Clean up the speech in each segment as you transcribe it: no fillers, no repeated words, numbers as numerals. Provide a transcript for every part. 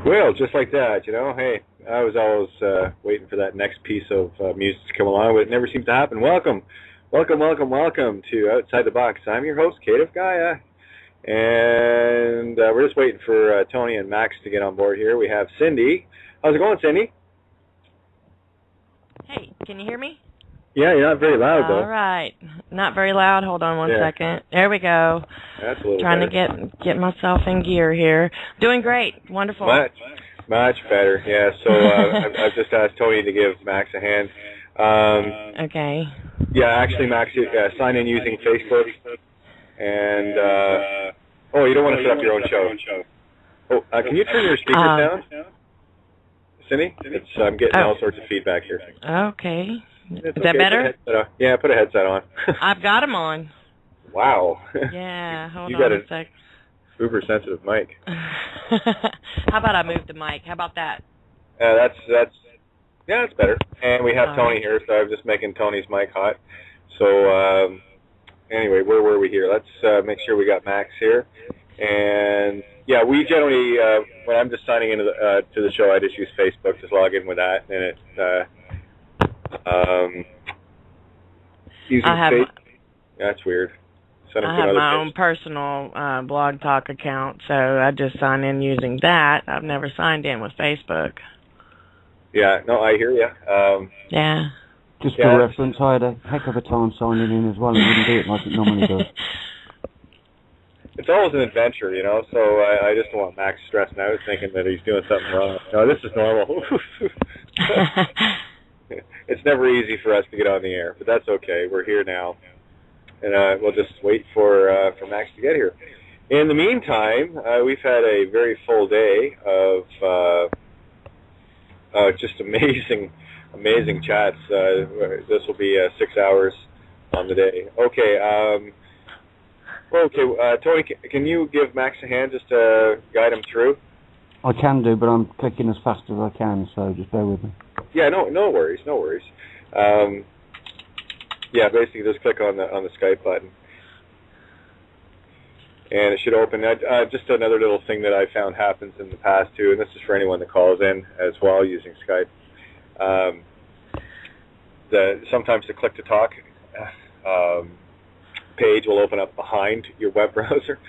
Well, just like that, Hey, I was always waiting for that next piece of music to come along, but it never seems to happen. Welcome to Outside the Box. I'm your host, Kate of Gaia, and we're just waiting for Tony and Max to get on board here. We have Cyndi. How's it going, Cyndi? Hey, can you hear me? Yeah, you're not very loud, though. All right. Not very loud. Hold on one second. There we go. That's a little Trying better. to get myself in gear here. Doing great. Wonderful. Much better. Yeah, so I've just asked Tony to give Max a hand. Okay. Yeah, actually, Max, sign in using Facebook. And, you don't want to set up your own show. Oh, can you turn your speaker down? Cyndi? I'm getting all sorts of feedback here. Okay. Is okay. that better? Put a headset on. I've got them on. Wow. Yeah, hold on a sec. Uber sensitive mic. How about I move the mic? How about that? That's better. And we have Tony here, so I'm just making Tony's mic hot. So anyway, where were we here? Let's make sure we got Max here. And yeah, we generally when I'm just signing into to the show, I just use Facebook. Just log in with that, and it. That's weird. I have my own personal Blog Talk account, so I just sign in using that. I've never signed in with Facebook. Yeah, no, I hear you. Yeah. Just for reference, I had a heck of a time signing in as well. It wouldn't do it like it normally does. It's always an adventure, so I just don't want Max stressing out, thinking that he's doing something wrong. No, this is normal. It's never easy for us to get on the air, but that's okay. We're here now, and we'll just wait for Max to get here. In the meantime, we've had a very full day of just amazing chats. This will be 6 hours on the day. Okay. Tony, can you give Max a hand just to guide him through? I can do, but I'm clicking as fast as I can, so just bear with me. Yeah, no worries. Basically just click on the Skype button, and it should open. Just another little thing that I found happens in the past too, and this is for anyone that calls in as well using Skype. Sometimes the click to talk page will open up behind your web browser.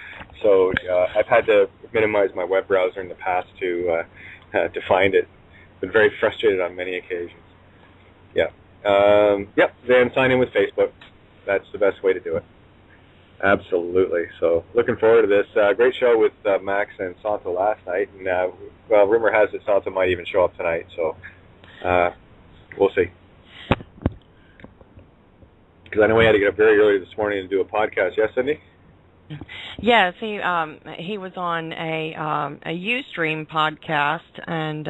So I've had to minimize my web browser in the past to find it. Been very frustrated on many occasions. Yeah. Then sign in with Facebook. That's the best way to do it. Absolutely. So looking forward to this. Great show with Max and Santos last night. And, rumor has it Santos might even show up tonight. So we'll see. Because I know we had to get up very early this morning to do a podcast. Yes, Cyndi? Yes, he was on a Ustream podcast, and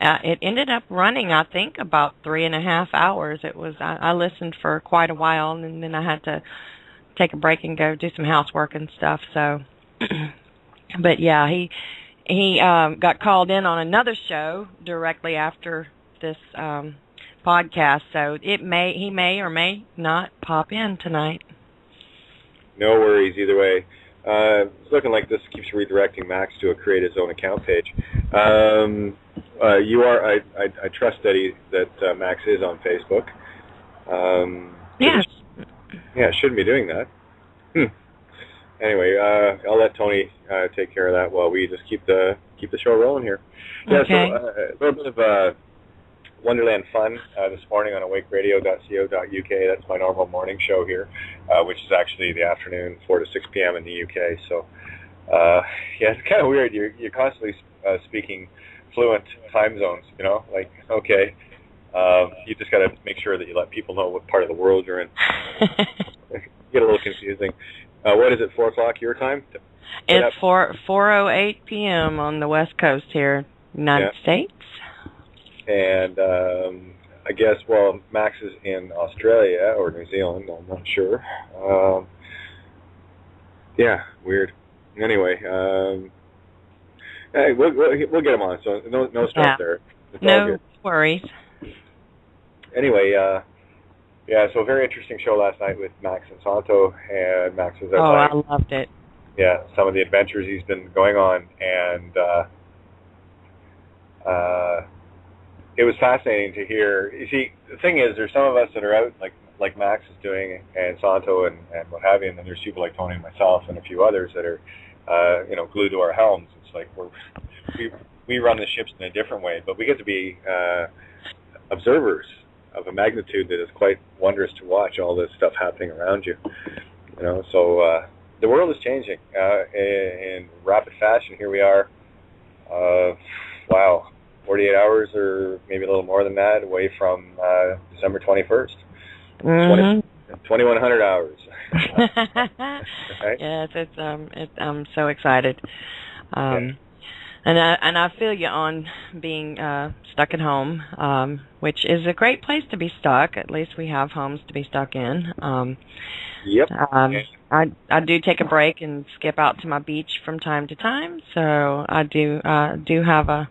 it ended up running, I think, about 3.5 hours. It was I listened for quite a while, and then I had to take a break and go do some housework and stuff. So, but yeah, he got called in on another show directly after this podcast, so he may or may not pop in tonight. No worries either way. It's looking like this keeps redirecting Max to create his own account page. I trust that Max is on Facebook. Yes. Yeah, shouldn't be doing that. Anyway, I'll let Tony take care of that while we just keep the show rolling here. Yeah, okay. So a little bit of Wonderland fun this morning on awakeradio.co.uk. That's my normal morning show here, which is actually the afternoon, 4 to 6 p.m. in the UK. So, it's kind of weird. You're constantly speaking fluent time zones, like, okay. You just got to make sure that you let people know what part of the world you're in. Get a little confusing. What is it, 4 o'clock your time? It's 4:08 p.m. on the West Coast here, United States. And I guess, Max is in Australia or New Zealand. I'm not sure. Weird. Anyway, hey, we'll get him on. So no stress there. It's all good. Worries. Anyway, so very interesting show last night with Max and Santos, and Max was out I loved it. Yeah, some of the adventures he's been going on, and it was fascinating to hear. You see, the thing is, there's some of us that are out, like Max is doing, and Santo and what have you, and then there's people like Tony and myself and a few others that are, glued to our helms. It's like we run the ships in a different way, but we get to be observers of a magnitude that is quite wondrous to watch, all this stuff happening around you. So the world is changing in rapid fashion. Here we are, 48 hours or maybe a little more than that away from December 21st. 2100 hours. Right? Yes, I'm so excited. And I feel you on being stuck at home, which is a great place to be stuck. At least we have homes to be stuck in. Yep. I do take a break and skip out to my beach from time to time, so I do have a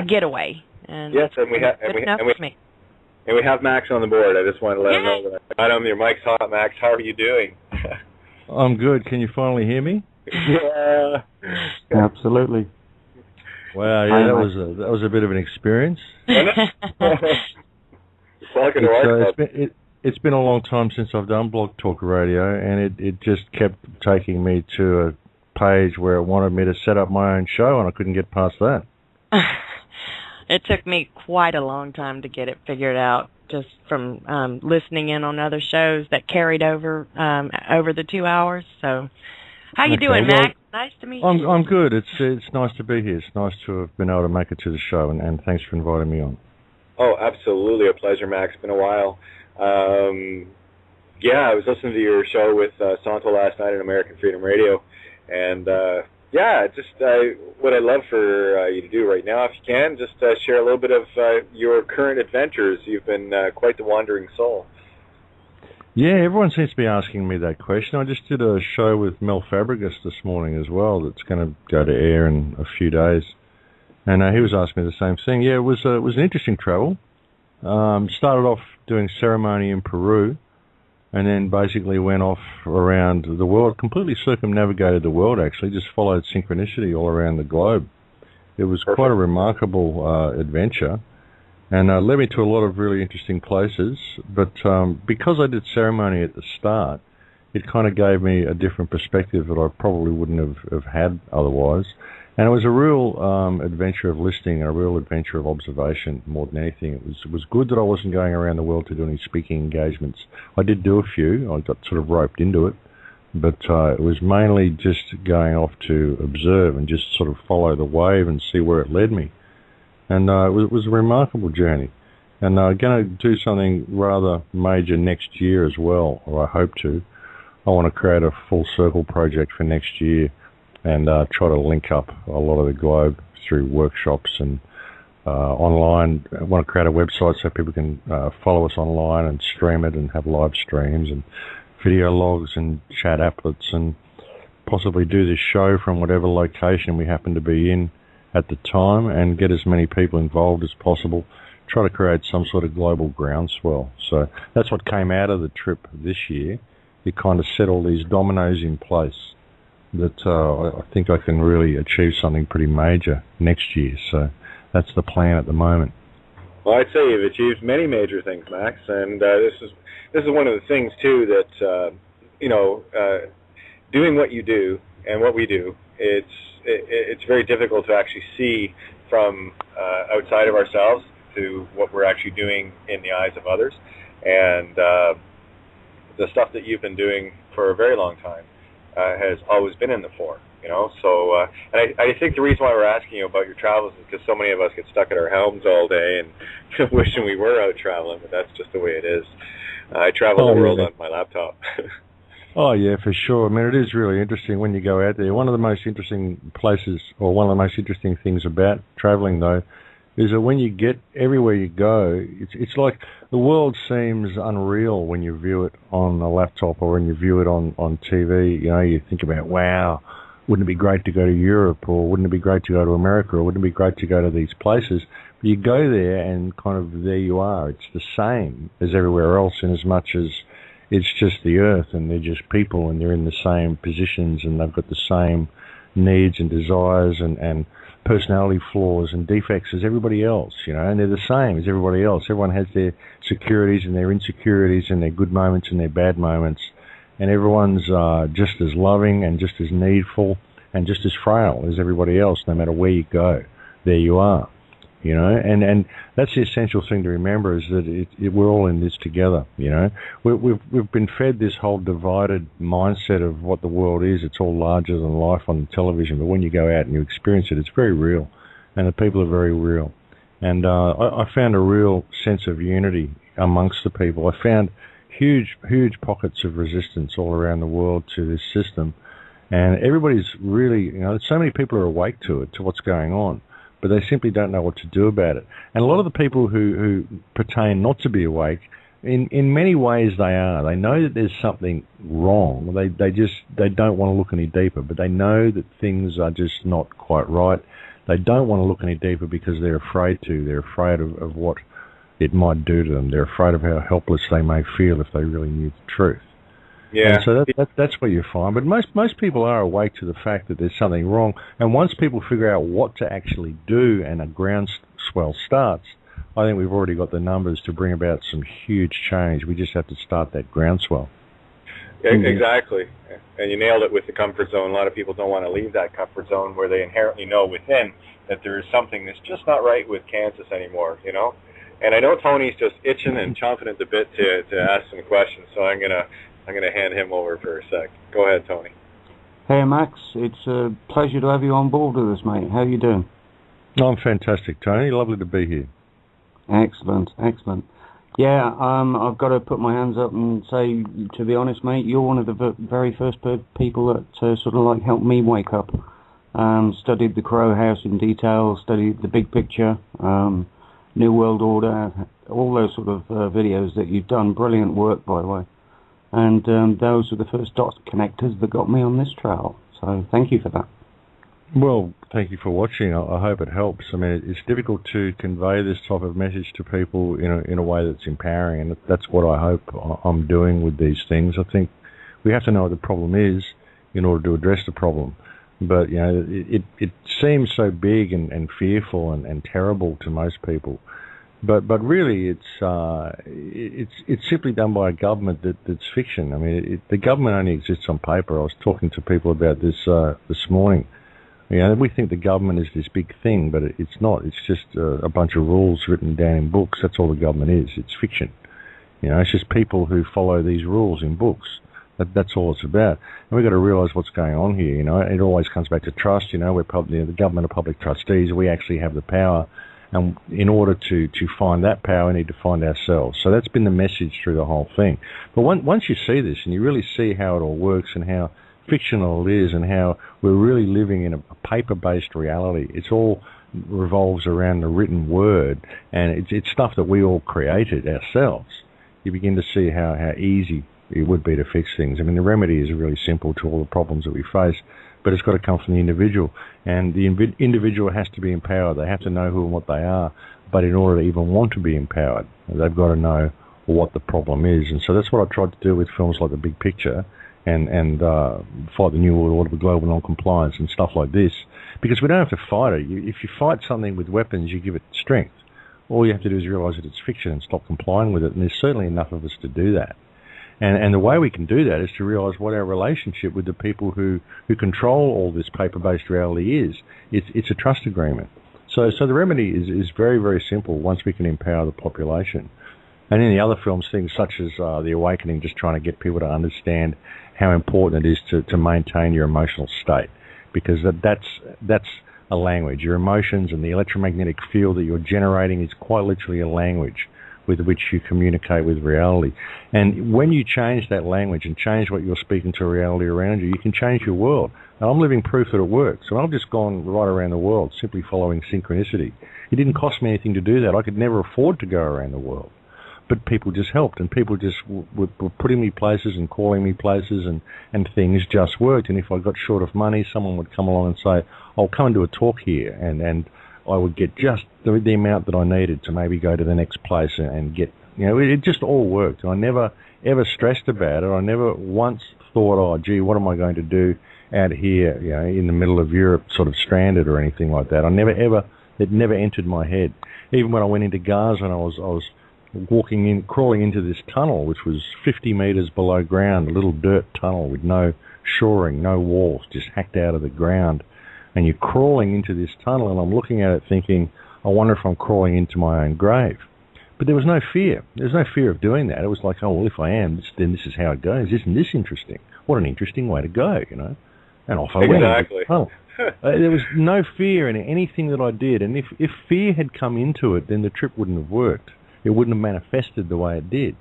getaway. And yes, and we have Max on the board. I just want to let him know that I got him. Your mic's hot, Max. How are you doing? I'm good. Can you finally hear me? Yeah. Absolutely. Wow, yeah, that was a bit of an experience. It's been a long time since I've done Blog Talk Radio, and it just kept taking me to a page where it wanted me to set up my own show, and I couldn't get past that. It took me quite a long time to get it figured out, just from listening in on other shows that carried over the 2 hours. So, how you doing, Max? Nice to meet you. I'm good. It's nice to be here. It's nice to have been able to make it to the show, and thanks for inviting me on. Oh, absolutely a pleasure, Max. It's been a while. I was listening to your show with Santos last night on American Freedom Radio, and what I'd love for you to do right now, if you can, just share a little bit of your current adventures. You've been quite the wandering soul. Yeah, everyone seems to be asking me that question. I just did a show with Mel Fabregas this morning as well that's going to go to air in a few days. And he was asking me the same thing. Yeah, it was an interesting travel. Started off doing ceremony in Peru, and then basically went off around the world, completely circumnavigated the world actually, just followed synchronicity all around the globe. It was quite a remarkable adventure, and led me to a lot of really interesting places. But because I did ceremony at the start, it kind of gave me a different perspective that I probably wouldn't have had otherwise. And it was a real adventure of listening, a real adventure of observation more than anything. It was good that I wasn't going around the world to do any speaking engagements. I did do a few. I got sort of roped into it. But it was mainly just going off to observe and just sort of follow the wave and see where it led me. And it was a remarkable journey. And I'm going to do something rather major next year as well, or I hope to. I want to create a full circle project for next year and try to link up a lot of the globe through workshops and online. I want to create a website so people can follow us online and stream it and have live streams and video logs and chat applets, and possibly do this show from whatever location we happen to be in at the time and get as many people involved as possible. Try to create some sort of global groundswell. So that's what came out of the trip this year. It kind of set all these dominoes in place that I think I can really achieve something pretty major next year. So that's the plan at the moment. Well, I'd say you've achieved many major things, Max, and this is one of the things too that doing what you do and what we do, it's very difficult to actually see from outside of ourselves to what we're actually doing in the eyes of others, and the stuff that you've been doing for a very long time has always been in the fore. So and I think the reason why we're asking you about your travels is because so many of us get stuck at our helms all day and wishing we were out traveling, but that's just the way it is. I travel the world on my laptop. Oh, yeah, for sure. I mean, it is really interesting when you go out there. One of the most interesting places, or one of the most interesting things about traveling, though, is that when you get everywhere you go, it's like the world seems unreal when you view it on a laptop or when you view it on TV. You think about, wow, wouldn't it be great to go to Europe, or wouldn't it be great to go to America, or wouldn't it be great to go to these places? But you go there and kind of there you are. It's the same as everywhere else in as much as it's just the earth and they're just people and they're in the same positions and they've got the same needs and desires and personality flaws and defects as everybody else, and they're the same as everybody else. Everyone has their securities and their insecurities and their good moments and their bad moments, and everyone's just as loving and just as needful and just as frail as everybody else, no matter where you go. There you are. And that's the essential thing to remember, is that we're all in this together. We've been fed this whole divided mindset of what the world is. It's all larger than life on the television, but when you go out and you experience it, it's very real, and the people are very real. And I found a real sense of unity amongst the people. I found huge pockets of resistance all around the world to this system, and everybody's really, so many people are awake to it, to what's going on, but they simply don't know what to do about it. And a lot of the people who pertain not to be awake, in many ways they are. They know that there's something wrong. They don't want to look any deeper, but they know that things are just not quite right. They don't want to look any deeper because they're afraid to. They're afraid of what it might do to them. They're afraid of how helpless they may feel if they really knew the truth. Yeah. And so that's what you find. But most people are awake to the fact that there's something wrong. And once people figure out what to actually do and a groundswell starts, I think we've already got the numbers to bring about some huge change. We just have to start that groundswell. Yeah, exactly. And you nailed it with the comfort zone. A lot of people don't want to leave that comfort zone where they inherently know within that there is something that's just not right with Kansas anymore, And I know Tony's just itching and chomping at the bit to ask some questions, so I'm gonna hand him over for a sec. Go ahead, Tony. Hey, Max. It's a pleasure to have you on board with us, mate. How are you doing? I'm fantastic, Tony. Lovely to be here. Excellent. Yeah, I've got to put my hands up and say, to be honest, mate, you're one of the very first people that sort of like helped me wake up. Studied the Crow House in detail, studied the big picture, New World Order, all those sort of videos that you've done. Brilliant work, by the way. And those are the first dot connectors that got me on this trail. So thank you for that. Well, thank you for watching. I hope it helps. I mean, it's difficult to convey this type of message to people in a way that's empowering, and that's what I hope I'm doing with these things. I think we have to know what the problem is in order to address the problem. But it seems so big and fearful and terrible to most people. But really, it's simply done by a government that's fiction. I mean, the government only exists on paper. I was talking to people about this morning. We think the government is this big thing, but it's not. It's just a bunch of rules written down in books. That's all the government is. It's fiction. It's just people who follow these rules in books. That's all it's about. And we've got to realise what's going on here. It always comes back to trust. We're the government are public trustees. We actually have the power. And in order to find that power, we need to find ourselves. So that's been the message through the whole thing. But once you see this and you really see how it all works and how fictional it is and how we're really living in a paper-based reality, it's all revolves around the written word, and it's stuff that we all created ourselves. You begin to see how easy it would be to fix things. I mean, the remedy is really simple to all the problems that we face, but it's got to come from the individual, and the individual has to be empowered. They have to know who and what they are, but in order to even want to be empowered, they've got to know what the problem is. And so that's what I tried to do with films like The Big Picture and Fight the New World Order with Global Non-Compliance and stuff like this, because we don't have to fight it. If you fight something with weapons, you give it strength. All you have to do is realise that it's fiction and stop complying with it, and there's certainly enough of us to do that. And the way we can do that is to realise what our relationship with the people who control all this paper-based reality is. It's a trust agreement. So the remedy is very, very simple once we can empower the population. And in the other films, things such as The Awakening, just trying to get people to understand how important it is to maintain your emotional state, because that's a language. Your emotions and the electromagnetic field that you're generating is quite literally a language with which you communicate with reality. And when you change that language and change what you're speaking to reality around you, you can change your world. And I'm living proof that it works. So I've just gone right around the world simply following synchronicity. It didn't cost me anything to do that. I could never afford to go around the world. But people just helped, and people just were putting me places and calling me places, and things just worked. And if I got short of money, someone would come along and say, I'll come and do a talk here, and I would get just the amount that I needed to maybe go to the next place and get, it just all worked. I never ever stressed about it. I never once thought, oh, gee, what am I going to do out here, in the middle of Europe, sort of stranded or anything like that. It never entered my head. Even when I went into Gaza and I was crawling into this tunnel, which was 50 metres below ground, a little dirt tunnel with no shoring, no walls, just hacked out of the ground. And you're crawling into this tunnel, and I'm looking at it thinking, I wonder if I'm crawling into my own grave. But there was no fear. There was no fear of doing that. It was like, oh, well, if I am, then this is how it goes. Isn't this interesting? What an interesting way to go, And off I went. Exactly. There was no fear in anything that I did. And if fear had come into it, then the trip wouldn't have worked. It wouldn't have manifested the way it did.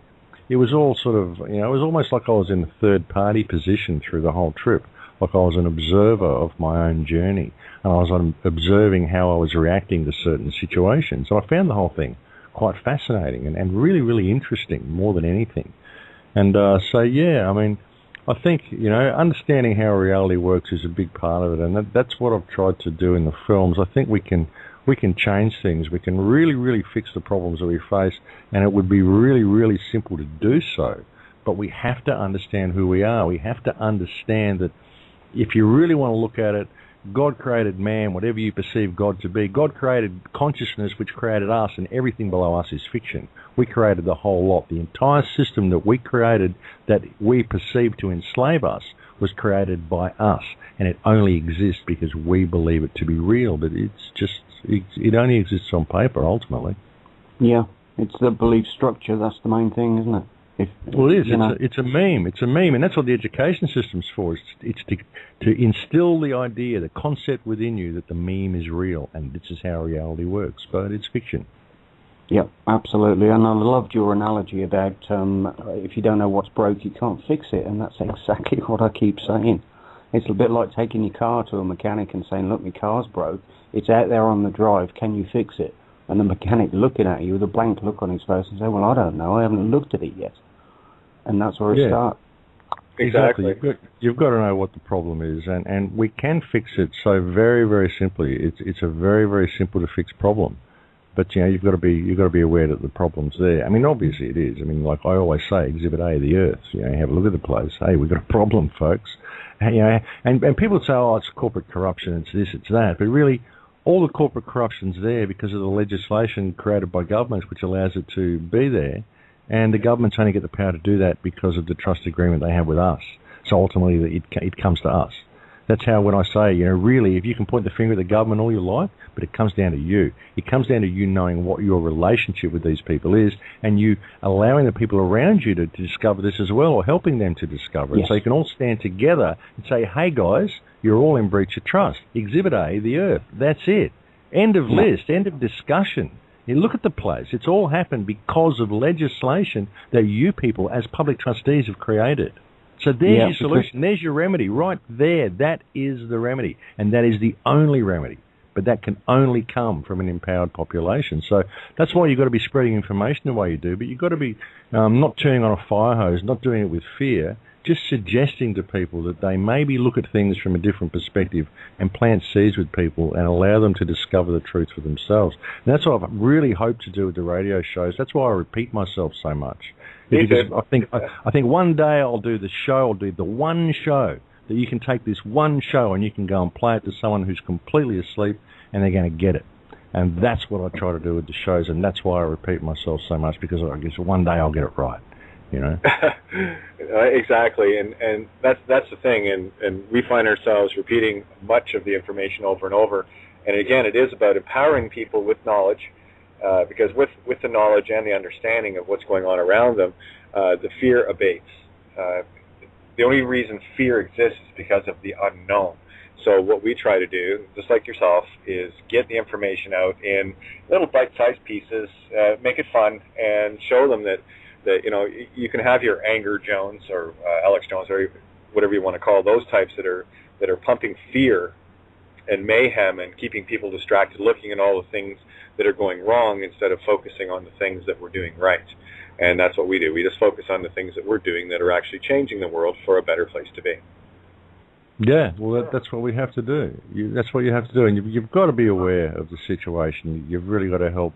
It was all sort of, it was almost like I was in a third-party position through the whole trip, like I was an observer of my own journey, and I was observing how I was reacting to certain situations. So I found the whole thing quite fascinating and really, really interesting, more than anything. And I think, understanding how reality works is a big part of it, and that's what I've tried to do in the films. I think we can change things. We can really, really fix the problems that we face, and it would be really, really simple to do so. But we have to understand who we are. We have to understand that if you really want to look at it, God created man, whatever you perceive God to be. God created consciousness, which created us, and everything below us is fiction. We created the whole lot. The entire system that we created, that we perceive to enslave us, was created by us, and it only exists because we believe it to be real. But it only exists on paper, ultimately. Yeah, it's the belief structure. That's the main thing, isn't it? Well, it is. It's a meme. It's a meme, and that's what the education system's for. It's to instill the idea, the concept within you that the meme is real, and this is how reality works. But it's fiction. Yep, absolutely. And I loved your analogy about if you don't know what's broke, you can't fix it, and that's exactly what I keep saying. It's a bit like taking your car to a mechanic and saying, look, my car's broke. It's out there on the drive. Can you fix it? And the mechanic looking at you with a blank look on his face and saying, well, I don't know. I haven't looked at it yet. And that's where it starts. Exactly. You've got to know what the problem is, and we can fix it so very, very simply. It's a very, very simple to fix problem. But you've got to be aware that the problem's there. I mean, obviously it is. I mean, like I always say, Exhibit A, the Earth. Have a look at the place. Hey, we've got a problem, folks. And people say, oh, it's corporate corruption, it's this, it's that. But really, all the corporate corruption's there because of the legislation created by governments, which allows it to be there. And the governments only get the power to do that because of the trust agreement they have with us. So ultimately, it comes to us. That's how, when I say, really, if you can point the finger at the government all you like, but it comes down to you. It comes down to you knowing what your relationship with these people is, and you allowing the people around you to discover this as well, or helping them to discover it. Yes. So you can all stand together and say, hey guys, you're all in breach of trust. Exhibit A, the Earth. That's it. End of list. End of discussion. You look at the place. It's all happened because of legislation that you people, as public trustees, have created. So there's your solution. There's your remedy right there. That is the remedy, and that is the only remedy. But that can only come from an empowered population. So that's why you've got to be spreading information the way you do, but you've got to be not turning on a fire hose, not doing it with fear, just suggesting to people that they maybe look at things from a different perspective and plant seeds with people and allow them to discover the truth for themselves. And that's what I've really hoped to do with the radio shows. That's why I repeat myself so much. Because I think one day I'll do the one show that you can take this one show and you can go and play it to someone who's completely asleep and they're going to get it. And that's what I try to do with the shows, and that's why I repeat myself so much, because I guess one day I'll get it right. Exactly, and that's the thing, and we find ourselves repeating much of the information over and over. And again, it is about empowering people with knowledge, because with the knowledge and the understanding of what's going on around them, the fear abates. The only reason fear exists is because of the unknown. So what we try to do, just like yourself, is get the information out in little bite-sized pieces, make it fun, and show them that you can have your Anger Jones or Alex Jones or whatever you want to call those types that are pumping fear and mayhem and keeping people distracted, looking at all the things that are going wrong instead of focusing on the things that we're doing right. And that's what we do. We just focus on the things that we're doing that are actually changing the world for a better place to be. Yeah, well, that's what we have to do. That's what you have to do, and you've got to be aware of the situation. You've really got to help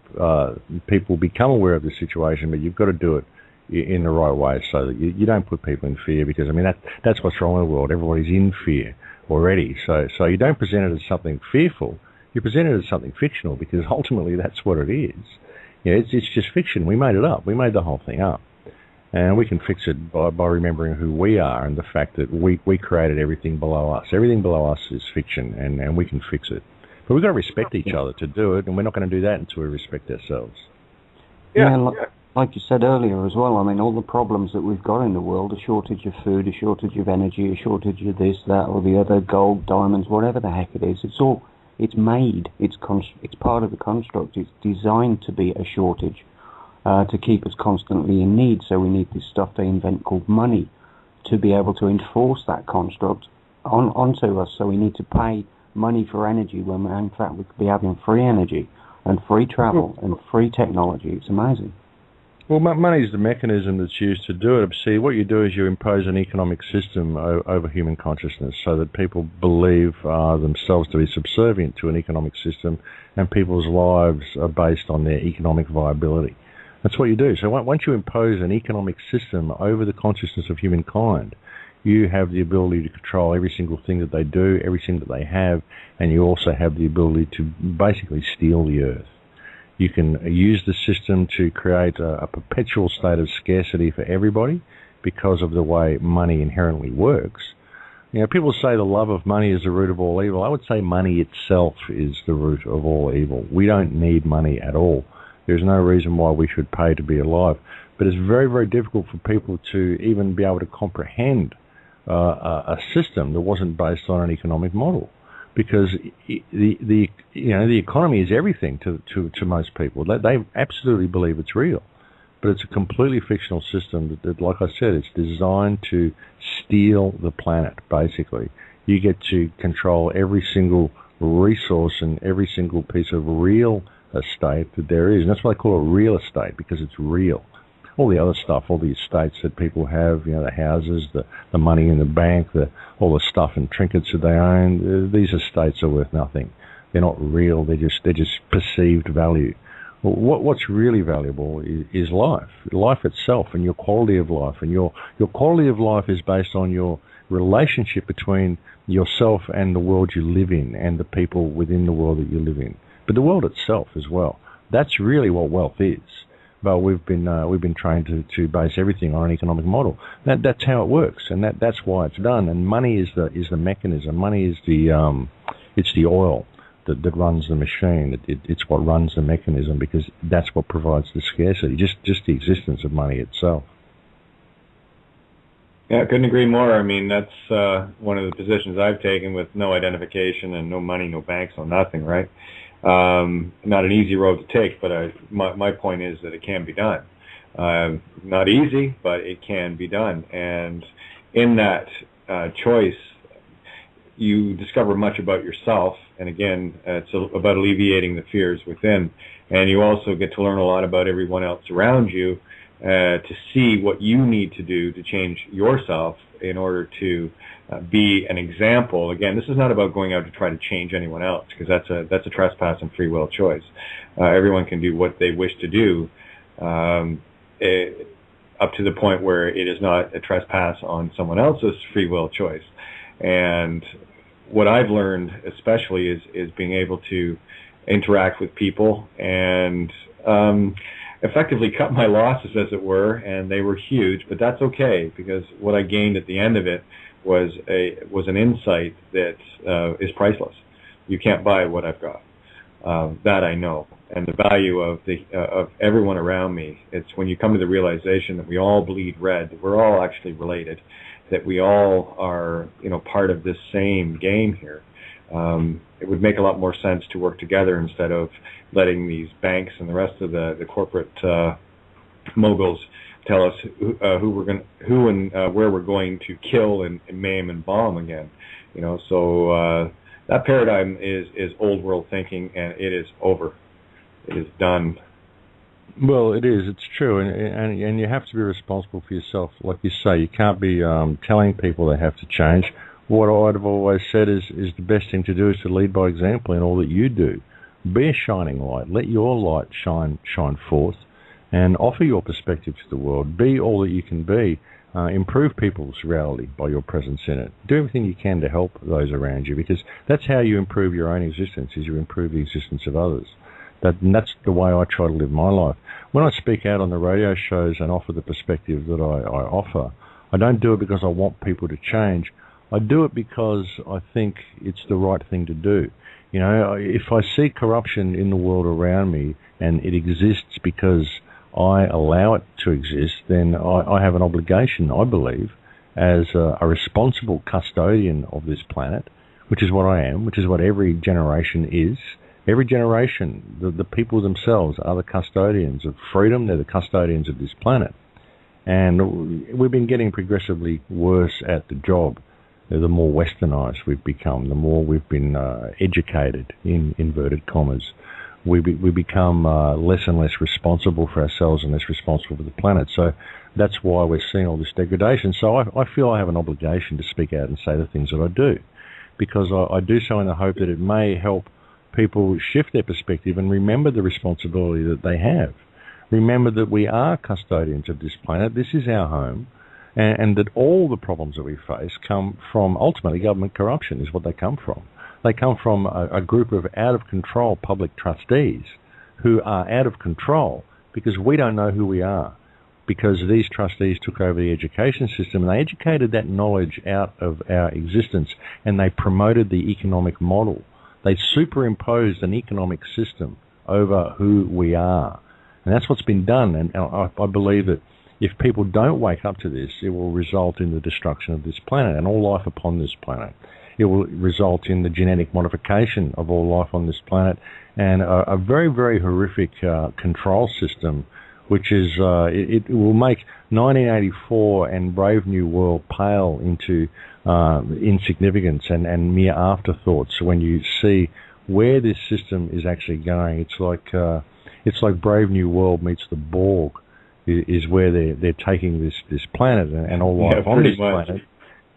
people become aware of the situation, but you've got to do it in the right way so that you don't put people in fear, because, I mean, that's what's wrong with the world. Everybody's in fear. already. So you don't present it as something fearful. You present it as something fictional, because ultimately that's what it is. It's just fiction. We made it up. We made the whole thing up. And we can fix it by remembering who we are and the fact that we created everything below us. Everything below us is fiction, and we can fix it. But we've got to respect each other to do it, and we're not going to do that until we respect ourselves. Like you said earlier as well, I mean, all the problems that we've got in the world, a shortage of food, a shortage of energy, a shortage of this, that, or the other, gold, diamonds, whatever the heck it is, it's made, it's part of the construct, it's designed to be a shortage, to keep us constantly in need. So we need this stuff they invent called money to be able to enforce that construct onto us. So we need to pay money for energy when in fact we could be having free energy and free travel and free technology. It's amazing. Well, money is the mechanism that's used to do it. See, what you do is you impose an economic system over human consciousness so that people believe themselves to be subservient to an economic system, and people's lives are based on their economic viability. That's what you do. So once you impose an economic system over the consciousness of humankind, you have the ability to control every single thing that they do, everything that they have, and you also have the ability to basically steal the earth. You can use the system to create a perpetual state of scarcity for everybody because of the way money inherently works. You know, people say the love of money is the root of all evil. I would say money itself is the root of all evil. We don't need money at all. There's no reason why we should pay to be alive. But it's very, very difficult for people to even be able to comprehend a system that wasn't based on an economic model. Because the economy is everything to most people. They absolutely believe it's real, but it's a completely fictional system that, like I said, it's designed to steal the planet. Basically, you get to control every single resource and every single piece of real estate that there is, and that's why they call it real estate, because it's real. All the other stuff, all the estates that people have, the houses, the money in the bank, all the stuff and trinkets that they own, these estates are worth nothing. They're not real. They're just perceived value. What's really valuable is life itself, and your quality of life. And your quality of life is based on your relationship between yourself and the world you live in, and the people within the world that you live in. But the world itself as well. That's really what wealth is. But we've been trained to base everything on an economic model. That's how it works, and that's why it's done. And money is the mechanism. Money is the oil that runs the machine. It's what runs the mechanism, because that's what provides the scarcity. Just the existence of money itself. Yeah, I couldn't agree more. I mean, that's one of the positions I've taken, with no identification and no money, no banks, no nothing, right? Not an easy road to take, but my point is that it can be done. Not easy, but it can be done. And in that choice, you discover much about yourself. And again, it's about alleviating the fears within. And you also get to learn a lot about everyone else around you, to see what you need to do to change yourself in order to be an example. Again, this is not about going out to try to change anyone else, because that's a trespass and free will choice. Everyone can do what they wish to do, up to the point where it is not a trespass on someone else's free will choice. And what I've learned especially is being able to interact with people and effectively cut my losses, as it were, and they were huge, but that's okay, because what I gained at the end of it was an insight that is priceless. You can't buy what I've got. That I know, and the value of everyone around me. It's when you come to the realization that we all bleed red, that we're all actually related, that we all are part of this same game here. It would make a lot more sense to work together instead of letting these banks and the rest of the corporate moguls tell us who and where we're going to kill and maim and bomb again. So that paradigm is old world thinking, and it is over. It is done. Well, it is. It's true, and you have to be responsible for yourself. Like you say, you can't be telling people they have to change. What I've always said is the best thing to do is to lead by example in all that you do. Be a shining light. Let your light shine forth, and offer your perspective to the world. Be all that you can be. Improve people's reality by your presence in it. Do everything you can to help those around you, because that's how you improve your own existence, is you improve the existence of others. That's the way I try to live my life. When I speak out on the radio shows and offer the perspective that I offer, I don't do it because I want people to change. I do it because I think it's the right thing to do. You know, if I see corruption in the world around me and it exists because I allow it to exist, then I have an obligation, I believe, as a responsible custodian of this planet, which is what I am, which is what every generation is. Every generation, the people themselves are the custodians of freedom. They're the custodians of this planet. And we've been getting progressively worse at the job. The more westernized we've become, the more we've been educated, in inverted commas. We become less and less responsible for ourselves and less responsible for the planet. So that's why we're seeing all this degradation. So I feel I have an obligation to speak out and say the things that I do, because I do so in the hope that it may help people shift their perspective and remember the responsibility that they have. Remember that we are custodians of this planet. This is our home. And that all the problems that we face come from, ultimately, government corruption is what they come from. They come from a group of out-of-control public trustees who are out of control because we don't know who we are, because these trustees took over the education system and they educated that knowledge out of our existence, and they promoted the economic model. They superimposed an economic system over who we are. And that's what's been done. And I believe that if people don't wake up to this, it will result in the destruction of this planet and all life upon this planet. It will result in the genetic modification of all life on this planet, and a very, very horrific control system, which is, it will make 1984 and Brave New World pale into insignificance and mere afterthoughts when you see where this system is actually going. It's like Brave New World meets the Borg. Is where they're taking this planet and all life on this planet.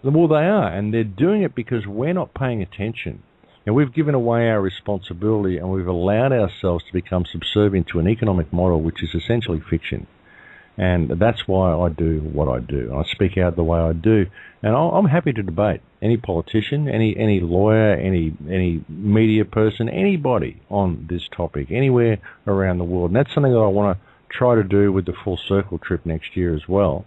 Well, they are, and they're doing it because we're not paying attention. And we've given away our responsibility, and we've allowed ourselves to become subservient to an economic model which is essentially fiction. And that's why I do what I do. I speak out the way I do, and I'm happy to debate any politician, any lawyer, any media person, anybody on this topic, anywhere around the world. And that's something that I want to try to do with the Full Circle trip next year as well.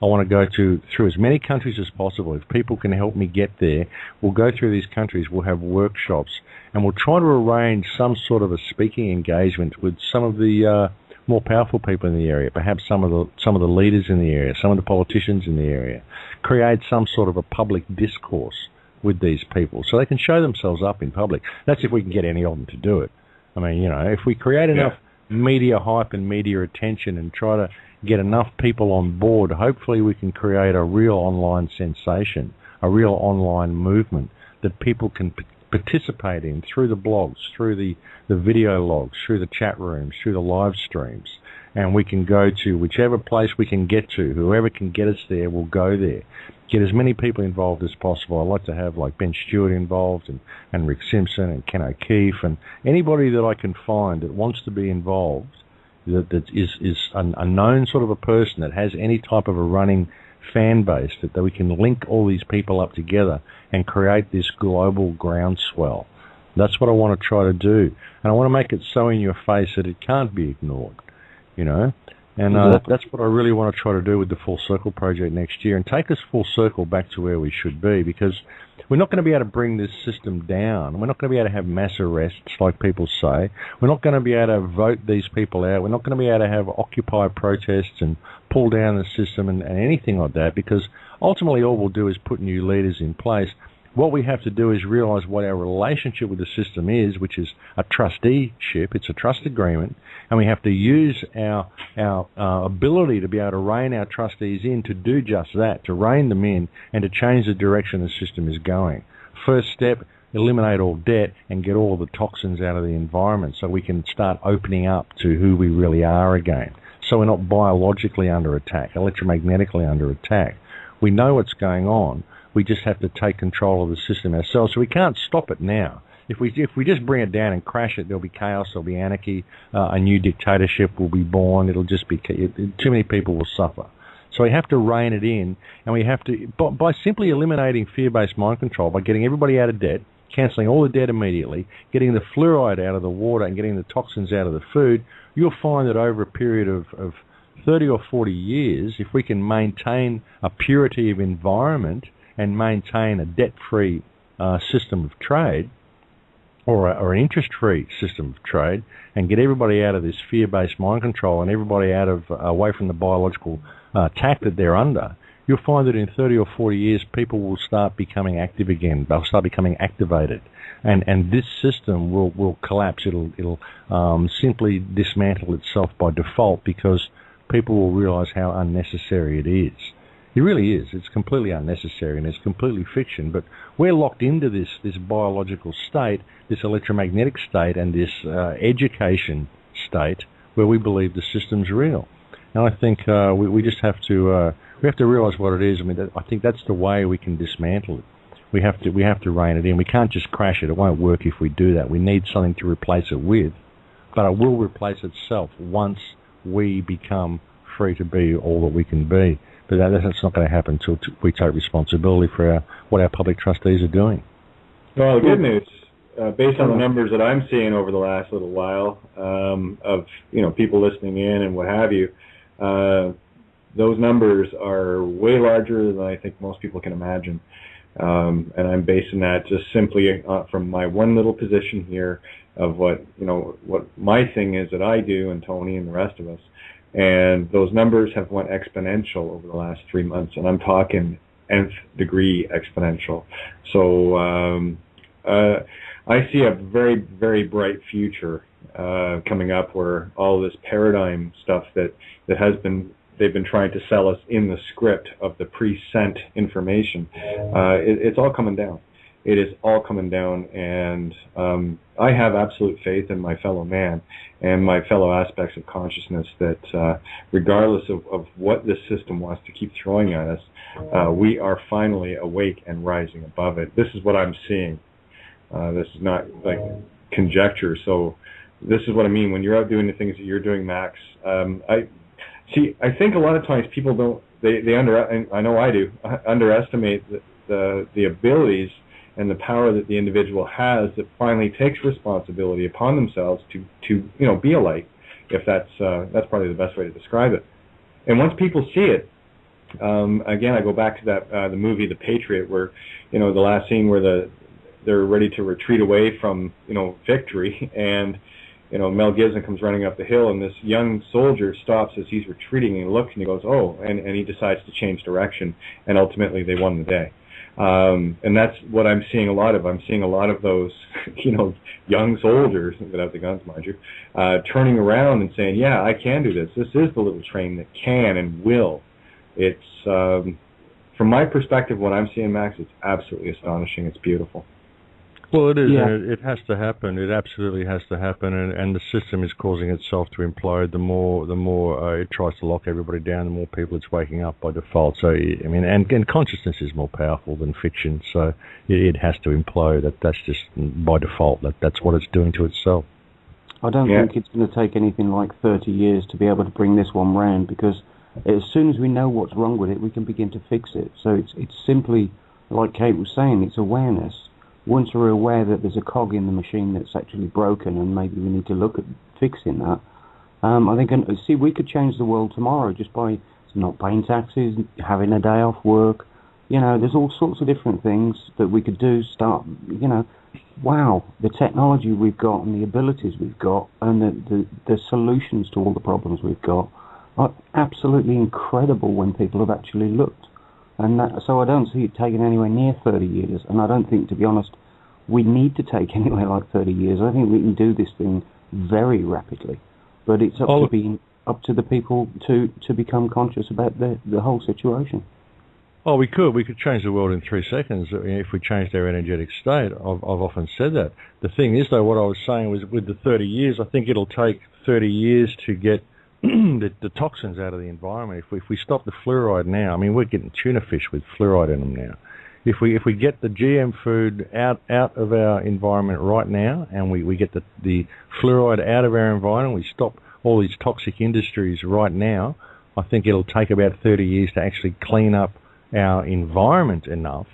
I want to go through as many countries as possible. If people can help me get there, we'll go through these countries, we'll have workshops, and we'll try to arrange some sort of a speaking engagement with some of the more powerful people in the area, perhaps some of the leaders in the area, some of the politicians in the area. Create some sort of a public discourse with these people so they can show themselves up in public. That's if we can get any of them to do it. I mean, you know, if we create enough media hype and media attention and try to get enough people on board, hopefully we can create a real online sensation, a real online movement that people can participate in through the blogs, through the video logs, through the chat rooms, through the live streams. And we can go to whichever place we can get to. Whoever can get us there will go there. Get as many people involved as possible. I'd like to have like Ben Stewart involved and Rick Simpson and Ken O'Keefe and anybody that I can find that wants to be involved, that is a known sort of a person that has any type of a running fan base, that we can link all these people up together and create this global groundswell. That's what I want to try to do. And I want to make it so in your face that it can't be ignored, you know. And that's what I really want to try to do with the Full Circle project next year and take us full circle back to where we should be, because we're not going to be able to bring this system down. We're not going to be able to have mass arrests like people say. We're not going to be able to vote these people out. We're not going to be able to have Occupy protests and pull down the system and anything like that, because ultimately all we'll do is put new leaders in place. What we have to do is realize what our relationship with the system is, which is a trusteeship. It's a trust agreement, and we have to use our ability to be able to rein our trustees in to do just that, to rein them in and to change the direction the system is going. First step, eliminate all debt and get all the toxins out of the environment so we can start opening up to who we really are again. So we're not biologically under attack, electromagnetically under attack. We know what's going on. We just have to take control of the system ourselves. So we can't stop it now. If we just bring it down and crash it, there'll be chaos, there'll be anarchy, a new dictatorship will be born. It'll just be too many people will suffer. So we have to rein it in, and we have to by simply eliminating fear-based mind control, by getting everybody out of debt, cancelling all the debt immediately, getting the fluoride out of the water, and getting the toxins out of the food. You'll find that over a period of 30 or 40 years, if we can maintain a purity of environment and maintain a debt-free system of trade, or an interest-free system of trade, and get everybody out of this fear-based mind control and everybody away from the biological attack that they're under, you'll find that in 30 or 40 years, people will start becoming active again. They'll start becoming activated, and this system will collapse. It'll simply dismantle itself by default, because people will realise how unnecessary it is. It really is. It's completely unnecessary, and it's completely fiction. But we're locked into this biological state, this electromagnetic state, and this education state where we believe the system's real. And I think we just have to realise what it is. I mean, I think that's the way we can dismantle it. We have to rein it in. We can't just crash it. It won't work if we do that. We need something to replace it with, but it will replace itself once we become free to be all that we can be. But that's not going to happen until we take responsibility for what our public trustees are doing. Well, the good news, based on the numbers that I'm seeing over the last little while, of people listening in and what have you, those numbers are way larger than I think most people can imagine. And I'm basing that just simply from my one little position here of what my thing is that I do, and Tony and the rest of us. And those numbers have went exponential over the last 3 months, and I'm talking nth degree exponential. So I see a very, very bright future coming up, where all this paradigm stuff that they've been trying to sell us in the script of the pre-sent information, it's all coming down. It is all coming down, and I have absolute faith in my fellow man and my fellow aspects of consciousness that regardless of what this system wants to keep throwing at us, we are finally awake and rising above it. This is what I'm seeing. This is not like conjecture. So this is what I mean when you're out doing the things that you're doing, Max. I think a lot of times people I know I do, underestimate the abilities and the power that the individual has that finally takes responsibility upon themselves to be a light, if that's probably the best way to describe it. And once people see it, again, I go back to that the movie The Patriot, where the last scene where they're ready to retreat away from victory, and Mel Gibson comes running up the hill, and this young soldier stops as he's retreating, and he looks and he goes, oh, and he decides to change direction, and ultimately they won the day. And that's what I'm seeing a lot of. I'm seeing a lot of those, young soldiers, without the guns, mind you, turning around and saying, yeah, I can do this. This is the little train that can and will. It's, from my perspective, what I'm seeing, Max, it's absolutely astonishing. It's beautiful. Well, it is, Yeah. and it has to happen. It absolutely has to happen, and the system is causing itself to implode. The more it tries to lock everybody down, the more people it's waking up by default. So, I mean, and consciousness is more powerful than fiction, so it has to implode. That's just by default. That's what it's doing to itself. I don't think it's going to take anything like 30 years to be able to bring this one round, because as soon as we know what's wrong with it, we can begin to fix it. So it's simply, like Kate was saying, it's awareness. Once we're aware that there's a cog in the machine that's actually broken, and maybe we need to look at fixing that, I think, we could change the world tomorrow just by not paying taxes, having a day off work. There's all sorts of different things that we could do. Wow, the technology we've got and the abilities we've got and the solutions to all the problems we've got are absolutely incredible when people have actually looked. And so I don't see it taking anywhere near 30 years, and I don't think, to be honest, we need to take anywhere like 30 years. I think we can do this thing very rapidly, but it's up to the people to become conscious about the whole situation. Oh, we could change the world in 3 seconds if we changed our energetic state. I've often said that. The thing is, though, what I was saying was with the 30 years, I think it'll take 30 years to get the toxins out of the environment. If we stop the fluoride now, I mean, we're getting tuna fish with fluoride in them now. If we get the GM food out of our environment right now, and we get the fluoride out of our environment, we stop all these toxic industries right now, I think it'll take about 30 years to actually clean up our environment enough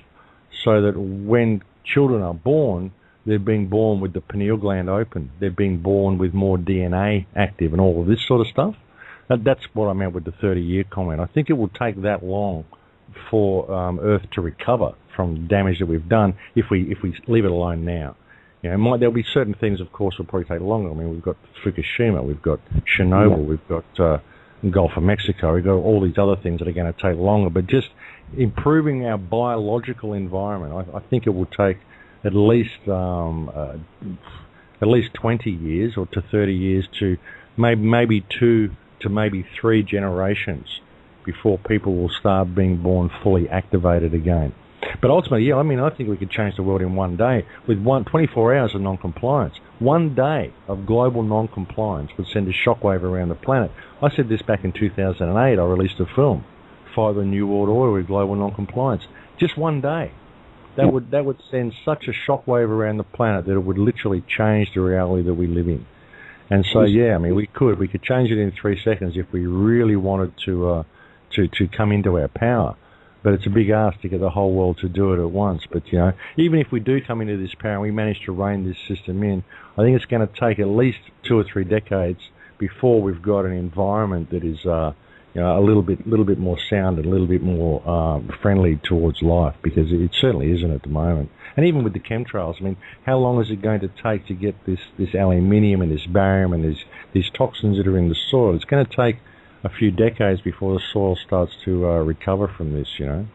so that when children are born, they're being born with the pineal gland open. They're being born with more DNA active and all of this sort of stuff. That's what I meant with the 30-year comment. I think it will take that long for Earth to recover from damage that we've done if we leave it alone now. You know, there'll be certain things, of course, will probably take longer. I mean, we've got Fukushima, we've got Chernobyl, we've got Gulf of Mexico, we've got all these other things that are going to take longer. But just improving our biological environment, I think it will take at least 20 years or to 30 years to maybe 2 to maybe 3 generations before people will start being born fully activated again. But ultimately, yeah, I mean, I think we could change the world in one day with 24 hours of non-compliance. One day of global non-compliance would send a shockwave around the planet. I said this back in 2008. I released a film, Fight the New World Order with Global Non-Compliance. Just one day. That would send such a shockwave around the planet that it would literally change the reality that we live in. And so, yeah, I mean, we could change it in 3 seconds if we really wanted to come into our power. But it's a big ask to get the whole world to do it at once. But, you know, even if we do come into this power and we manage to rein this system in, I think it's going to take at least 2 or 3 decades before we've got an environment that is, you know, a little bit more sound and a little bit more friendly towards life, because it certainly isn't at the moment. And even with the chemtrails, I mean, how long is it going to take to get this aluminium and this barium and these toxins that are in the soil? It's going to take a few decades before the soil starts to recover from this, you know.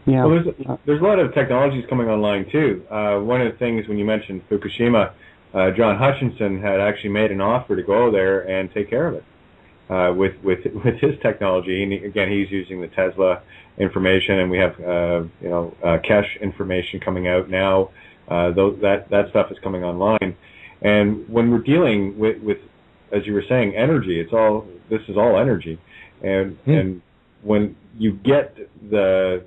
Yeah. Well, there's a lot of technologies coming online too. One of the things when you mentioned Fukushima, John Hutchinson had actually made an offer to go there and take care of it with his technology. And again, he's using the Tesla information, and we have cache information coming out now. That stuff is coming online, and when we're dealing with as you were saying, energy, this is all energy. And when you get I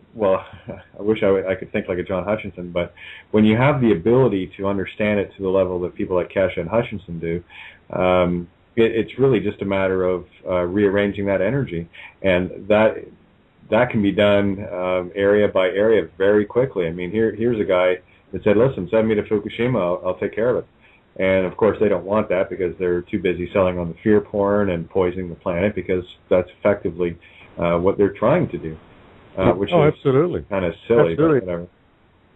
wish I could think like a John Hutchinson, but when you have the ability to understand it to the level that people like Kesha and Hutchinson do, it's really just a matter of rearranging that energy. And that can be done area by area very quickly. I mean, here's a guy that said, listen, send me to Fukushima, I'll take care of it. And, of course, they don't want that because they're too busy selling on the fear porn and poisoning the planet, because that's effectively what they're trying to do, which is absolutely kind of silly. Absolutely. But whatever.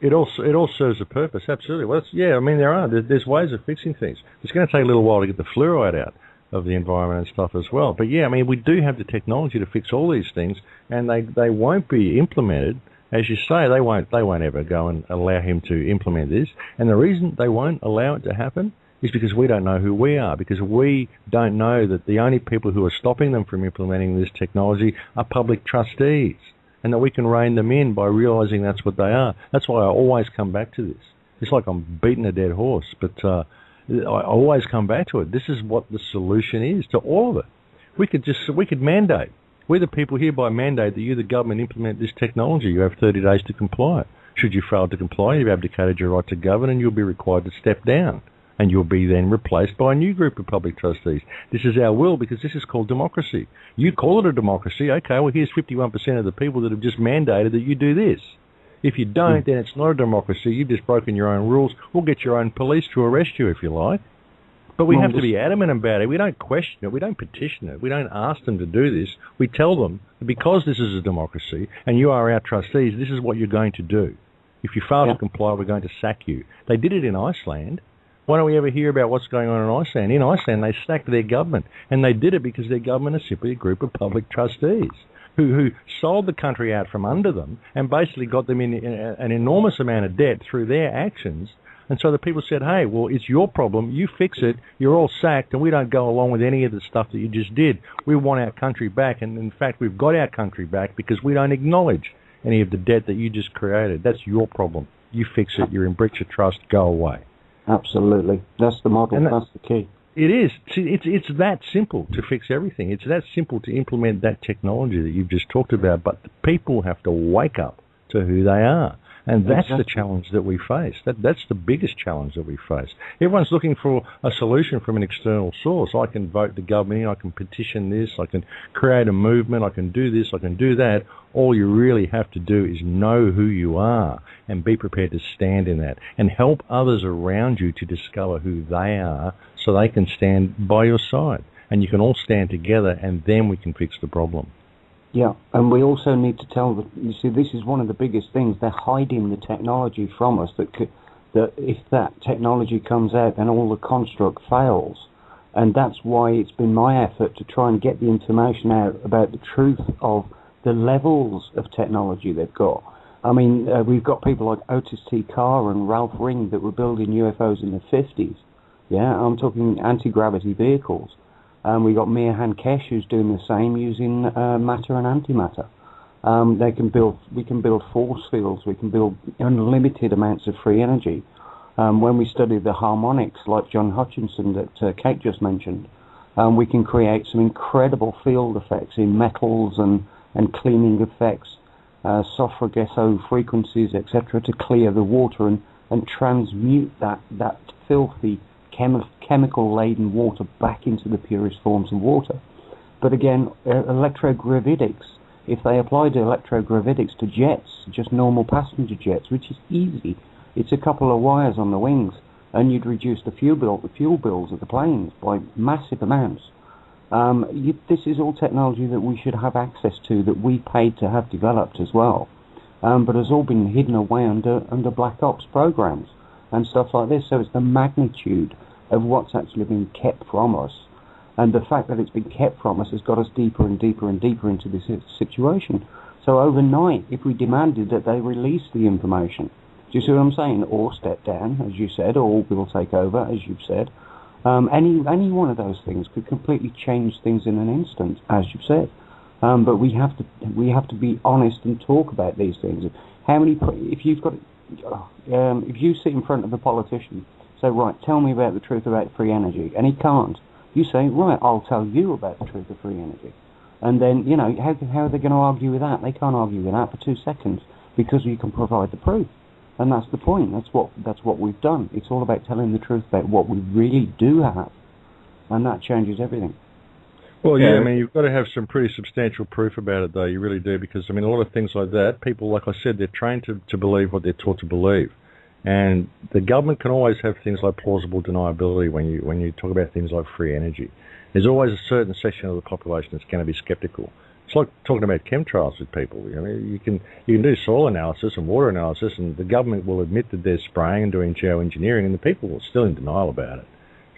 It all serves a purpose, absolutely. Well, I mean, there's ways of fixing things. It's going to take a little while to get the fluoride out of the environment and stuff as well. But, yeah, I mean, we do have the technology to fix all these things, and they won't be implemented. As you say, they won't ever go and allow him to implement this. And the reason they won't allow it to happen is because we don't know who we are, because we don't know that the only people who are stopping them from implementing this technology are public trustees, and that we can rein them in by realizing that's what they are. That's why I always come back to this. It's like I'm beating a dead horse, but I always come back to it. This is what the solution is to all of it. We could mandate. We're the people hereby mandate that you, the government, implement this technology. You have 30 days to comply. Should you fail to comply, you've abdicated your right to govern, and you'll be required to step down. And you'll be then replaced by a new group of public trustees. This is our will, because this is called democracy. You call it a democracy, okay, well, here's 51% of the people that have just mandated that you do this. If you don't, then it's not a democracy. You've just broken your own rules. We'll get your own police to arrest you if you like. But we have to be adamant about it. We don't question it. We don't petition it. We don't ask them to do this. We tell them that because this is a democracy and you are our trustees, this is what you're going to do. If you fail to comply, we're going to sack you. They did it in Iceland. Why don't we ever hear about what's going on in Iceland? In Iceland, they sacked their government, and they did it because their government is simply a group of public trustees who sold the country out from under them and basically got them in an enormous amount of debt through their actions. And so the people said, hey, well, it's your problem. You fix it. You're all sacked, and we don't go along with any of the stuff that you just did. We want our country back, and in fact, we've got our country back because we don't acknowledge any of the debt that you just created. That's your problem. You fix it. You're in breach of trust. Go away. Absolutely. That's the model. That's the key. It is. It's that simple to fix everything. It's that simple to implement that technology that you've just talked about. But the people have to wake up to to who they are. And that's Exactly. the challenge that we face. That's the biggest challenge that we face. Everyone's looking for a solution from an external source. I can vote the government in, I can petition this, I can create a movement, I can do this, I can do that. All you really have to do is know who you are and be prepared to stand in that and help others around you to discover who they are so they can stand by your side. And you can all stand together, and then we can fix the problem. Yeah, and we also need to tell them, you see, this is one of the biggest things. They're hiding the technology from us, that if that technology comes out, then all the construct fails. And that's why it's been my effort to try and get the information out about the truth of the levels of technology they've got. I mean, we've got people like Otis T. Carr and Ralph Ring that were building UFOs in the 50s. Yeah, I'm talking anti-gravity vehicles. We got Miahan Kesh, who's doing the same using matter and antimatter. We can build force fields. We can build unlimited amounts of free energy. When we study the harmonics, like John Hutchinson that Kate just mentioned, we can create some incredible field effects in metals and cleaning effects, Sofragesso frequencies, etc., to clear the water and transmute that filthy chemical-laden water back into the purest forms of water. But again, electrogravitics, if they applied electrogravitics to jets, just normal passenger jets, which is easy, it's a couple of wires on the wings, and you'd reduce the fuel bills of the planes by massive amounts. This is all technology that we should have access to, that we paid to have developed as well, but has all been hidden away under black ops programs and stuff like this. So it's the magnitude of what's actually been kept from us, and the fact that it's been kept from us has got us deeper and deeper and deeper into this situation. So overnight, if we demanded that they release the information, do you see what I'm saying? Or step down, as you said, or we'll take over, as you've said. Any one of those things could completely change things in an instant, as you've said. But we have to be honest and talk about these things. If you sit in front of a politician, say, right, tell me about the truth about free energy, and he can't, you say, right, I'll tell you about the truth of free energy. And then, how are they going to argue with that? They can't argue with that for 2 seconds, because you can provide the proof. And that's the point. That's what we've done. It's all about telling the truth about what we really do have, and that changes everything. Well, yeah, I mean, you've got to have some pretty substantial proof about it, though. You really do, because, I mean, a lot of things like that, people, like I said, they're trained to believe what they're taught to believe. And the government can always have things like plausible deniability when you talk about things like free energy. There's always a certain section of the population that's going to be sceptical. It's like talking about chemtrails with people. I mean, you can do soil analysis and water analysis, and the government will admit that they're spraying and doing geoengineering, and the people are still in denial about it.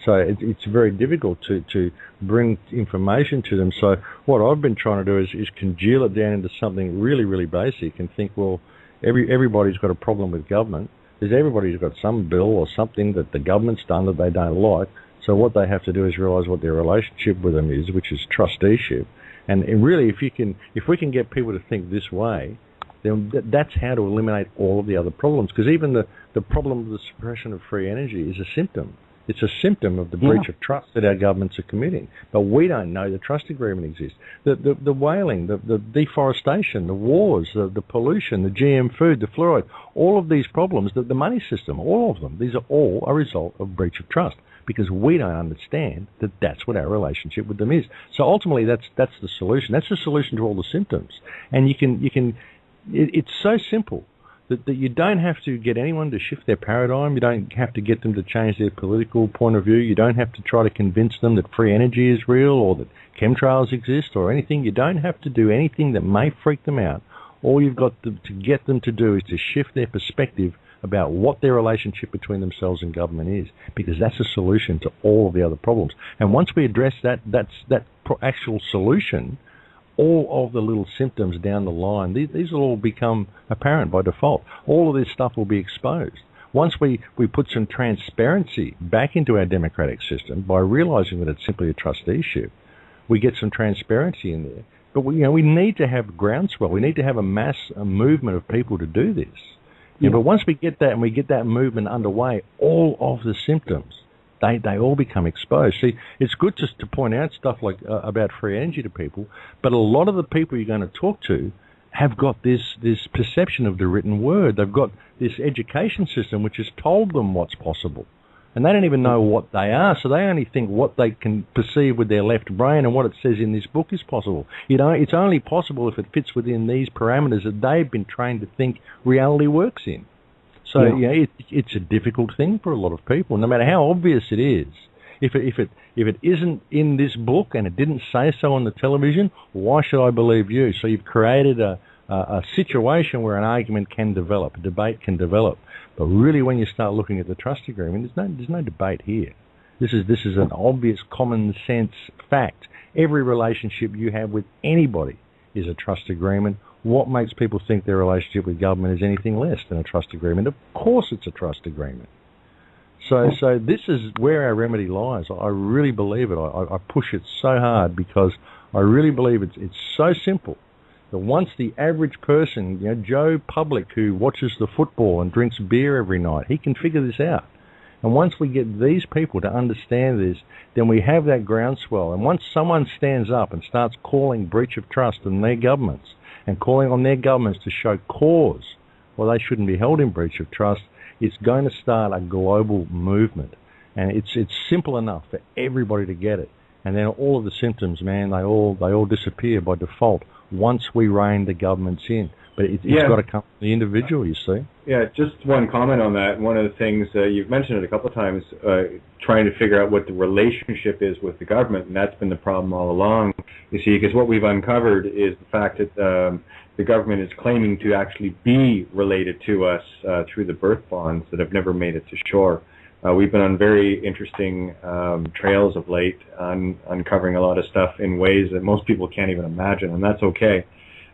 So it's very difficult to bring information to them. So what I've been trying to do is congeal it down into something really, really basic, and think, well, everybody's got a problem with government. Everybody's got some bill or something that the government's done that they don't like. So what they have to do is realise what their relationship with them is, which is trusteeship. And really, if we can get people to think this way, then that's how to eliminate all of the other problems. Because even the problem of the suppression of free energy is a symptom. It's a symptom of the breach of trust that our governments are committing. But we don't know the trust agreement exists. The whaling, the deforestation, the wars, the pollution, the GM food, the fluoride, all of these problems, the money system, all of them, these are all a result of breach of trust, because we don't understand that that's what our relationship with them is. So ultimately, that's the solution. That's the solution to all the symptoms. And it's so simple that you don't have to get anyone to shift their paradigm. You don't have to get them to change their political point of view. You don't have to try to convince them that free energy is real or that chemtrails exist or anything. You don't have to do anything that may freak them out. All you've got to get them to do is to shift their perspective about what their relationship between themselves and government is, because that's a solution to all of the other problems. And once we address that actual solution, all of the little symptoms down the line, these will all become apparent by default. All of this stuff will be exposed. Once we put some transparency back into our democratic system by realising that it's simply a trusteeship, we get some transparency in there. But we need to have groundswell. We need to have a movement of people to do this. Yeah. But once we get that and we get that movement underway, all of the symptoms, they all become exposed. See, it's good just to point out stuff like about free energy to people, but a lot of the people you're going to talk to have got this perception of the written word. They've got this education system which has told them what's possible. And they don't even know what they are, so they only think what they can perceive with their left brain, and what it says in this book is possible. You know, it's only possible if it fits within these parameters that they've been trained to think reality works in. So, it's a difficult thing for a lot of people, no matter how obvious it is. If it isn't in this book and it didn't say so on the television, why should I believe you? So you've created a situation where an argument can develop, a debate can develop. But really, when you start looking at the trust agreement, there's no debate here. This is an obvious, common sense fact. Every relationship you have with anybody is a trust agreement. What makes people think their relationship with government is anything less than a trust agreement? Of course, it's a trust agreement. So this is where our remedy lies. I really believe it. I push it so hard because I really believe it's so simple that once the average person, Joe Public, who watches the football and drinks beer every night, he can figure this out. And once we get these people to understand this, then we have that groundswell. And once someone stands up and starts calling breach of trust on their governments and calling on their governments to show cause why they shouldn't be held in breach of trust, it's going to start a global movement. And it's simple enough for everybody to get it. And then all of the symptoms, man, they all disappear by default once we rein the governments in. But it's got to come from the individual, you see. Yeah, just one comment on that. One of the things, you've mentioned it a couple of times, trying to figure out what the relationship is with the government, and that's been the problem all along, you see, because what we've uncovered is the fact that the government is claiming to actually be related to us through the birth bonds that have never made it to shore. We've been on very interesting trails of late, uncovering a lot of stuff in ways that most people can't even imagine, and that's okay.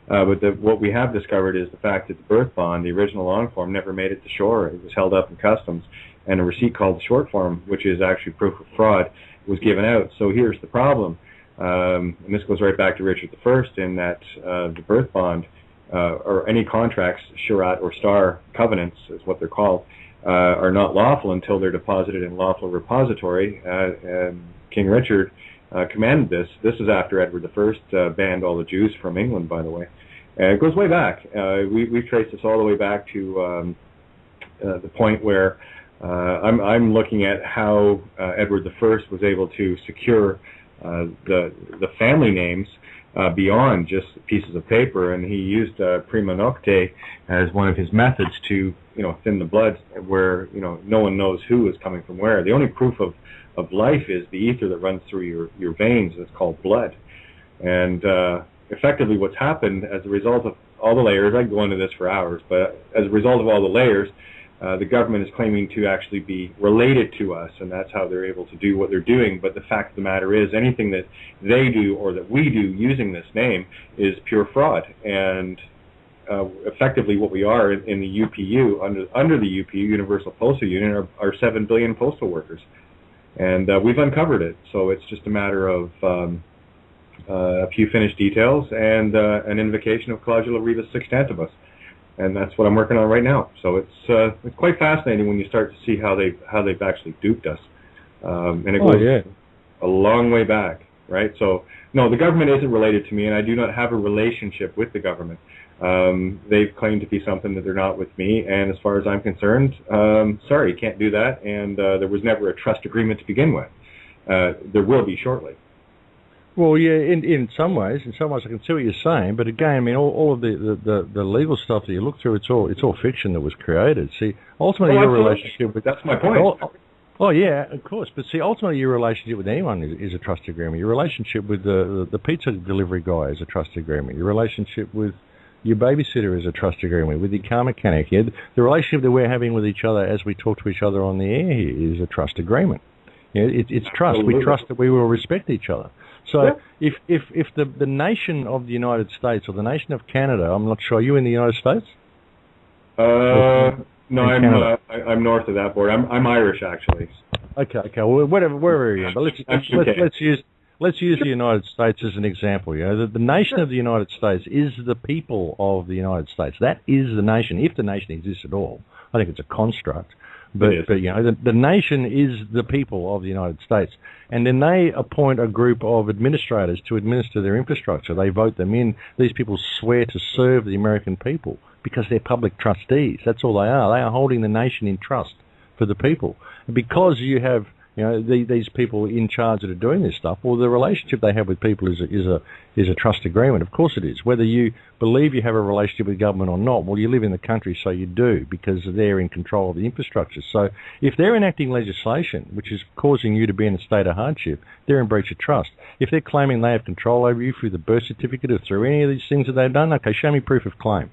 But what we have discovered is the fact that the birth bond, the original long form, never made it to shore. It was held up in customs, and a receipt called the short form, which is actually proof of fraud, was given out. So here's the problem, and this goes right back to Richard I, in that the birth bond, or any contracts, Shurat or Star covenants is what they're called, are not lawful until they're deposited in lawful repository. King Richard commanded this. This is after Edward I banned all the Jews from England, by the way. It goes way back. We've traced this all the way back to the point where I'm looking at how Edward I was able to secure the family names beyond just pieces of paper, and he used prima nocte as one of his methods to thin the blood, where no one knows who is coming from where. The only proof of life is the ether that runs through your veins. It's called blood. And effectively what's happened as a result of all the layers, I can go into this for hours, but as a result of all the layers, the government is claiming to actually be related to us, and that's how they're able to do what they're doing. But the fact of the matter is, anything that they do or that we do using this name is pure fraud. And effectively what we are in the UPU, under the UPU, Universal Postal Union, are 7 billion postal workers. And we've uncovered it, so it's just a matter of a few finished details and an invocation of Clausula Rebus Sextantibus, and that's what I'm working on right now. So it's quite fascinating when you start to see how they've actually duped us, and it goes a long way back, right? So no, the government isn't related to me, and I do not have a relationship with the government. They've claimed to be something that they're not with me, and as far as I'm concerned, sorry, you can't do that, and there was never a trust agreement to begin with. There will be shortly. Well, yeah, in some ways I can see what you're saying, but again, I mean, all of the legal stuff that you look through, it's all fiction that was created. See, ultimately your relationship with... That's my point. Oh yeah, of course. But see, ultimately your relationship with anyone is a trust agreement. Your relationship with the pizza delivery guy is a trust agreement. Your relationship with your babysitter is a trust agreement. With your car mechanic, the relationship that we're having with each other as we talk to each other on the air here is a trust agreement. It's trust. Absolutely. We trust that we will respect each other. So if the nation of the United States or the nation of Canada, I'm not sure, are you in the United States? No, I'm north of that border. I'm Irish, actually. Okay. Well, wherever are you? But let's use the United States as an example. The nation of the United States is the people of the United States. That is the nation, if the nation exists at all. I think it's a construct. But the nation is the people of the United States. And then they appoint a group of administrators to administer their infrastructure. They vote them in. These people swear to serve the American people because they're public trustees. That's all they are. They are holding the nation in trust for the people. And because you have these people in charge that are doing this stuff, well, the relationship they have with people is a trust agreement. Of course it is. Whether you believe you have a relationship with government or not, well, you live in the country, so you do, because they're in control of the infrastructure. So if they're enacting legislation which is causing you to be in a state of hardship, they're in breach of trust. If they're claiming they have control over you through the birth certificate or through any of these things that they've done, okay, show me proof of claim.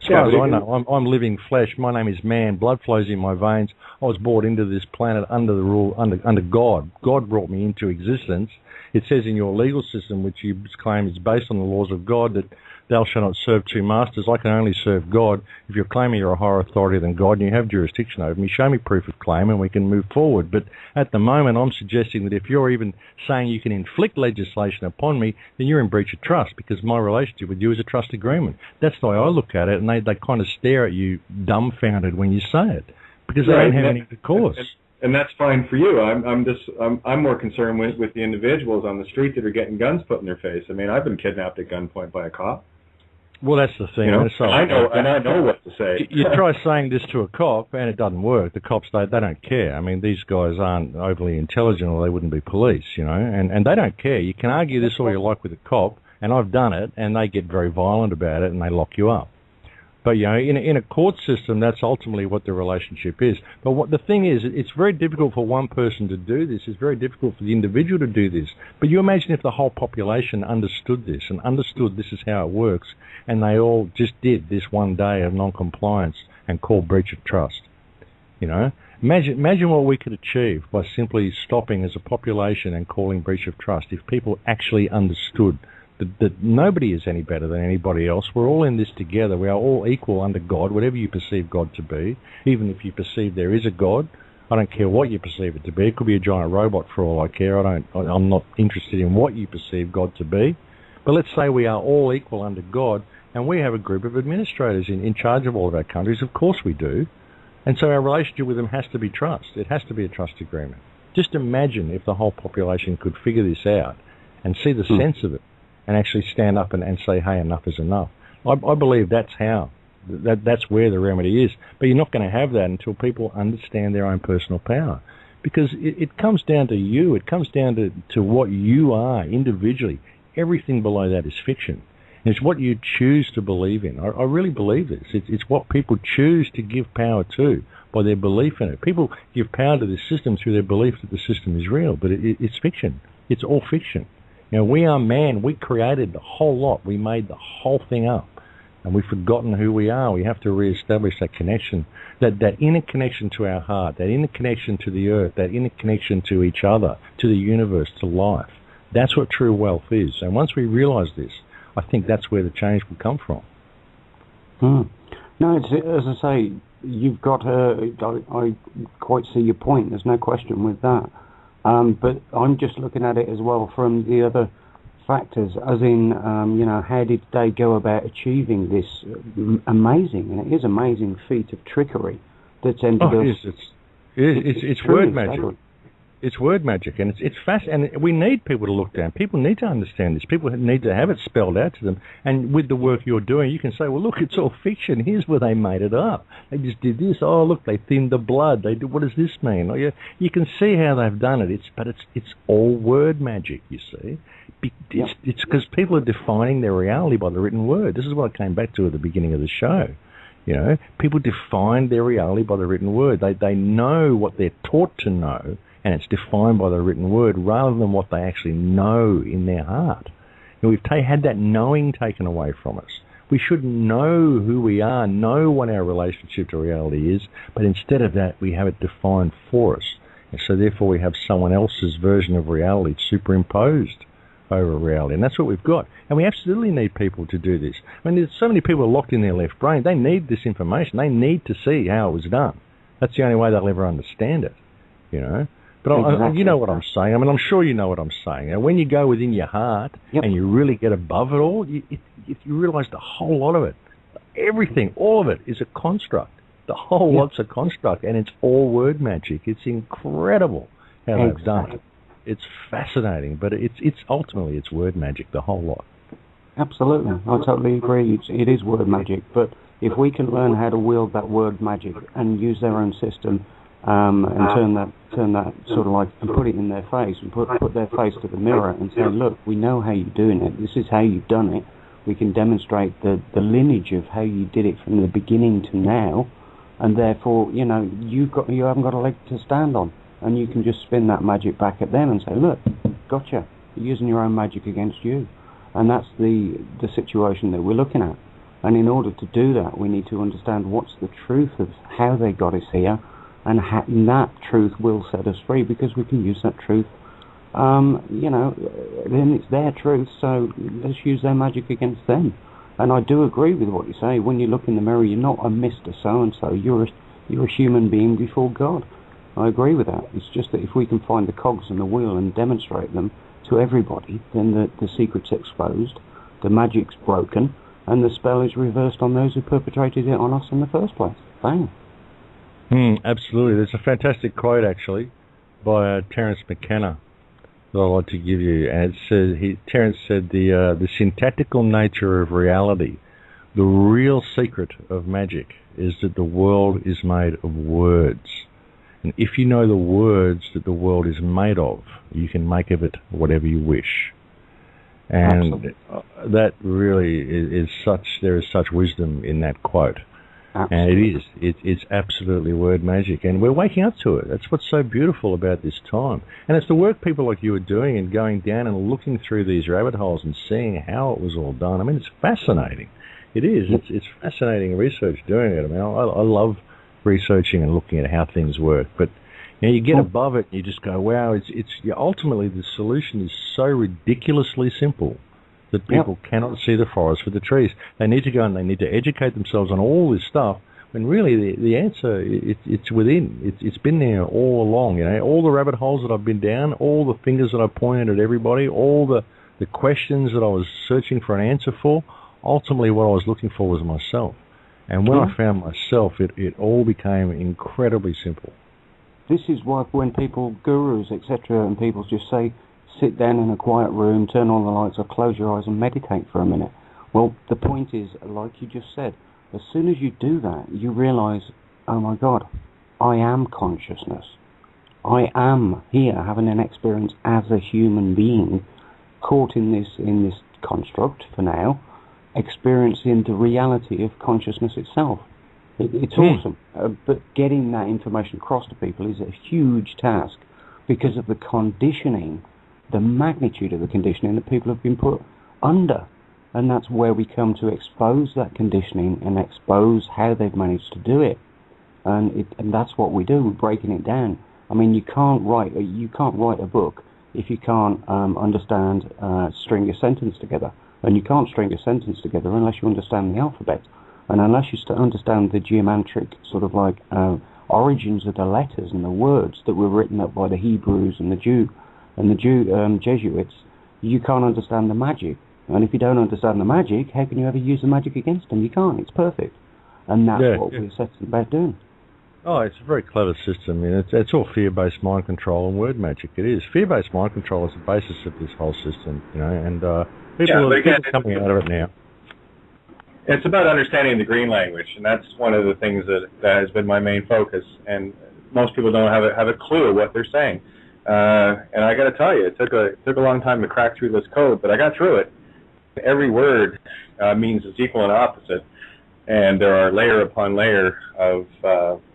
As far as I know, I'm living flesh. My name is man. Blood flows in my veins. I was brought into this planet under the rule, under God. God brought me into existence. It says in your legal system, which you claim is based on the laws of God, that thou shalt not serve two masters. I can only serve God. If you're claiming you're a higher authority than God and you have jurisdiction over me, show me proof of claim and we can move forward. But at the moment, I'm suggesting that if you're even saying you can inflict legislation upon me, then you're in breach of trust, because my relationship with you is a trust agreement. That's the way I look at it, and they kind of stare at you dumbfounded when you say it, because they don't have any recourse. And that's fine for you. I'm more concerned with the individuals on the street that are getting guns put in their face. I mean, I've been kidnapped at gunpoint by a cop. Well, that's the thing. I know what to say. You try saying this to a cop, and it doesn't work. The cops, they don't care. I mean, these guys aren't overly intelligent, or they wouldn't be police, and they don't care. You can argue this all you like with a cop, and I've done it, and they get very violent about it, and they lock you up. But, in a court system, that's ultimately what the relationship is. But the thing is, it's very difficult for one person to do this. It's very difficult for the individual to do this. But you imagine if the whole population understood this and understood this is how it works, and they all just did this one day of non-compliance and called breach of trust. Imagine what we could achieve by simply stopping as a population and calling breach of trust if people actually understood that nobody is any better than anybody else. We're all in this together. We are all equal under God, whatever you perceive God to be. Even if you perceive there is a God, I don't care what you perceive it to be. It could be a giant robot for all I care. I'm not interested in what you perceive God to be. But let's say we are all equal under God, and we have a group of administrators in charge of all of our countries. Of course we do. And so our relationship with them has to be trust. It has to be a trust agreement. Just imagine if the whole population could figure this out and see the sense of it, and actually stand up and say, hey, enough is enough. I believe that's how. That's where the remedy is. But you're not going to have that until people understand their own personal power. Because it comes down to you. It comes down to what you are individually. Everything below that is fiction. And it's what you choose to believe in. I really believe this. It's what people choose to give power to by their belief in it. People give power to the system through their belief that the system is real, but it's fiction. It's all fiction. We are man. We created the whole lot. We made the whole thing up. And we've forgotten who we are. We have to reestablish that connection, that inner connection to our heart, that inner connection to the earth, that inner connection to each other, to the universe, to life. That's what true wealth is. And once we realize this, I think that's where the change will come from. No, it's, as I say, you've got I quite see your point. There's no question with that. But I'm just looking at it as well from the other factors, as in, how did they go about achieving this amazing, and it is amazing feat of trickery that's ended up... It's word magic. It's word magic, and it's fast. And we need people to look down. People need to understand this. People need to have it spelled out to them. And with the work you're doing, you can say, well, look, it's all fiction. Here's where they made it up. They just did this. Oh, look, they thinned the blood. They did. What does this mean? Oh, yeah, you can see how they've done it. It's all word magic. You see, it's because people are defining their reality by the written word. This is what I came back to at the beginning of the show. People define their reality by the written word. They know what they're taught to know, and it's defined by the written word rather than what they actually know in their heart. We've had that knowing taken away from us. We should know who we are, know what our relationship to reality is, but instead of that, we have it defined for us. And so therefore we have someone else's version of reality superimposed over reality. And that's what we've got. And we absolutely need people to do this. I mean, there's so many people locked in their left brain. They need this information. They need to see how it was done. That's the only way they'll ever understand it, But exactly. You know what I'm saying. I mean, I'm sure you know what I'm saying. And when you go within your heart and you really get above it all, you realize the whole lot of it, everything, all of it is a construct. The whole lot's a construct, and it's all word magic. It's incredible how they've done it. It's fascinating, but it's ultimately it's word magic, the whole lot. Absolutely, I totally agree. It is word magic, but if we can learn how to wield that word magic and use their own system and turn that sort of like and put it in their face and put their face to the mirror and say, look, we know how you're doing it. This is how you've done it. We can demonstrate the lineage of how you did it from the beginning to now, and therefore, you haven't got a leg to stand on, and you can just spin that magic back at them and say, look, gotcha. You're using your own magic against you. And that's the situation that we're looking at. And in order to do that, we need to understand what's the truth of how they got us here, and that truth will set us free, because we can use that truth. Then it's their truth, so let's use their magic against them. And I do agree with what you say. When you look in the mirror, you're not a Mr. So-and-so. You're a human being before God. I agree with that. It's just that if we can find the cogs in the wheel and demonstrate them to everybody, then the secret's exposed, the magic's broken, and the spell is reversed on those who perpetrated it on us in the first place. Bang. Absolutely. There's a fantastic quote, actually, by Terence McKenna that I'd like to give you. And Terence said, the syntactical nature of reality, the real secret of magic, is that the world is made of words. And if you know the words that the world is made of, you can make of it whatever you wish. And that really is there is such wisdom in that quote. Absolutely. And it's absolutely word magic. And we're waking up to it. That's what's so beautiful about this time. And it's the work people like you are doing and going down and looking through these rabbit holes and seeing how it was all done. I mean, it's fascinating. It is. It's fascinating research doing it. I mean, I love researching and looking at how things work, but you get above it and you just go, wow, it's ultimately the solution is so ridiculously simple that people cannot see the forest for the trees. They need to go and they need to educate themselves on all this stuff, when really the answer, it's within. It's been there all along. All the rabbit holes that I've been down, all the fingers that I pointed at everybody, all the questions that I was searching for an answer for, ultimately what I was looking for was myself. And when I found myself, it all became incredibly simple. This is why when people, gurus, etc., and people just say, sit down in a quiet room, turn on the lights, or close your eyes and meditate for a minute. Well, the point is, like you just said, as soon as you do that, you realize, oh my God, I am consciousness. I am here having an experience as a human being, caught in this construct for now, experiencing the reality of consciousness itself. It's awesome, but getting that information across to people is a huge task because of the conditioning, the magnitude of the conditioning that people have been put under. And that's where we come to expose that conditioning and expose how they've managed to do it. And that's what we do, we're breaking it down. I mean, you can't write a book if you can't understand string a sentence together. And you can't string a sentence together unless you understand the alphabet. And unless you understand the geometric sort of like origins of the letters and the words that were written up by the Hebrews and the Jesuits, you can't understand the magic. And if you don't understand the magic, how can you ever use the magic against them? You can't. It's perfect. And that's what we're setting about doing. Oh, it's a very clever system. I mean, it's all fear-based mind control and word magic. It is. Fear-based mind control is the basis of this whole system, and people are coming out of it now. It's about understanding the green language, and that's one of the things that has been my main focus. And most people don't have a clue of what they're saying. And I got to tell you, it took a long time to crack through this code, but I got through it. Every word means it's equal and opposite, and there are layer upon layer of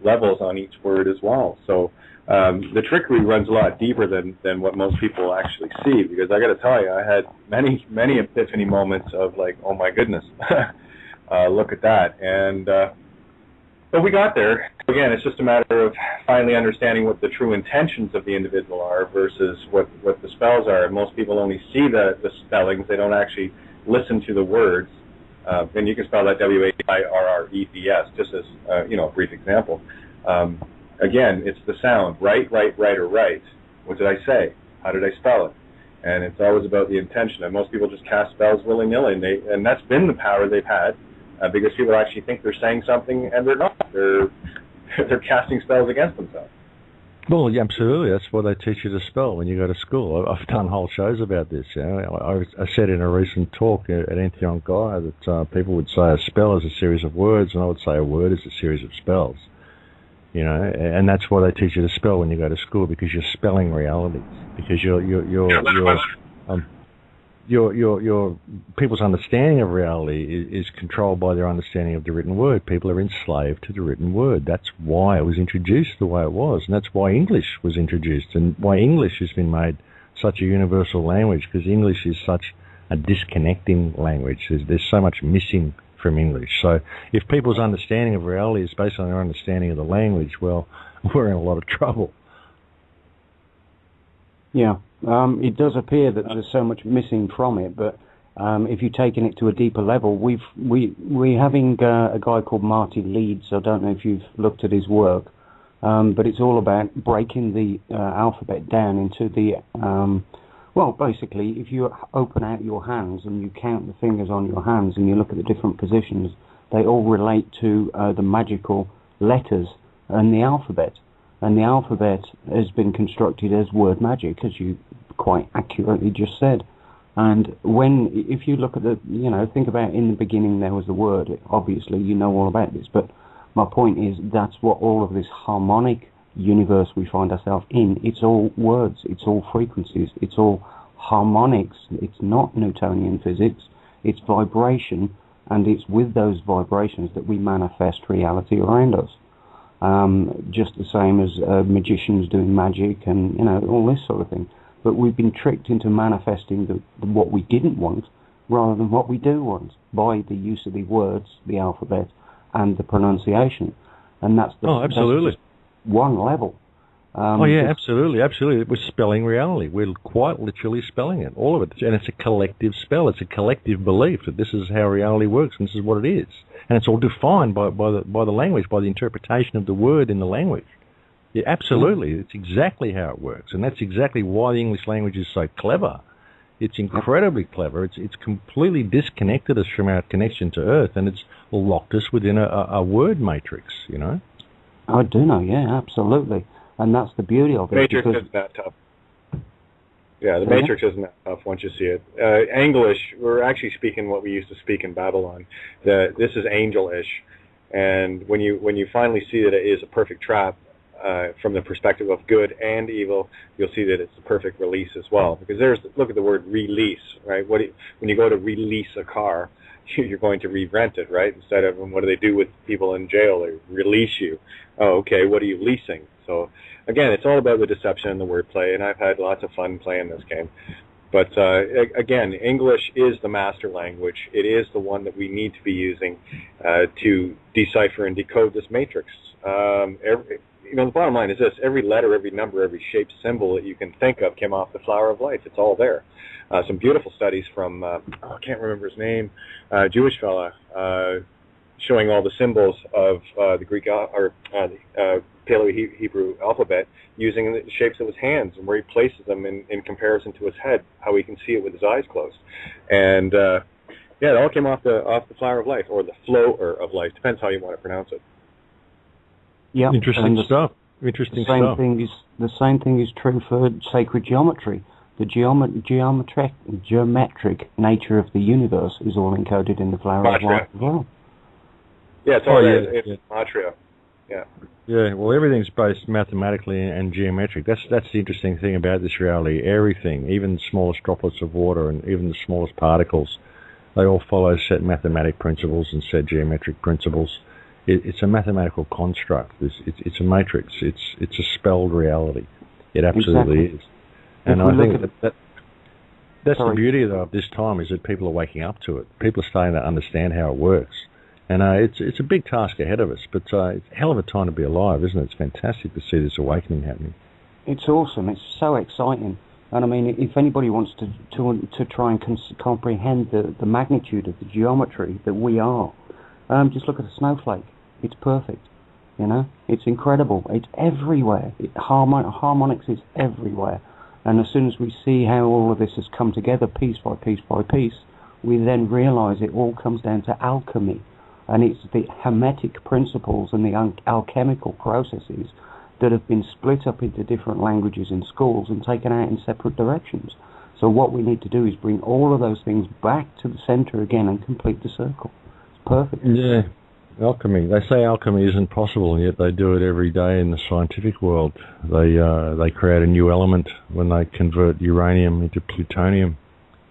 levels on each word as well. So the trickery runs a lot deeper than what most people actually see, because I got to tell you, I had many epiphany moments of like, oh my goodness, look at that. And but we got there. Again, it's just a matter of finally understanding what the true intentions of the individual are versus what the spells are. And most people only see the spellings. They don't actually listen to the words. And you can spell that W-A-I-R-R-E-V-S, just as a brief example. Again, it's the sound, right, or right. What did I say? How did I spell it? And it's always about the intention. And most people just cast spells willy-nilly, and that's been the power they've had because people actually think they're saying something and they're not. They're casting spells against themselves. Well, yeah, absolutely. That's why they teach you to spell when you go to school. I've done whole shows about this. You know, I said in a recent talk at Kate of Gaia that people would say a spell is a series of words, and I would say a word is a series of spells. You know, and that's why they teach you to spell when you go to school, because you're spelling reality. Because your people's understanding of reality is controlled by their understanding of the written word. People are enslaved to the written word. That's why it was introduced the way it was, and that's why English was introduced, and why English has been made such a universal language, because English is such a disconnecting language. There's so much missing from English. So if people's understanding of reality is based on their understanding of the language, well, we're in a lot of trouble. Yeah, it does appear that there's so much missing from it, but if you're taking it to a deeper level, we're having a guy called Marty Leeds. I don't know if you've looked at his work, but it's all about breaking the alphabet down into the well, basically, if you open out your hands and you count the fingers on your hands and you look at the different positions, they all relate to the magical letters in the alphabet. And the alphabet has been constructed as word magic, as you quite accurately just said. And if you look at think about in the beginning there was the word. Obviously, you know all about this, but my point is that's what all of this harmonic universe we find ourselves in. It's all words, it's all frequencies, it's all harmonics. It's not Newtonian physics, it's vibration, and it's with those vibrations that we manifest reality around us. Just the same as magicians doing magic and all this sort of thing. But we've been tricked into manifesting what we didn't want rather than what we do want by the use of the words, the alphabet, and the pronunciation. And that's absolutely. That's one level. Absolutely. We're spelling reality. We're quite literally spelling it, all of it. And it's a collective spell. It's a collective belief that this is how reality works and this is what it is. And it's all defined by the language, by the interpretation of the word in the language. Yeah, absolutely. It's exactly how it works. And that's exactly why the English language is so clever. It's incredibly clever. It's completely disconnected us from our connection to Earth, and it's locked us within a word matrix, you know? I do know, yeah, absolutely. And that's the beauty of it. Matrix isn't that tough. Yeah, the Matrix isn't that tough once you see it. English, we're actually speaking what we used to speak in Babylon. This is angel-ish. And when you finally see that it is a perfect trap, from the perspective of good and evil, you'll see that it's the perfect release as well. Because look at the word release, right? When you go to release a car, you're going to re-rent it, right? Instead of, what do they do with people in jail? They release you. Oh, okay, what are you leasing? So, again, it's all about the deception and the wordplay, and I've had lots of fun playing this game. But, again, English is the master language. It is the one that we need to be using to decipher and decode this matrix. The bottom line is this: every letter, every number, every shape, symbol that you can think of came off the flower of life. It's all there. Some beautiful studies from, I can't remember his name, Jewish fella, showing all the symbols of the Greek or the Paleo-Hebrew alphabet using the shapes of his hands and where he places them in comparison to his head, how he can see it with his eyes closed. And, it all came off the flower of life, or the flower of life, depends how you want to pronounce it. Yeah, interesting stuff. The same thing is true for sacred geometry. The geometric nature of the universe is all encoded in the flower of life as well. Yeah, it's all there. It's Gematria. Yeah. Yeah. Well, everything's based mathematically and geometric. That's the interesting thing about this reality. Everything, even the smallest droplets of water and even the smallest particles, they all follow set mathematic principles and set geometric principles. It's a mathematical construct. It's a matrix. It's a spelled reality. It absolutely is. And I think that's the beauty of this time, is that people are waking up to it. People are starting to understand how it works. And it's a big task ahead of us, but it's a hell of a time to be alive, isn't it? It's fantastic to see this awakening happening. It's awesome. It's so exciting. And I mean, if anybody wants to try and comprehend the magnitude of the geometry that we are, just look at a snowflake. It's perfect, It's incredible. It's everywhere. Harmonics is everywhere. And as soon as we see how all of this has come together piece by piece by piece, we then realise it all comes down to alchemy. And it's the hermetic principles and the alchemical processes that have been split up into different languages in schools and taken out in separate directions. So what we need to do is bring all of those things back to the center again and complete the circle. It's perfect. Yeah, alchemy. They say alchemy isn't possible, and yet they do it every day in the scientific world. They create a new element when they convert uranium into plutonium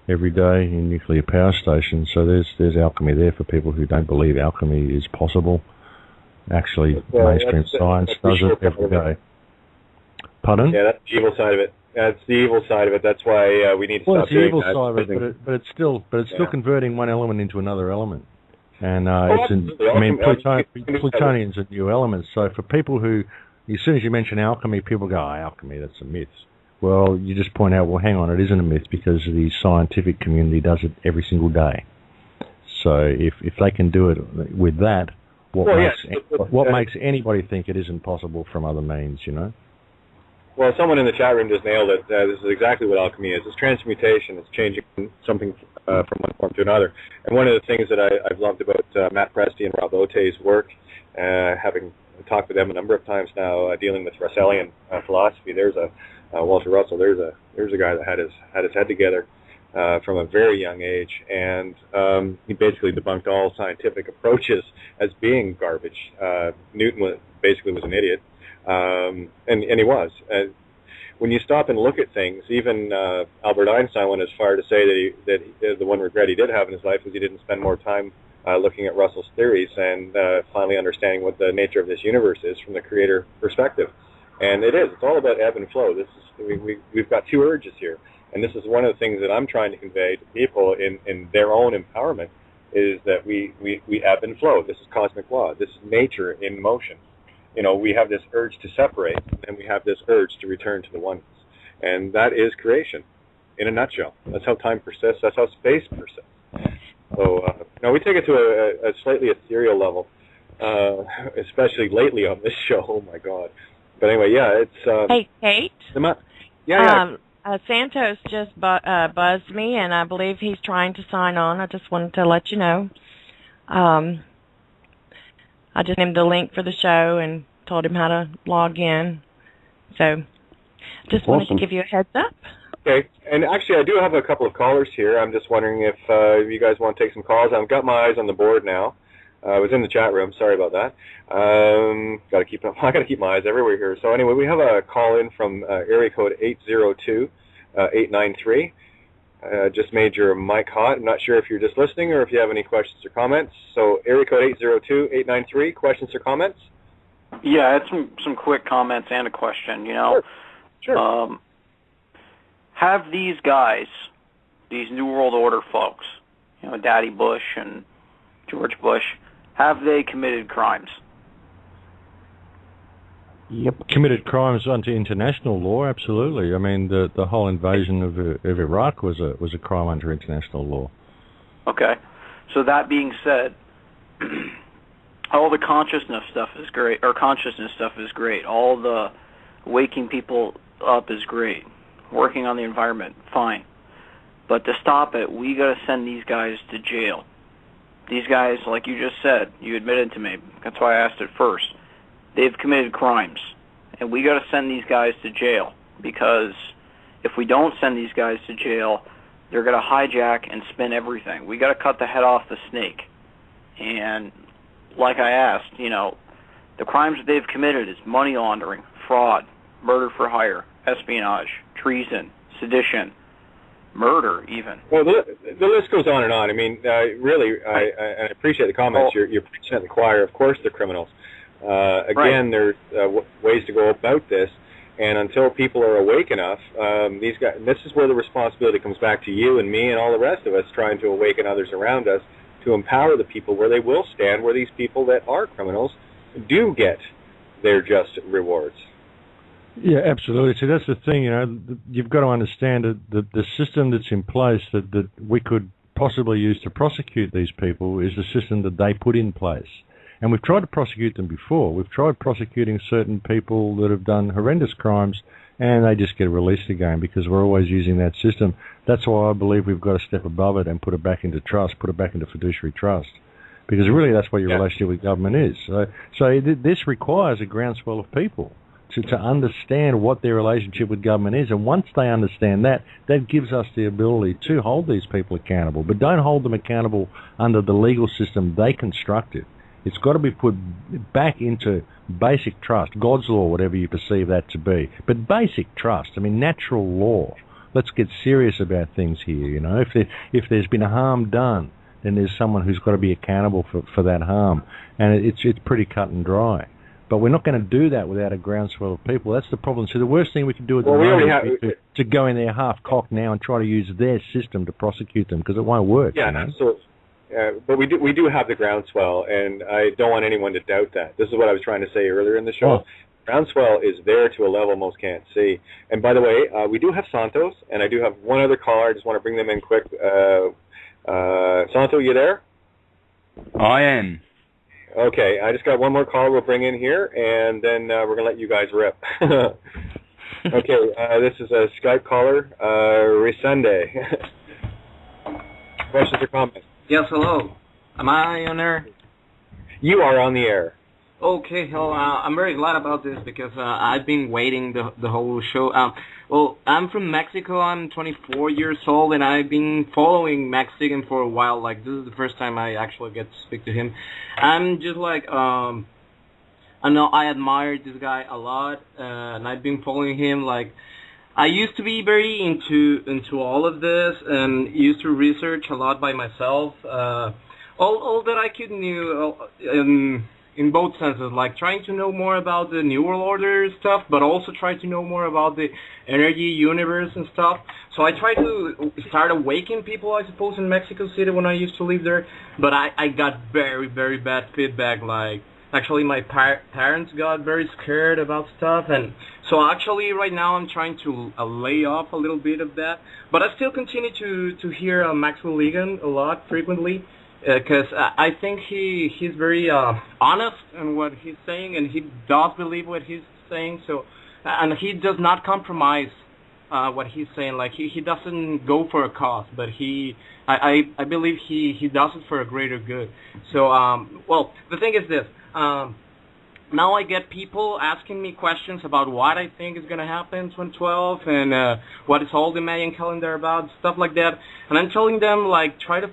every day in nuclear power stations. So there's alchemy there for people who don't believe alchemy is possible. Actually, mainstream science does it every day. Pardon? Yeah, that's the evil side of it. That's the evil side of it. That's why we need to stop doing that. Well, it's the evil side of it, but it's still converting one element into another element. And plutonium's a new element. So for people who, as soon as you mention alchemy, people go, alchemy, that's a myth. Well, you just point out, well, hang on, it isn't a myth because the scientific community does it every single day. So if they can do it with that, what makes anybody think it isn't possible from other means, you know? Well, someone in the chat room just nailed it. This is exactly what alchemy is. It's transmutation. It's changing something from one form to another. And one of the things that I've loved about Matt Presti and Rob Ote's work, having talked with them a number of times now, dealing with Russellian philosophy. There's Walter Russell. There's a guy that had his head together from a very young age, and he basically debunked all scientific approaches as being garbage. Newton was an idiot. And he was. When you stop and look at things, even Albert Einstein went as far to say that the one regret he did have in his life was he didn't spend more time looking at Russell's theories and finally understanding what the nature of this universe is from the creator perspective. And it's all about ebb and flow. We've got two urges here, and this is one of the things that I'm trying to convey to people in their own empowerment is that we ebb and flow. This is cosmic law. This is nature in motion. You know, we have this urge to separate, and we have this urge to return to the oneness. And that is creation, in a nutshell. That's how time persists. That's how space persists. So, we take it to a slightly ethereal level, especially lately on this show. Oh, my God. But anyway, it's... hey, Kate? Yeah. Santos just buzzed me, and I believe he's trying to sign on. I just wanted to let you know. I just gave him the link for the show and told him how to log in. So just wanted to give you a heads up. Okay. And actually, I do have a couple of callers here. I'm just wondering if you guys want to take some calls. I've got my eyes on the board now. I was in the chat room. Sorry about that. I got to keep my eyes everywhere here. So anyway, we have a call in from area code 802-893. Just made your mic hot. I'm not sure if you're just listening or if you have any questions or comments. So area code 802-893, questions or comments? Yeah, I had some quick comments and a question. Sure. Have these guys, these New World Order folks, Daddy Bush and George Bush, have they committed crimes? Yep. Committed crimes under international law, absolutely. I mean, the whole invasion of Iraq was a crime under international law. Okay. So that being said, all the consciousness stuff is great. All the waking people up is great. Working on the environment, fine. But to stop it, we got to send these guys to jail. These guys, like you just said, you admitted to me. That's why I asked it first. They've committed crimes, and we got to send these guys to jail, because if we don't send these guys to jail, they're going to hijack and spin everything. We got to cut the head off the snake. And like I asked, the crimes that they've committed is money laundering, fraud, murder for hire, espionage, treason, sedition, murder even. Well, the list goes on and on. I mean, really, I appreciate the comments. You're preaching at the choir. Of course they're criminals. Again, there's ways to go about this, and until people are awake enough, these guys. This is where the responsibility comes back to you and me and all the rest of us, trying to awaken others around us to empower the people where they will stand, where these people that are criminals do get their just rewards. Yeah, absolutely. So that's the thing. You've got to understand that the system that's in place that we could possibly use to prosecute these people is the system that they put in place. And we've tried to prosecute them before. We've tried prosecuting certain people that have done horrendous crimes, and they just get released again because we're always using that system. That's why I believe we've got to step above it and put it back into trust, put it back into fiduciary trust. because really that's what your relationship with government is. So this requires a groundswell of people to understand what their relationship with government is, and once they understand that gives us the ability to hold these people accountable, but don't hold them accountable under the legal system they constructed. It's got to be put back into basic trust, God's law, whatever you perceive that to be, but basic trust. I mean, natural law. Let's get serious about things here. You know, if there's been harm done, then there's someone who's got to be accountable for that harm, and it's pretty cut and dry. But we're not going to do that without a groundswell of people. That's the problem. So the worst thing we can do at the moment is to go in there half-cocked now and try to use their system to prosecute them, because it won't work. Yeah, you know? So, but we do have the groundswell, and I don't want anyone to doubt that. This is what I was trying to say earlier in the show. Groundswell is there to a level most can't see. And by the way, we do have Santos, and I do have one other caller. I just want to bring them in quick. Santos, you there? I am. Okay, I just got one more call we'll bring in here, and then we're going to let you guys rip. Okay, this is a Skype caller, Resende. Questions or comments? Yes, hello. Am I on air? You are on the air. Okay, well, I'm very glad about this because I've been waiting the whole show. Well, I'm from Mexico. I'm 24 years old, and I've been following Mexican for a while. Like, this is the first time I actually get to speak to him. I'm just like, I know I admire this guy a lot, and I've been following him. Like, I used to be very into all of this, and used to research a lot by myself. All that I could knew in both senses, like trying to know more about the New World Order stuff, but also try to know more about the energy universe and stuff. So I tried to start awakening people, I suppose, in Mexico City when I used to live there, but I got very, very bad feedback. Like, actually my parents got very scared about stuff, and so actually right now I'm trying to lay off a little bit of that, but I still continue to hear Maxwell Igan a lot frequently, because I think he's very honest in what he's saying, and he does believe what he's saying. So, and he does not compromise what he's saying. Like, he doesn't go for a cause, but I believe he does it for a greater good. So, well, the thing is this. Now I get people asking me questions about what I think is going to happen in 2012 and what is all the Mayan calendar about, stuff like that. And I'm telling them, like, try to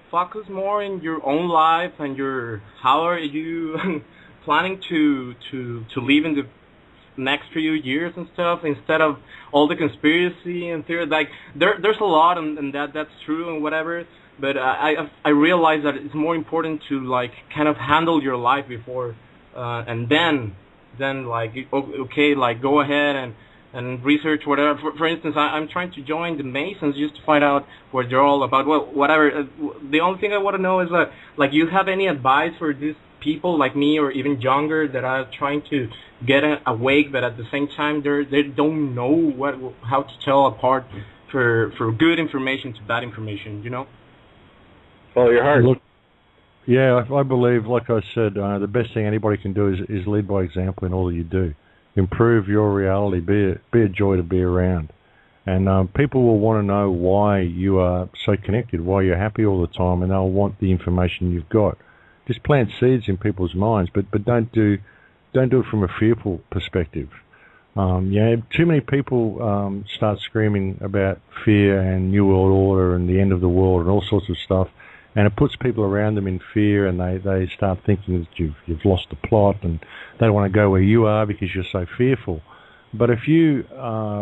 focus more in your own life and how are you planning to live in the next few years and stuff, instead of all the conspiracy and theory. Like, there's a lot, and that's true and whatever, but I realize that it's more important to, like, kind of handle your life before and then like, okay, like, go ahead and research whatever. For instance, I'm trying to join the Masons just to find out what they're all about. Well, whatever. The only thing I want to know is that, like, you have any advice for these people like me or even younger that are trying to get awake, but at the same time they don't know how to tell apart for good information to bad information, you know? Follow your heart. Look, yeah, I believe, like I said, the best thing anybody can do is lead by example in all that you do. Improve your reality. Be a joy to be around. And people will want to know why you are so connected, why you're happy all the time, and they'll want the information you've got. Just plant seeds in people's minds, but don't do it from a fearful perspective. Too many people start screaming about fear and New World Order and the end of the world and all sorts of stuff, and it puts people around them in fear, and they start thinking that you've lost the plot and they don't want to go where you are because you're so fearful. But if you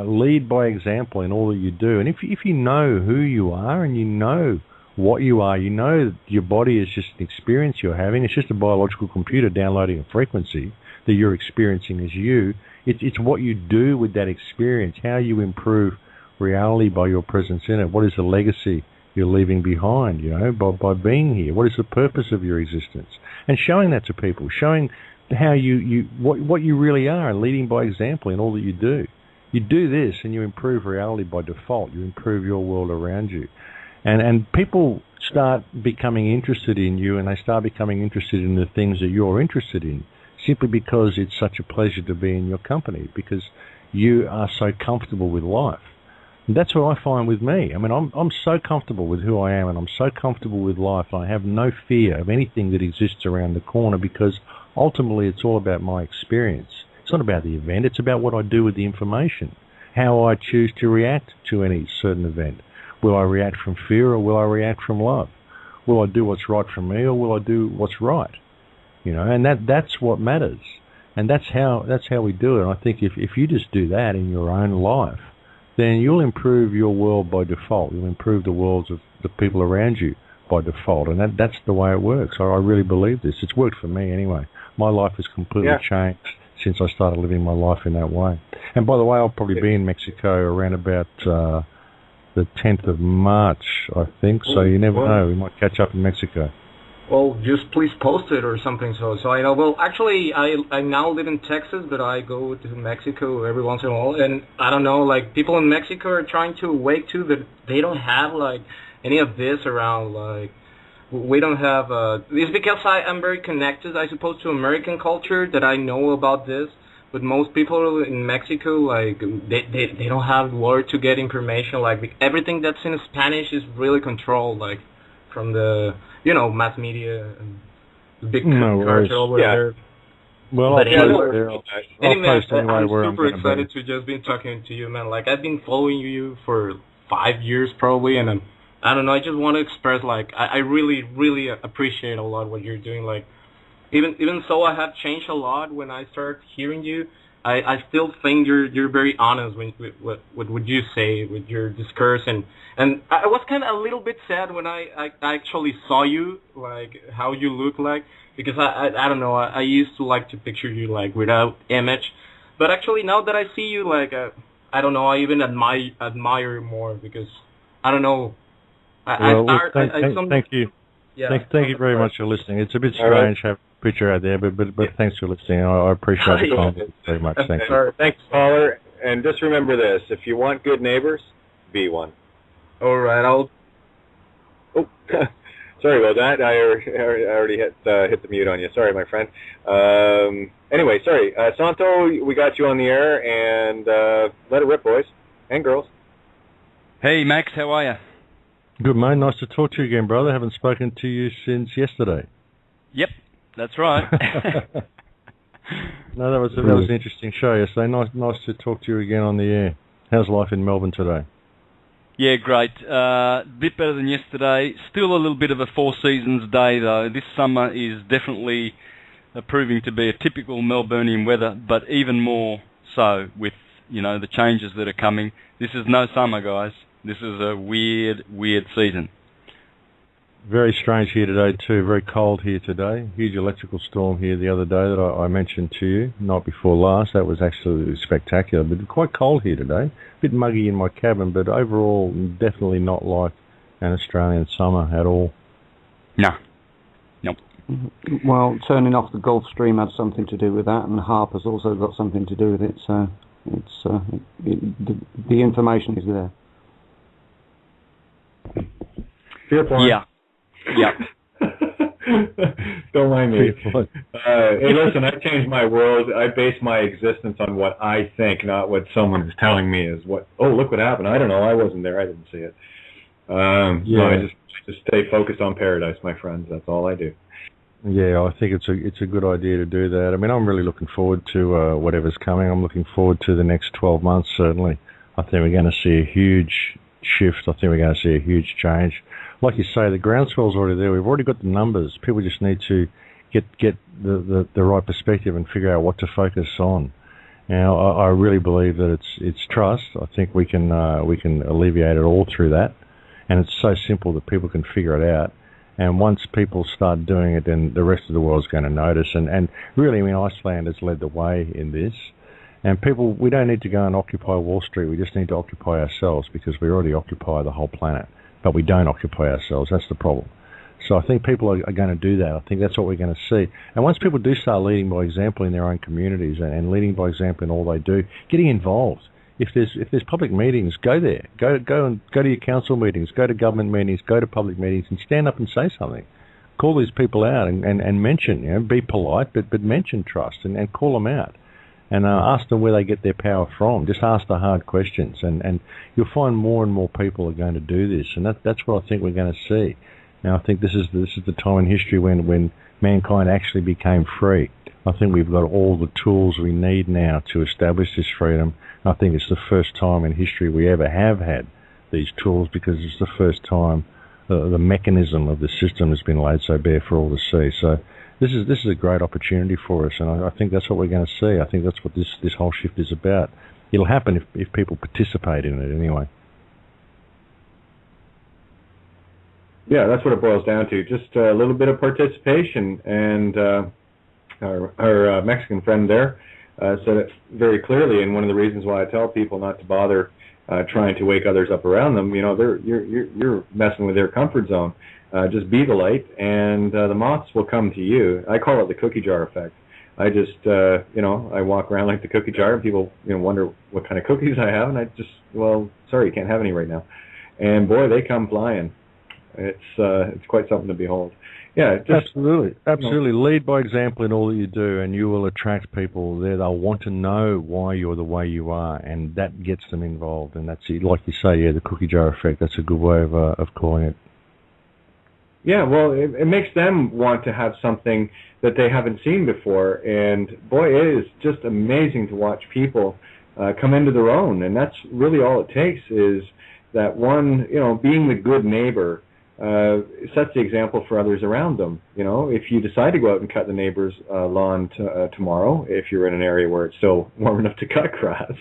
lead by example in all that you do, and if you know who you are and you know what you are, you know that your body is just an experience you're having. It's just a biological computer downloading a frequency that you're experiencing as you. It's what you do with that experience, how you improve reality by your presence in it. What is the legacy you're leaving behind, by being here? What is the purpose of your existence? And showing that to people, showing how what you really are, and leading by example in all that you do. You do this and you improve reality by default. You improve your world around you. And people start becoming interested in you, and they start becoming interested in the things that you're interested in, simply because it's such a pleasure to be in your company, because you are so comfortable with life. And that's what I find with me. I mean, I'm so comfortable with who I am, and I'm so comfortable with life. I have no fear of anything that exists around the corner, because ultimately it's all about my experience. It's not about the event. It's about what I do with the information, how I choose to react to any certain event. Will I react from fear, or will I react from love? Will I do what's right for me, or will I do what's right? And that's what matters. And that's how we do it. And I think if you just do that in your own life, then you'll improve your world by default. You'll improve the worlds of the people around you by default. And that's the way it works. I really believe this. It's worked for me anyway. My life has completely changed since I started living my life in that way. And by the way, I'll probably be in Mexico around about the 10th of March, I think. So you never know. We might catch up in Mexico. Well, just please post it or something so I know. Well, actually, I now live in Texas, but I go to Mexico every once in a while. And I don't know, like, people in Mexico are trying to awake to that they don't have, like, any of this around. Like, we don't have... it's because I'm very connected, I suppose, to American culture that I know about this. But most people in Mexico, like, they don't have where to get information. Like, everything that's in Spanish is really controlled, like, from the, mass media and the big culture over there. Well, I'll post anyway. I'm super excited to just be talking to you, man. Like, I've been following you for 5 years probably, and I don't know, I just want to express, like, I really, really appreciate a lot what you're doing. Like, even so, I have changed a lot when I started hearing you. I still think you're very honest with what you say, with your discourse, and I was kind of a little bit sad when I actually saw you, like, how you look like, because I don't know, I used to like to picture you, like, without image, but actually now that I see you, like, I don't know, I even admire you more, because I don't know. Thank you. Yeah, thank you very much for listening. It's a bit strange to have a picture out there, but thanks for listening. I appreciate the comment very much. Thanks. Thanks, caller. And just remember this: if you want good neighbors, be one. All right, I'll. Oh, sorry about that. I already hit the mute on you. Sorry, my friend. Anyway, sorry, Santo, we got you on the air, and let it rip, boys and girls. Hey, Max, how are you? Good, mate. Nice to talk to you again, brother. Haven't spoken to you since yesterday. Yep, that's right. No, that was an interesting show yesterday. Nice to talk to you again on the air. How's life in Melbourne today? Yeah, great. Bit better than yesterday. Still a little bit of a Four Seasons day, though. This summer is definitely proving to be a typical Melburnian weather, but even more so with, the changes that are coming. This is no summer, guys. This is a weird season. Very strange here today too. Very cold here today. Huge electrical storm here the other day that I mentioned to you, night before last. That was absolutely spectacular, but quite cold here today. A bit muggy in my cabin, but overall definitely not like an Australian summer at all. No. Nope. Well, turning off the Gulf Stream had something to do with that, and HAARP has also got something to do with it, so the information is there. Fear porn. Yeah. Don't mind me. Hey, listen, I changed my world. I base my existence on what I think, not what someone is telling me is what. Oh, look what happened. I don't know. I wasn't there. I didn't see it. No, I just stay focused on paradise, my friends. That's all I do. Yeah, I think it's a good idea to do that. I mean, I'm really looking forward to whatever's coming. I'm looking forward to the next 12 months, certainly. I think we're going to see a huge shift. I think we're going to see a huge change. Like you say, the groundswell's already there. We've already got the numbers. People just need to get the right perspective and figure out what to focus on. Now, I really believe that it's trust. I think we can alleviate it all through that, and it's so simple that people can figure it out. And once people start doing it, then the rest of the world's going to notice. And really, I mean, Iceland has led the way in this. And people, we don't need to go and occupy Wall Street. We just need to occupy ourselves, because we already occupy the whole planet. But we don't occupy ourselves. That's the problem. So I think people are going to do that. I think that's what we're going to see. And once people do start leading by example in their own communities and leading by example in all they do, getting involved. If there's public meetings, go there. Go to your council meetings, go to government meetings, go to public meetings, and stand up and say something. Call these people out and mention. Be polite, but mention trust and call them out. and ask them where they get their power from. Just ask the hard questions, and you'll find more and more people are going to do this, and that's what I think we're going to see. Now, I think this is the time in history when mankind actually became free. I think we've got all the tools we need now to establish this freedom. I think it's the first time in history we ever have had these tools, because it's the first time the mechanism of the system has been laid so bare for all to see. So this is a great opportunity for us, and I think that's what we're going to see. I think that's what this whole shift is about. It'll happen if people participate in it anyway. Yeah, that's what it boils down to. Just a little bit of participation, and our Mexican friend there said it very clearly. And one of the reasons why I tell people not to bother trying to wake others up around them, you're messing with their comfort zone. Just be the light, and the moths will come to you. I call it the cookie jar effect. I just, I walk around like the cookie jar, and people, wonder what kind of cookies I have, and I just, sorry, you can't have any right now. And boy, they come flying. It's quite something to behold. Yeah, absolutely. Lead by example in all that you do, and you will attract people there. They'll want to know why you're the way you are, and that gets them involved. And that's it. Like you say, the cookie jar effect. That's a good way of calling it. Yeah, well, it makes them want to have something that they haven't seen before, and boy, it is just amazing to watch people come into their own. And that's really all it takes, is that one, being the good neighbor. Sets the example for others around them. If you decide to go out and cut the neighbor's lawn tomorrow, if you're in an area where it's still warm enough to cut grass,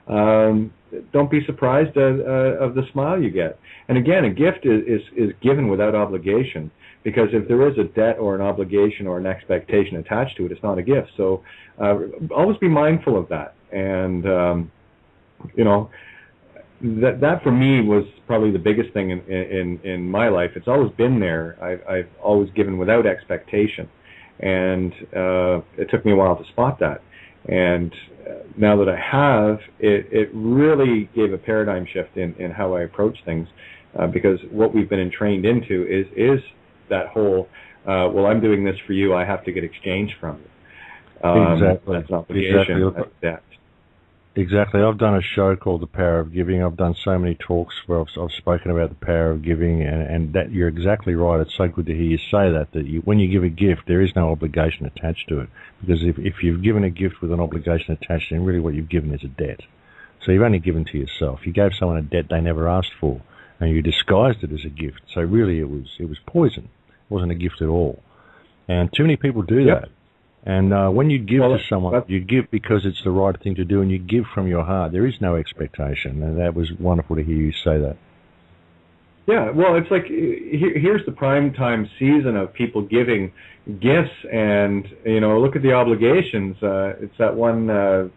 don't be surprised of the smile you get. And again, a gift is given without obligation, because if there is a debt or an obligation or an expectation attached to it, it's not a gift. So always be mindful of that. And that for me was probably the biggest thing in my life. It's always been there. I've always given without expectation, and it took me a while to spot that. And now that I have, it really gave a paradigm shift in how I approach things, because what we've been trained into is that whole, I'm doing this for you, I have to get exchange from you. Exactly. That's an obligation. Exactly. That's debt. Exactly. I've done a show called The Power of Giving. I've done so many talks where I've spoken about the power of giving, and that you're exactly right. It's so good to hear you say that when you give a gift, there is no obligation attached to it. Because if you've given a gift with an obligation attached, then really what you've given is a debt. So you've only given to yourself. You gave someone a debt they never asked for, and you disguised it as a gift. So really it was poison. It wasn't a gift at all. And too many people do that. And when you give to someone, you give because it's the right thing to do, and you give from your heart. There is no expectation, and that was wonderful to hear you say that. Yeah, well, it's like here's the prime time season of people giving gifts, and look at the obligations. It's that one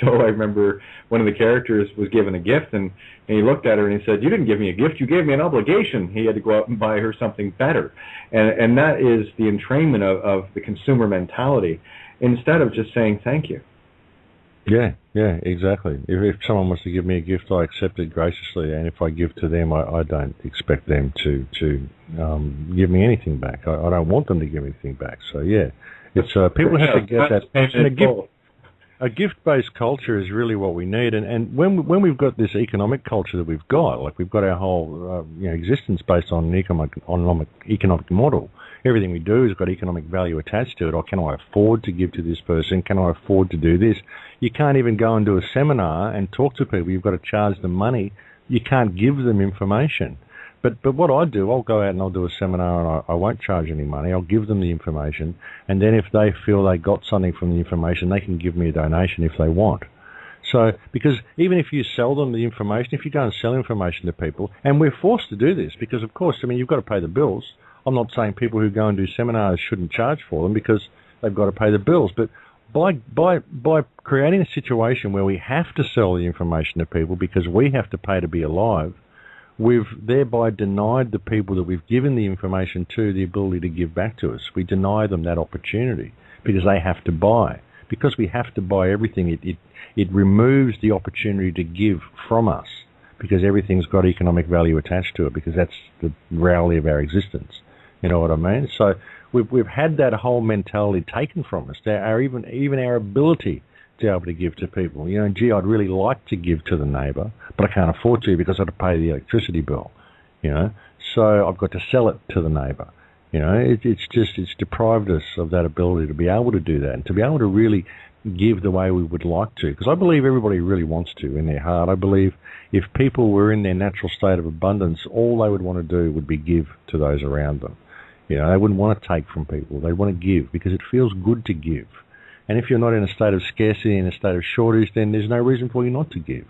show I remember. One of the characters was given a gift, and he looked at her and he said, "You didn't give me a gift. You gave me an obligation." He had to go out and buy her something better, and that is the entrainment of the consumer mentality, instead of just saying thank you. Yeah, exactly. If someone wants to give me a gift, I accept it graciously, and if I give to them, I don't expect them to give me anything back. I don't want them to give me anything back. So yeah, it's people have to get that. And a gift-based culture is really what we need, and when we've got this economic culture that we've got, like we've got our whole existence based on an economic model. Everything we do has got economic value attached to it. Or can I afford to give to this person? Can I afford to do this? You can't even go and do a seminar and talk to people. You've got to charge them money. You can't give them information. But what I do, I'll go out and I'll do a seminar, and I won't charge any money. I'll give them the information, and then if they feel they got something from the information, they can give me a donation if they want. So, because even if you sell them the information, if you go and sell information to people, and we're forced to do this, because of course, you've got to pay the bills. I'm not saying people who go and do seminars shouldn't charge for them, because they've got to pay the bills. But by creating a situation where we have to sell the information to people because we have to pay to be alive, we've thereby denied the people that we've given the information to the ability to give back to us. We deny them that opportunity because they have to buy. Because we have to buy everything, it removes the opportunity to give from us, because everything's got economic value attached to it, because that's the reality of our existence. You know what I mean? So we've had that whole mentality taken from us. Even our ability be able to give to people. Gee, I'd really like to give to the neighbour, but I can't afford to because I have to pay the electricity bill. So I've got to sell it to the neighbour. It's deprived us of that ability to be able to do that and to be able to really give the way we would like to. Because I believe everybody really wants to in their heart. I believe if people were in their natural state of abundance, all they would want to do would be give to those around them. They wouldn't want to take from people. They want to give because it feels good to give. And if you're not in a state of scarcity, in a state of shortage, then there's no reason for you not to give.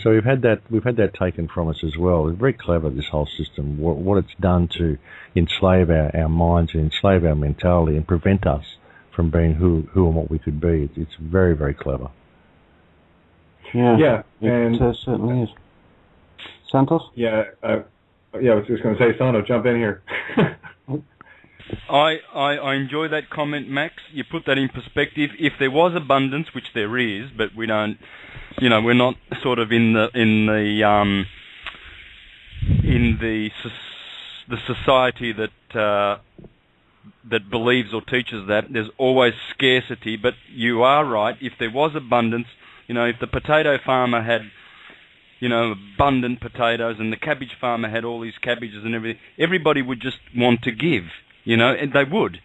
So we've had that taken from us as well. It's very clever, this whole system, what it's done to enslave our minds and enslave our mentality and prevent us from being who and what we could be. It's very, very clever. Yeah, and it certainly is. Santos? Yeah, I was just going to say, Santos, jump in here. I enjoy that comment, Max. You put that in perspective. If there was abundance, which there is, but we don't, we're not sort of in the society that believes or teaches that. There's always scarcity, but you are right. If there was abundance, if the potato farmer had, abundant potatoes and the cabbage farmer had all these cabbages and everything, everybody would just want to give, and they would.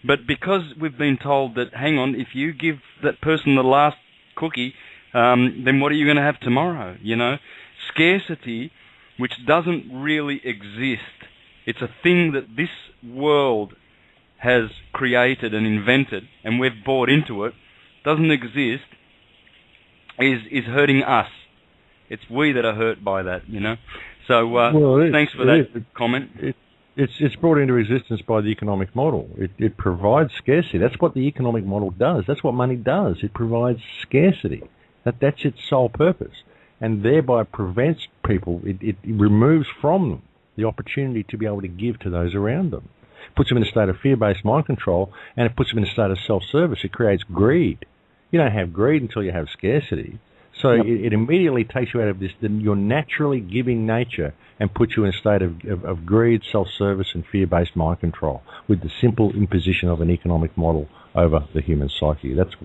But because we've been told that, hang on, if you give that person the last cookie, then what are you going to have tomorrow? Scarcity, which doesn't really exist. It's a thing that this world has created and invented, and we've bought into it, doesn't exist, is hurting us. It's we that are hurt by that, So thanks for that comment. It's brought into existence by the economic model. It provides scarcity. That's what the economic model does. That's what money does. It provides scarcity. That's its sole purpose, and thereby prevents people. It removes from them the opportunity to be able to give to those around them. It puts them in a state of fear-based mind control, and it puts them in a state of self-service. It creates greed. You don't have greed until you have scarcity. So it immediately takes you out of your naturally giving nature and puts you in a state of greed, self-service, and fear-based mind control with the simple imposition of an economic model over the human psyche. That's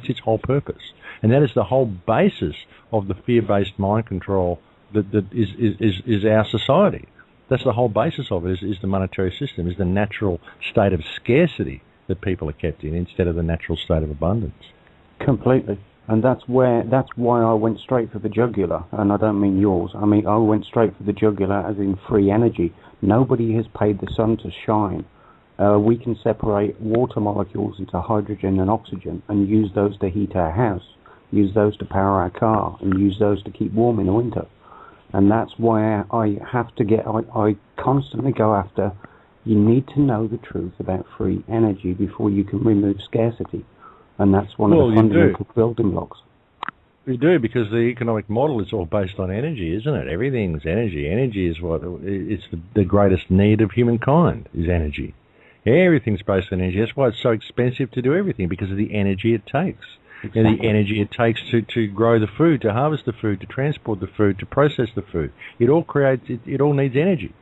its whole purpose. And that is the whole basis of the fear-based mind control that is our society. That's the whole basis of it, is the monetary system, is the natural state of scarcity that people are kept in instead of the natural state of abundance. Completely. And that's why I went straight for the jugular, and I don't mean yours. I went straight for the jugular as in free energy. Nobody has paid the sun to shine. We can separate water molecules into hydrogen and oxygen and use those to heat our house, use those to power our car, and use those to keep warm in the winter. And that's why I constantly go after, you need to know the truth about free energy before you can remove scarcity. And that's one of the fundamental building blocks. We do, because the economic model is all based on energy, isn't it? Everything's energy. Energy is it's the greatest need of humankind, is energy. Everything's based on energy. That's why it's so expensive to do everything, because of the energy it takes. Exactly. And the energy it takes to grow the food, to harvest the food, to transport the food, to process the food. It all needs energy.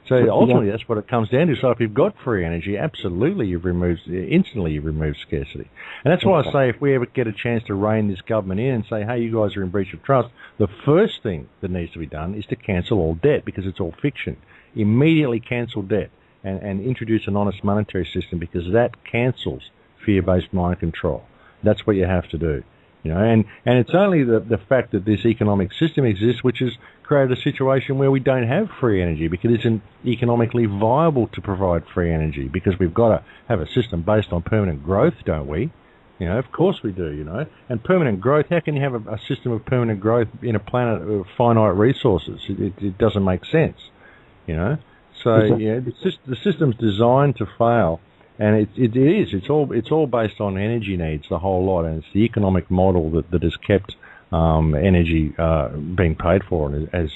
So ultimately, that's what it comes down to. So if you've got free energy, absolutely instantly you've removed scarcity. And that's why I say if we ever get a chance to rein this government in and say, hey, you guys are in breach of trust, the first thing that needs to be done is to cancel all debt, because it's all fiction. Immediately cancel debt and introduce an honest monetary system, because that cancels fear-based mind control. That's what you have to do. And it's only the fact that this economic system exists which has created a situation where we don't have free energy, because it isn't economically viable to provide free energy, because we've got to have a system based on permanent growth, don't we? Of course we do, And permanent growth, how can you have a system of permanent growth in a planet of finite resources? It doesn't make sense, So the system's designed to fail. And it's all based on energy needs, the whole lot, and it's the economic model that has kept energy being paid for, and has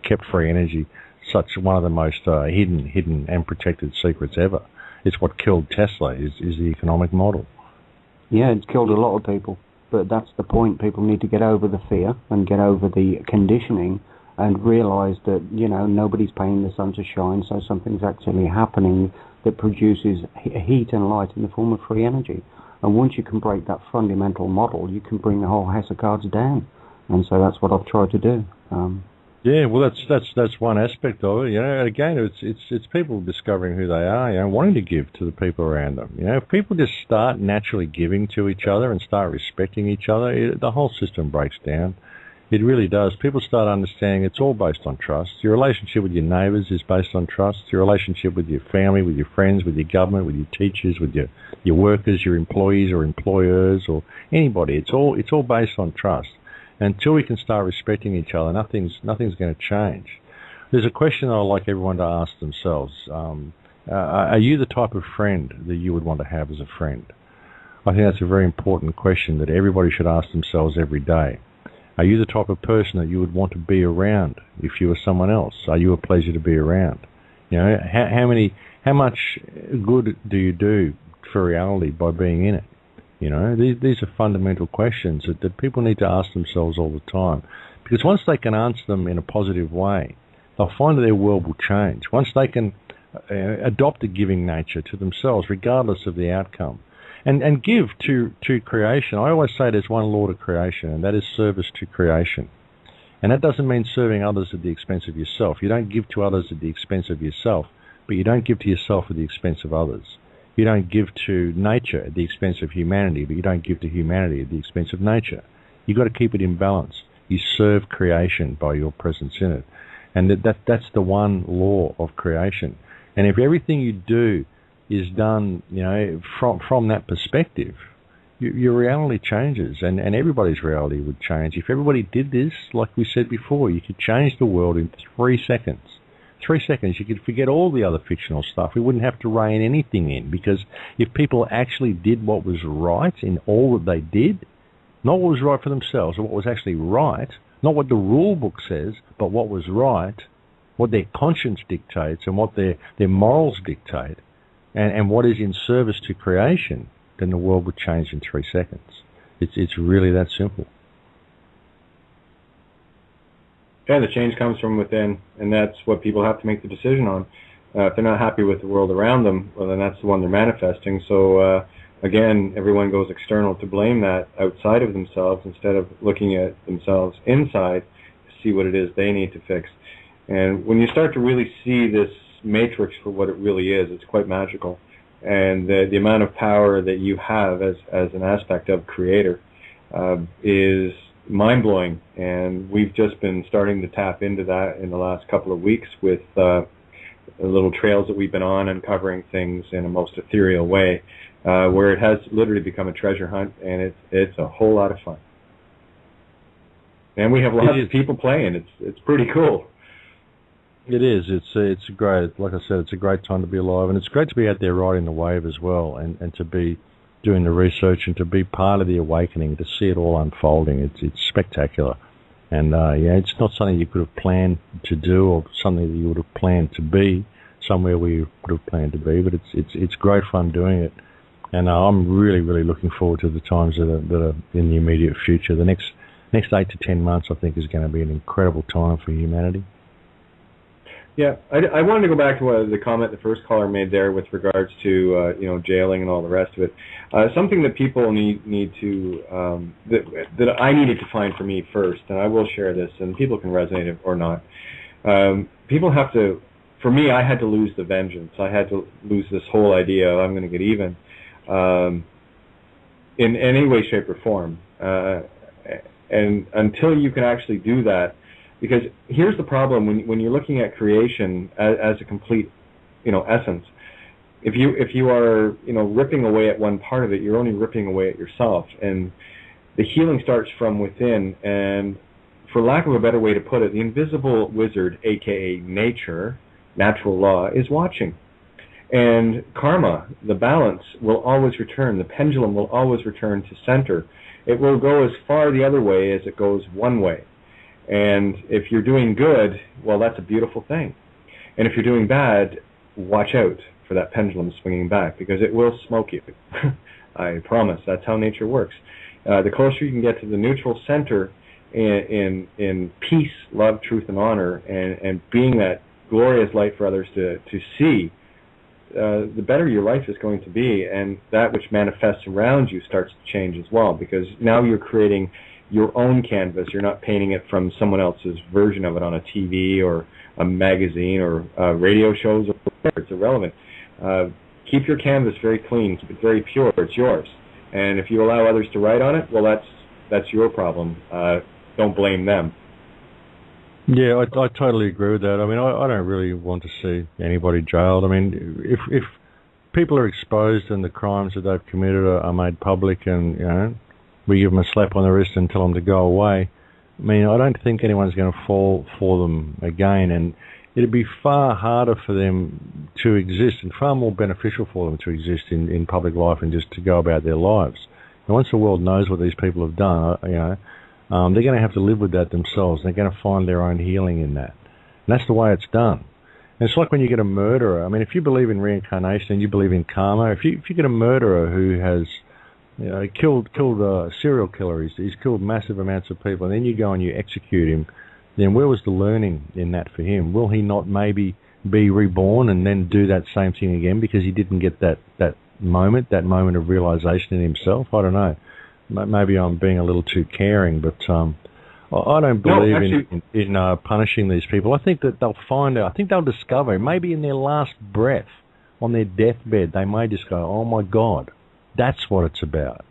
kept free energy such one of the most hidden and protected secrets ever. It's what killed Tesla is the economic model. Yeah, it's killed a lot of people, but that's the point. People need to get over the fear and get over the conditioning and realise that nobody's paying the sun to shine, so something's actually happening that produces heat and light in the form of free energy. And once you can break that fundamental model, you can bring the whole house of cards down. And so that's what I've tried to do. Yeah, well, that's one aspect of it. You know, and again, it's people discovering who they are. You know, wanting to give to the people around them. You know, if people just start naturally giving to each other and start respecting each other, the whole system breaks down. It really does. People start understanding it's all based on trust. Your relationship with your neighbours is based on trust. Your relationship with your family, with your friends, with your government, with your teachers, with your workers, your employees or employers or anybody. It's all based on trust. Until we can start respecting each other, nothing's going to change. There's a question I'd like everyone to ask themselves. Are you the type of friend that you would want to have as a friend? I think that's a very important question that everybody should ask themselves every day. Are you the type of person that you would want to be around if you were someone else? Are you a pleasure to be around? You know, how much good do you do for reality by being in it? You know, these are fundamental questions that people need to ask themselves all the time. Because once they can answer them in a positive way, they'll find that their world will change. Once they can adopt a giving nature to themselves, regardless of the outcome, and give to creation. I always say there's one law to creation, and that is service to creation. And that doesn't mean serving others at the expense of yourself. You don't give to others at the expense of yourself, but you don't give to yourself at the expense of others. You don't give to nature at the expense of humanity, but you don't give to humanity at the expense of nature. You've got to keep it in balance. You serve creation by your presence in it. And that's the one law of creation. And if everything you do is done, you know, from that perspective, your reality changes, and everybody's reality would change. If everybody did this, like we said before, you could change the world in 3 seconds. 3 seconds, you could forget all the other fictional stuff. We wouldn't have to rein anything in, because if people actually did what was right in all that they did, not what was right for themselves, but what was actually right, not what the rule book says, but what was right, what their conscience dictates and what their morals dictate, and what is in service to creation, then the world would change in 3 seconds. It's really that simple. Yeah, the change comes from within, and that's what people have to make the decision on. If they're not happy with the world around them, well, then that's the one they're manifesting. So, again, everyone goes external to blame that outside of themselves instead of looking at themselves inside to see what it is they need to fix. And when you start to really see this matrix for what it really is, it's quite magical. And the amount of power that you have as an aspect of creator is mind-blowing. And we've just been starting to tap into that in the last couple of weeks with the little trails that we've been on, uncovering things in a most ethereal way, where it has literally become a treasure hunt, and it's a whole lot of fun. And we have lots of people playing. It's pretty cool. It is. It's great. Like I said, it's a great time to be alive, and it's great to be out there riding the wave as well, and to be doing the research and to be part of the awakening, to see it all unfolding. It's spectacular, and it's not something you could have planned to do or something that you would have planned to be somewhere where you would have planned to be. But it's great fun doing it, and I'm really looking forward to the times that are in the immediate future. The next 8 to 10 months, I think, is going to be an incredible time for humanity. Yeah, I wanted to go back to the comment the first caller made there with regards to jailing and all the rest of it. Something that people need to that I needed to find for me first, and I will share this, and people can resonate or not. People have to. For me, I had to lose the vengeance. I had to lose this whole idea of I'm going to get even in any way, shape, or form. And until you can actually do that. Because here's the problem when you're looking at creation as a complete, essence. If you are ripping away at one part of it, you're only ripping away at yourself, and the healing starts from within. And for lack of a better way to put it, the invisible wizard, aka nature, natural law, is watching. And karma, the balance, will always return. The pendulum will always return to center. It will go as far the other way as it goes one way. And if you're doing good, well, that's a beautiful thing. And if you're doing bad, watch out for that pendulum swinging back, because it will smoke you. I promise. That's how nature works. The closer you can get to the neutral center in peace, love, truth, and honor, and being that glorious light for others to see, the better your life is going to be, and that which manifests around you starts to change as well, because now you're creating your own canvas. You're not painting it from someone else's version of it on a TV or a magazine or radio shows. It's irrelevant. Keep your canvas very clean. Keep it very pure. It's yours. And if you allow others to write on it, well, that's your problem. Don't blame them. Yeah, I totally agree with that. I mean, I don't really want to see anybody jailed. I mean, if people are exposed and the crimes that they've committed are made public, and we give them a slap on the wrist and tell them to go away, I mean, I don't think anyone's going to fall for them again, and it'd be far harder for them to exist and far more beneficial for them to exist in public life and just to go about their lives. And once the world knows what these people have done, they're going to have to live with that themselves. They're going to find their own healing in that. And that's the way it's done. And it's like when you get a murderer. I mean, if you believe in reincarnation and you believe in karma, if you get a murderer who has killed a serial killer, he's killed massive amounts of people, and then you go and you execute him, then where was the learning in that for him? Will he not maybe be reborn and then do that same thing again because he didn't get that moment of realization in himself? I don't know. Maybe I'm being a little too caring, but I don't believe in punishing these people. I think that they'll find out. I think they'll discover, maybe in their last breath, on their deathbed, they may just go, "Oh my God, that's what it's about."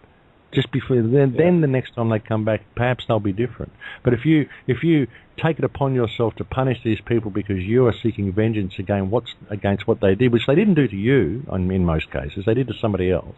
Just before then the next time they come back, perhaps they'll be different. But if you take it upon yourself to punish these people because you are seeking vengeance against what they did, which they didn't do to you, in most cases, they did to somebody else,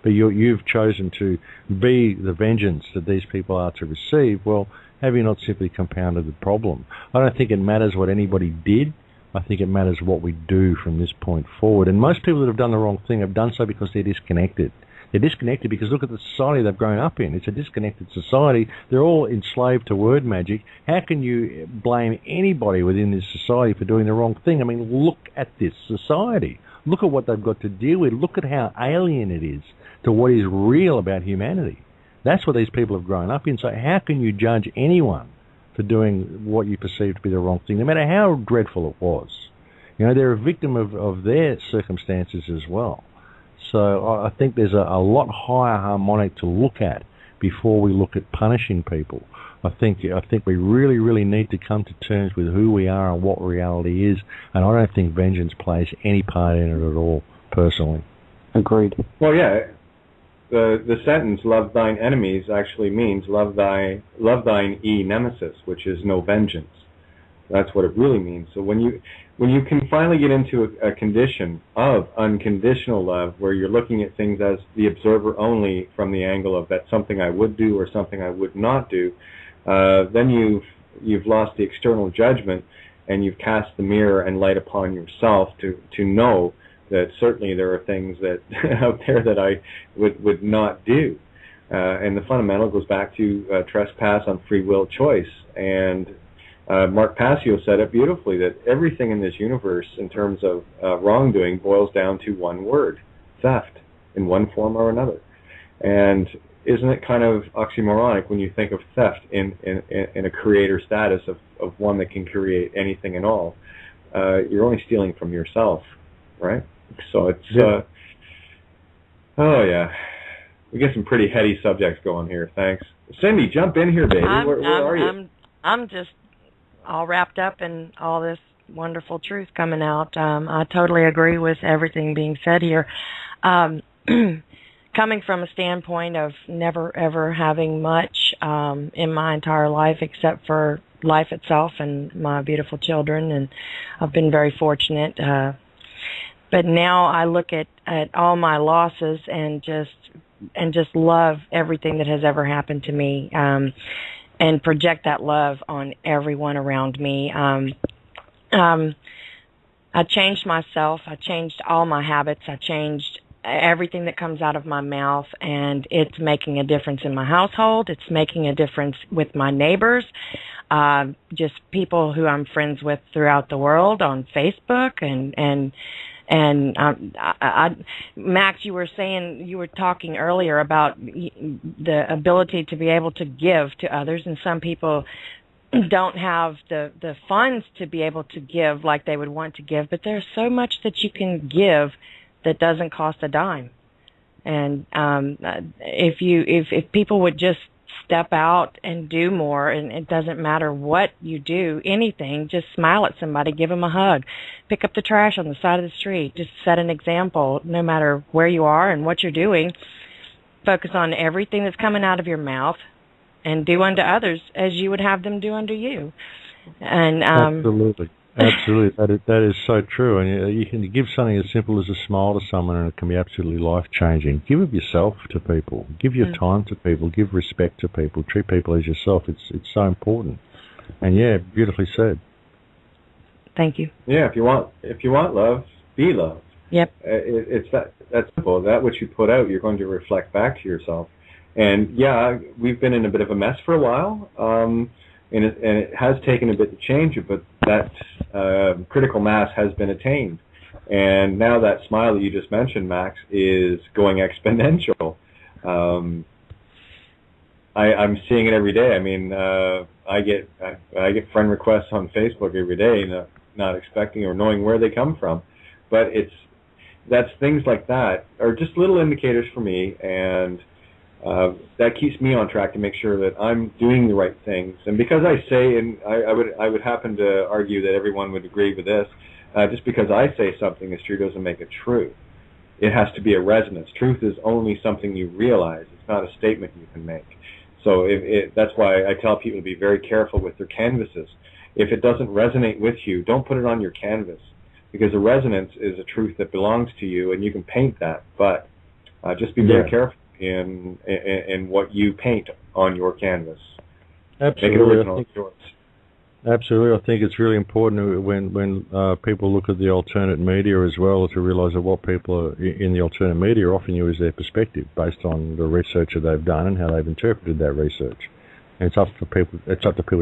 but you've chosen to be the vengeance that these people are to receive, well, have you not simply compounded the problem? I don't think it matters what anybody did. I think it matters what we do from this point forward. And most people that have done the wrong thing have done so because they're disconnected. They're disconnected because look at the society they've grown up in. It's a disconnected society. They're all enslaved to word magic. How can you blame anybody within this society for doing the wrong thing? I mean, look at this society. Look at what they've got to deal with. Look at how alien it is to what is real about humanity. That's what these people have grown up in. So how can you judge anyone for doing what you perceive to be the wrong thing, no matter how dreadful it was? They're a victim of their circumstances as well. So I think there's a lot higher harmonic to look at before we look at punishing people. I think we really, really need to come to terms with who we are and what reality is, and I don't think vengeance plays any part in it at all, personally. Agreed. Well, yeah, the sentence "love thine enemies" actually means love thine nemesis, which is no vengeance. That's what it really means. So when you can finally get into a condition of unconditional love, where you're looking at things as the observer only from the angle of that's something I would do or something I would not do, then you've lost the external judgment, and you've cast the mirror and light upon yourself to know that certainly there are things that out there that I would not do. And the fundamental goes back to trespass on free will choice. And Mark Passio said it beautifully, that everything in this universe in terms of wrongdoing boils down to one word: theft, in one form or another. And isn't it kind of oxymoronic when you think of theft in a creator status of one that can create anything and all? You're only stealing from yourself, right? So it's oh yeah, we get some pretty heady subjects going here. Thanks, Cyndi. Jump in here, baby. Where are you? I'm just all wrapped up in all this wonderful truth coming out. I totally agree with everything being said here. Coming from a standpoint of never ever having much in my entire life except for life itself and my beautiful children, and I've been very fortunate. But now I look at all my losses and just love everything that has ever happened to me, and project that love on everyone around me. I changed myself. I changed all my habits. I changed everything that comes out of my mouth, and it's making a difference in my household. It's making a difference with my neighbors, just people who I'm friends with throughout the world on Facebook, and Max, you were talking earlier about the ability to be able to give to others, and some people don't have the funds to be able to give like they would want to give, but there's so much that you can give that doesn't cost a dime. And if people would just step out and do more, and it doesn't matter what you do, anything, just smile at somebody, give them a hug, pick up the trash on the side of the street, just set an example no matter where you are and what you're doing. Focus on everything that's coming out of your mouth and do unto others as you would have them do unto you. And Absolutely. That is so true. And you can give something as simple as a smile to someone, and it can be absolutely life-changing. Give of yourself to people. Give your time to people. Give respect to people. Treat people as yourself. It's so important. And yeah, beautifully said. Thank you. Yeah, if you want love, be love. Yep. It's that simple. That which you put out, you're going to reflect back to yourself. And yeah, we've been in a bit of a mess for a while. And it has taken a bit to change it, but that critical mass has been attained. And now that smile that you just mentioned, Max, is going exponential. I'm seeing it every day. I mean, I get friend requests on Facebook every day, not expecting or knowing where they come from. But that's things like that are just little indicators for me, and that keeps me on track to make sure that I'm doing the right things. And because I say, and I would happen to argue that everyone would agree with this, just because I say something is true doesn't make it true. It has to be a resonance. Truth is only something you realize. It's not a statement you can make. So that's why I tell people to be very careful with their canvases. If it doesn't resonate with you, don't put it on your canvas, because a resonance is a truth that belongs to you, and you can paint that. But just be very careful in what you paint on your canvas. Absolutely. Make it original. It's yours. Absolutely. I think it's really important when people look at the alternate media as well to realise that what people in the alternate media are offering you is their perspective based on the research that they've done and how they've interpreted that research. And it's up to people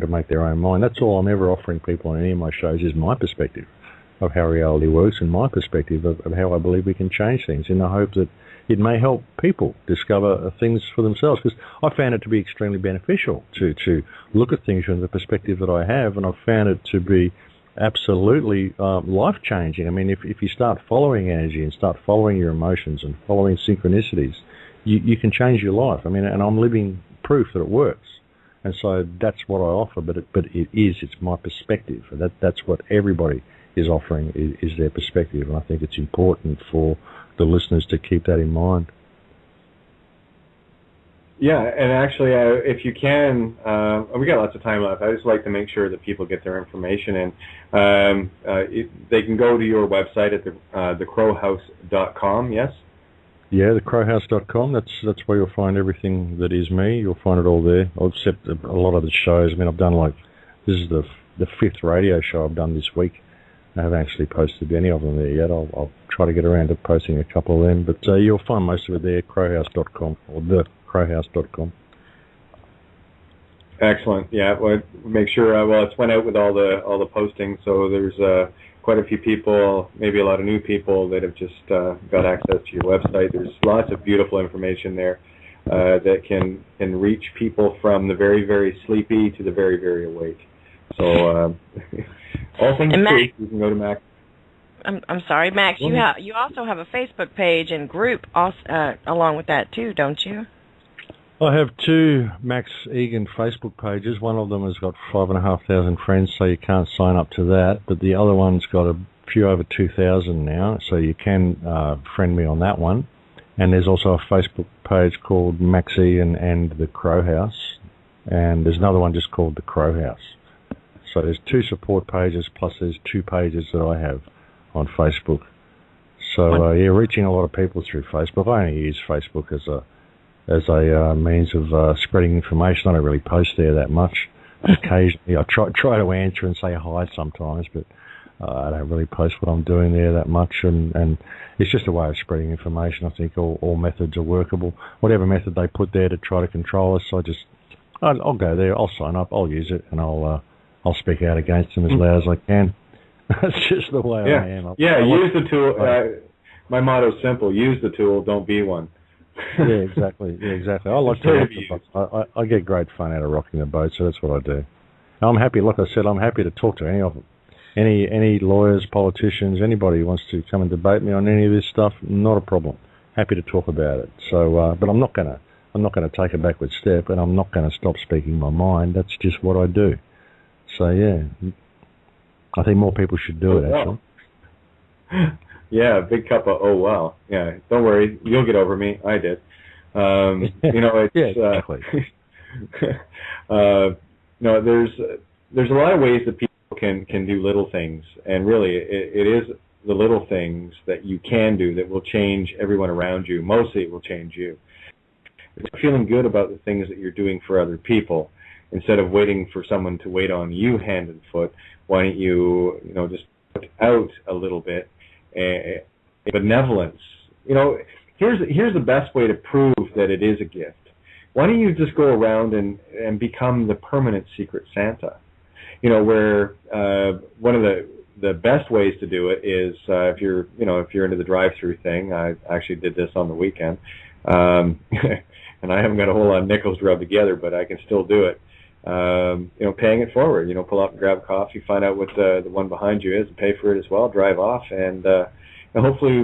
to make their own mind. That's all I'm ever offering people on any of my shows is my perspective of how reality works and my perspective of how I believe we can change things, in the hope that it may help people discover things for themselves. Because I found it to be extremely beneficial to look at things from the perspective that I have, and I've found it to be absolutely life-changing. I mean, if you start following energy and start following your emotions and following synchronicities, you can change your life. I mean, and I'm living proof that it works. And so that's what I offer, but it's my perspective. That's what everybody is offering, is their perspective. And I think it's important for the listeners to keep that in mind. Yeah, and actually, if you can, we got lots of time left. I just like to make sure that people get their information in. They can go to your website at thecrowhouse.com, yes? Yeah, thecrowhouse.com. That's where you'll find everything that is me. You'll find it all there, except a lot of the shows. I mean, I've done this is the fifth radio show I've done this week. I haven't actually posted any of them there yet. I'll try to get around to posting a couple of them, but you'll find most of it there, crowhouse.com or thecrowhouse.com. Excellent. Yeah, well, make sure. It's went out with all the postings, so there's quite a few people, maybe a lot of new people that have just got access to your website. There's lots of beautiful information there that can reach people from the very, very sleepy to the very, very awake. So all things free. You can go to Max. I'm sorry, Max. You also have a Facebook page and group along with that too, don't you? I have two Max Igan Facebook pages. One of them has got 5,500 friends, so you can't sign up to that. But the other one's got a few over 2,000 now, so you can friend me on that one. And there's also a Facebook page called Max Igan and the Crow House, and there's another one just called the Crow House. So there's two support pages, plus there's two pages that I have on Facebook. So reaching a lot of people through Facebook. I only use Facebook as a means of spreading information. I don't really post there that much. Occasionally, I try to answer and say hi sometimes, but I don't really post what I'm doing there that much. And it's just a way of spreading information. I think all methods are workable. Whatever method they put there to try to control us, I'll go there. I'll sign up. I'll use it, and I'll speak out against them as loud as I can. That's just the way I am. Use the tool. My motto is simple: use the tool, don't be one. Yeah, exactly. I like to rock the boat. I get great fun out of rocking the boat, so that's what I do. I'm happy, like I said, I'm happy to talk to any of them. Any lawyers, politicians, anybody who wants to come and debate me on any of this stuff, not a problem. Happy to talk about it. So, but I'm not gonna take a backward step, and I'm not gonna stop speaking my mind. That's just what I do. So yeah, I think more people should do it. Actually. Yeah, big cup of oh wow. Yeah, don't worry, you'll get over me. I did. It's yeah, exactly. No, there's a lot of ways that people can do little things, and really it is the little things that you can do that will change everyone around you. Mostly it will change you. If you're feeling good about the things that you're doing for other people, instead of waiting for someone to wait on you hand and foot, why don't you just put out a little bit benevolence. Here's the best way to prove that it is a gift. Why don't you just go around and become the permanent Secret Santa? Where one of the best ways to do it is if you're into the drive-through thing. I actually did this on the weekend, and I haven't got a whole lot of nickels to rub together, but I can still do it. Paying it forward. Pull up and grab a coffee, find out what the one behind you is, and pay for it as well. Drive off, and hopefully,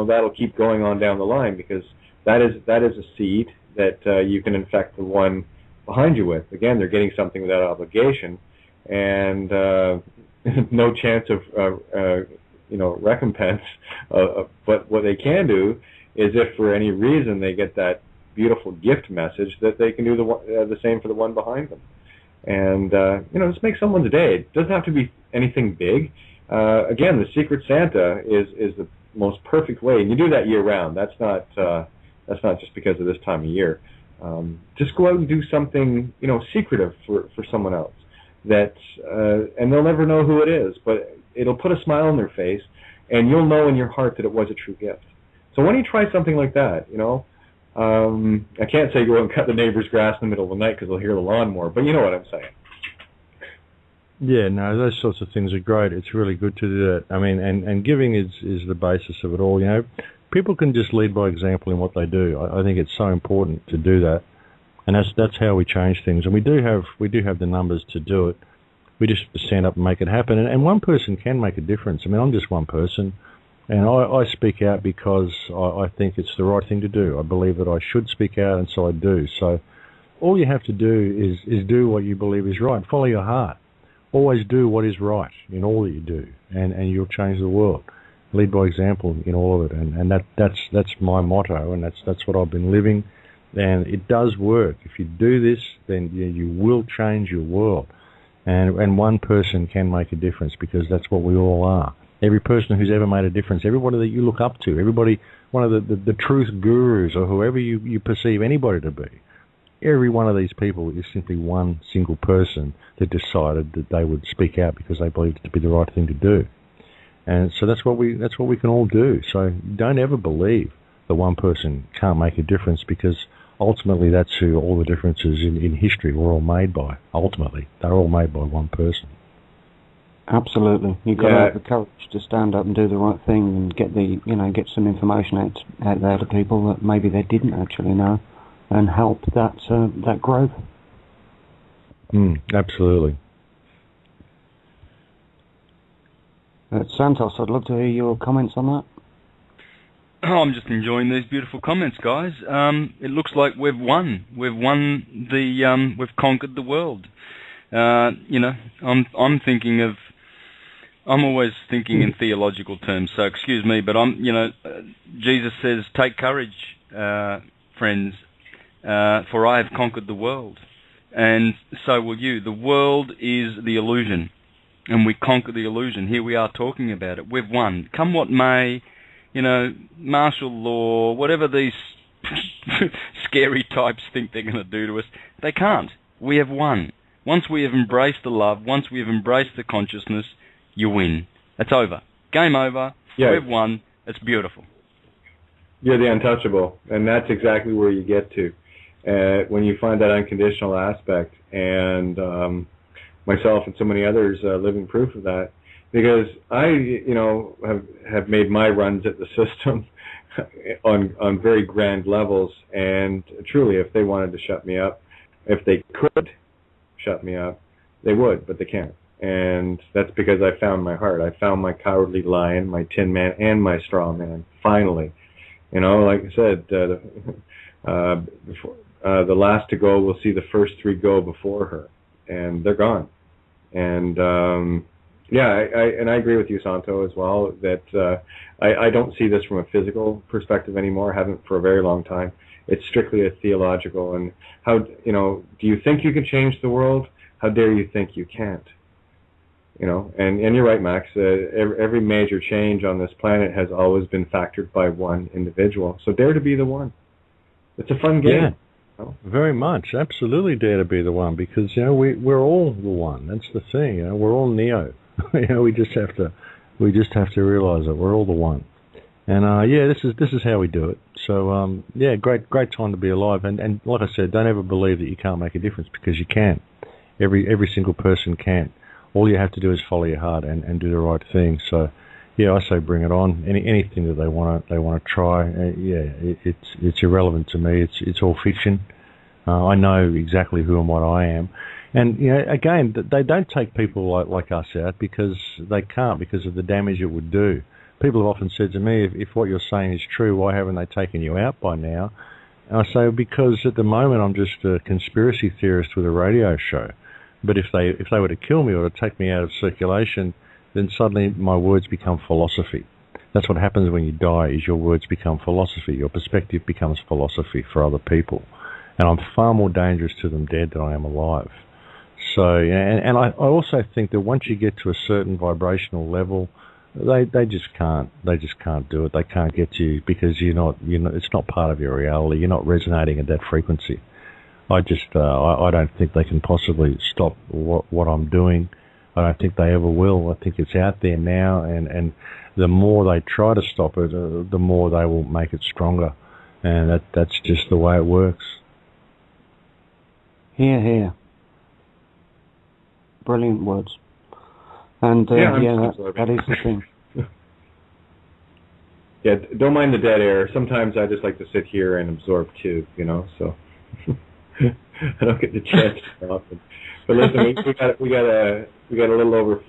that'll keep going on down the line, because that is a seed that you can infect the one behind you with. Again, they're getting something without obligation, and no chance of recompense. But what they can do is, if for any reason they get that beautiful gift message, that they can do the same for the one behind them, and just make someone's day. It doesn't have to be anything big. Again, the Secret Santa is the most perfect way, and you do that year round. That's not just because of this time of year. Just go out and do something secretive for someone else, and they'll never know who it is, but it'll put a smile on their face, and you'll know in your heart that it was a true gift. So why don't you try something like that? I can't say go and cut the neighbor's grass in the middle of the night because they'll hear the lawnmower, but you know what I'm saying. Yeah, no, those sorts of things are great. It's really good to do that. I mean, and giving is the basis of it all. People can just lead by example in what they do. I think it's so important to do that, and that's how we change things. And we do have the numbers to do it. We just have to stand up and make it happen. And one person can make a difference. I mean, I'm just one person, and I speak out because I think it's the right thing to do. I believe that I should speak out, and so I do. So all you have to do is do what you believe is right. Follow your heart. Always do what is right in all that you do, and you'll change the world. Lead by example in all of it, and that's my motto, and that's what I've been living, and it does work. If you do this, then you will change your world, and one person can make a difference, because that's what we all are. Every person who's ever made a difference, everybody that you look up to, everybody, one of the truth gurus, or whoever you perceive anybody to be, every one of these people is simply one single person that decided that they would speak out because they believed it to be the right thing to do. And so that's what we can all do. So don't ever believe that one person can't make a difference, because ultimately that's who all the differences in history were all made by. Ultimately, they're all made by one person. Absolutely. You've got to have the courage to stand up and do the right thing, and get some information out there to people that maybe they didn't actually know, and help that growth. Absolutely. Santos, I'd love to hear your comments on that. Oh, I'm just enjoying these beautiful comments, guys. It looks like we've won. We've conquered the world. I'm always thinking in theological terms. So excuse me, but Jesus says, "Take courage, friends, for I have conquered the world." And so will you. The world is the illusion, and we conquer the illusion. Here we are talking about it. We've won. Come what may, martial law, whatever these scary types think they're going to do to us, they can't. We have won. Once we have embraced the love, once we have embraced the consciousness, you win. It's over. Game over. Yeah. We've won. It's beautiful. You're the untouchable, and that's exactly where you get to. When you find that unconditional aspect, and myself and so many others living proof of that, because I, have made my runs at the system on very grand levels, and truly, if they wanted to shut me up, if they could shut me up, They would, but they can't. And that's because I found my heart. I found my cowardly lion, my tin man, and my straw man, finally. You know, like I said, the last to go will see the first three go before her, and they're gone. And I agree with you, Santo, as well, that I don't see this from a physical perspective anymore. I haven't for a very long time. It's strictly a theological. And how, you know, do you think you can change the world? How dare you think you can't? You know, and you're right, Max. Every major change on this planet has always been factored by one individual. So dare to be the one. It's a fun game. Yeah, you know? Very much. Absolutely dare to be the one, because, you know, we're all the one. That's the thing. You know, we're all Neo. You know, we just have to realize that we're all the one. And this is how we do it. So great time to be alive. And like I said, don't ever believe that you can't make a difference, because you can. Every single person can. All you have to do is follow your heart and do the right thing. So, yeah, I say bring it on. Anything that they want to try. It's irrelevant to me. It's all fiction. I know exactly who and what I am. And, you know, again, they don't take people like us out, because they can't, because of the damage it would do. People have often said to me, if what you're saying is true, why haven't they taken you out by now? And I say, because at the moment I'm just a conspiracy theorist with a radio show. But if they were to kill me or to take me out of circulation, then suddenly my words become philosophy. That's what happens when you die, is your words become philosophy. Your perspective becomes philosophy for other people. And I'm far more dangerous to them dead than I am alive. So, and I also think that once you get to a certain vibrational level, they just can't do it. They can't get to you, because it's not part of your reality. You're not resonating at that frequency. I don't think they can possibly stop what I'm doing. I don't think they ever will. I think it's out there now, and the more they try to stop it, the more they will make it stronger. And that's just the way it works. Hear, hear. Brilliant words. And that is the thing. Yeah, don't mind the dead air. Sometimes I just like to sit here and absorb too, you know, so I don't get the chance often. But listen, we got a little over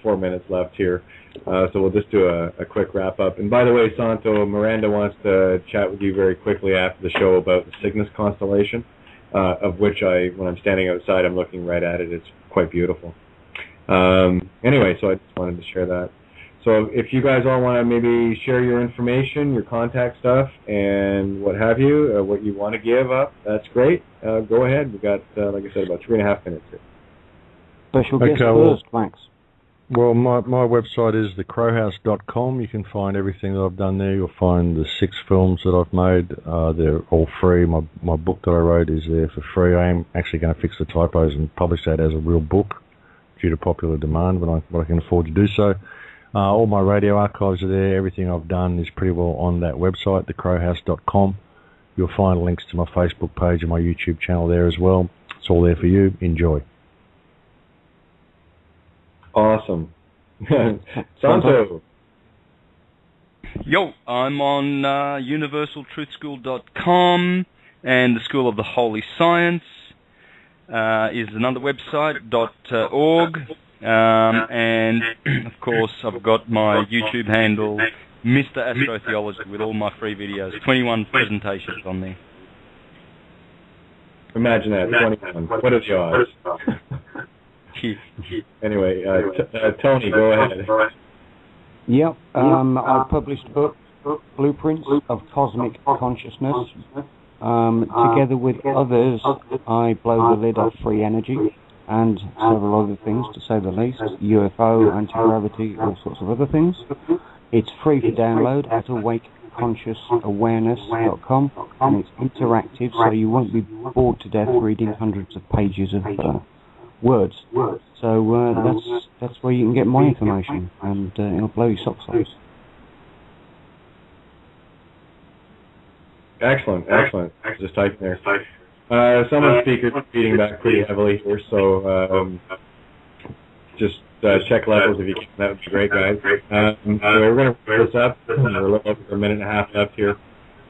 4 minutes left here, so we'll just do a quick wrap up. And by the way, Santo, Miranda wants to chat with you very quickly after the show about the Cygnus constellation, of which when I'm standing outside, I'm looking right at it. It's quite beautiful. Anyway, so I just wanted to share that. So if you guys all want to maybe share your information, your contact stuff, and what have you, what you want to give up, that's great. Go ahead. We've got, like I said, about 3.5 minutes here. Special guest first, Max. Well, my website is thecrowhouse.com. You can find everything that I've done there. You'll find the 6 films that I've made. They're all free. My book that I wrote is there for free. I am actually going to fix the typos and publish that as a real book due to popular demand, but I can afford to do so. All my radio archives are there. Everything I've done is pretty well on that website, thecrowhouse.com. You'll find links to my Facebook page and my YouTube channel there as well. It's all there for you. Enjoy. Awesome. Santo. Yo, I'm on universaltruthschool.com, and the School of the Holy Science is another website, .org. And of course I've got my YouTube handle, Mr. Astrotheology, with all my free videos, 21 presentations on there. Imagine that, 21. What are the odds? Anyway, Tony, go ahead. Yep, I published a book, Blueprints of Cosmic Consciousness. Together with others, I blow the lid off free energy and several other things, to say the least, UFO, anti-gravity, all sorts of other things. It's free for download at awakeconsciousawareness.com, and it's interactive, so you won't be bored to death reading hundreds of pages of words. So that's where you can get my information, and it'll blow your socks off. Excellent. Just typing there. Someone's speaker's feeding back pretty heavily here, so just check levels if you can. That would be great, guys. We're going to wrap this up. We're a little over a minute and a half left here.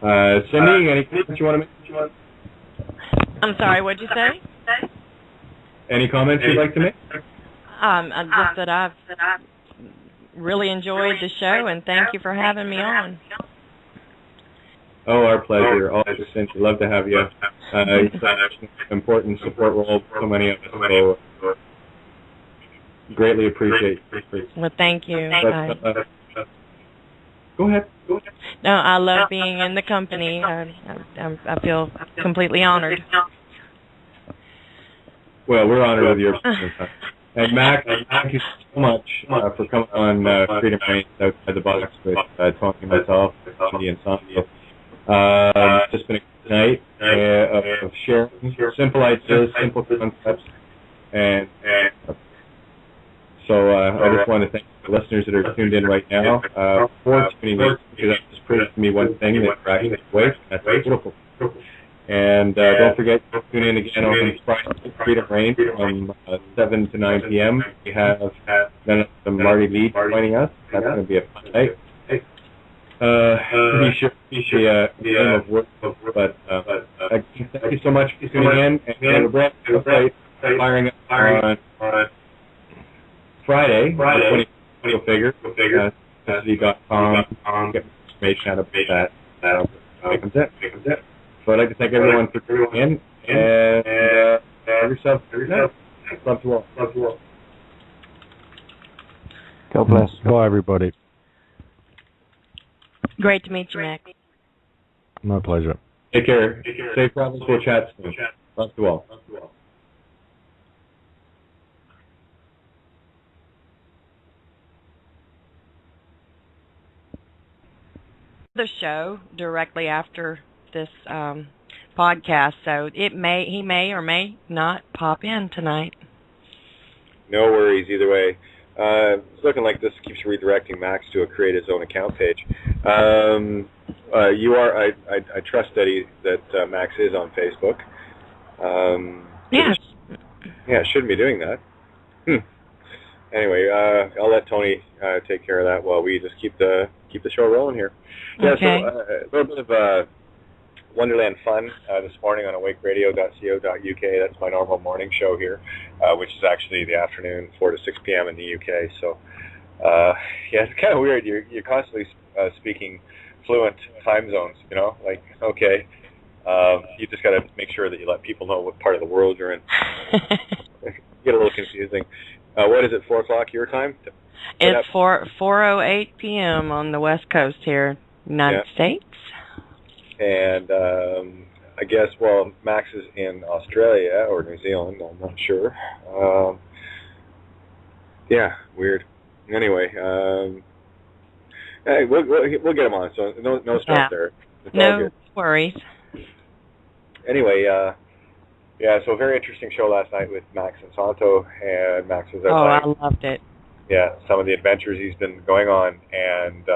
Cyndi, anything that you want to mention? I'm sorry, what'd you say? Any comments you'd like to make? Just that I've really enjoyed the show, and thank you for having me on. Oh, our pleasure. Always, Cindy. Love to have you. It's an important support role for so many of us. So greatly appreciate it. Well, thank you. Go ahead. No, I love being in the company. I feel completely honored. Well, we're honored with your presence. And Max, thank you so much for coming on Freedom Reigns Outside the Box with Tony and myself, Cyndi and Santos. It's just been a good night of sharing simple ideas, simple concepts, and so I just want to thank the listeners that are tuned in right now for tuning in, because that just proves to me one thing, that you're actually awake. That's beautiful. And don't forget to tune in again on Friday, Freedom Reigns from 7 to 9 p.m. We have Marty Lee joining us. That's going to be a fun night. Pretty sure the game of work, but thank you so much for tuning in. And we're brand new website firing up on Friday, the 20th figure, SV.com. Get information out of that. Becomes it. So I'd like to thank everyone for tuning in, and have yourself a good night. Love to all. God bless. Bye, everybody. Great to meet you, Mac. My pleasure. Take care. Safe travels. We'll chat soon. Love to all. The show directly after this podcast, so he may or may not pop in tonight. No worries either way. It's looking like this keeps redirecting Max to create his own account page. I trust that Max is on Facebook. Yes. Yeah, shouldn't be doing that. Anyway, I'll let Tony take care of that while we just keep the show rolling here. Yeah, okay. So a little bit of Wonderland fun this morning on awakeradio.co.uk. That's my normal morning show here, which is actually the afternoon, 4 to 6 p.m. in the UK. So, yeah, it's kind of weird. You're constantly speaking fluent time zones, you know? Like, okay, you just got to make sure that you let people know what part of the world you're in. Get a little confusing. What is it, 4 o'clock your time? It's 4:08 p.m. on the West Coast here, United States. And I guess, well, Max is in Australia or New Zealand. I'm not sure. Yeah, weird. Anyway, hey, we'll get him on. So no stress there. It's no worries. Anyway, yeah. So a very interesting show last night with Max and Santos, and Max was outside. Oh, I loved it. Yeah, some of the adventures he's been going on, and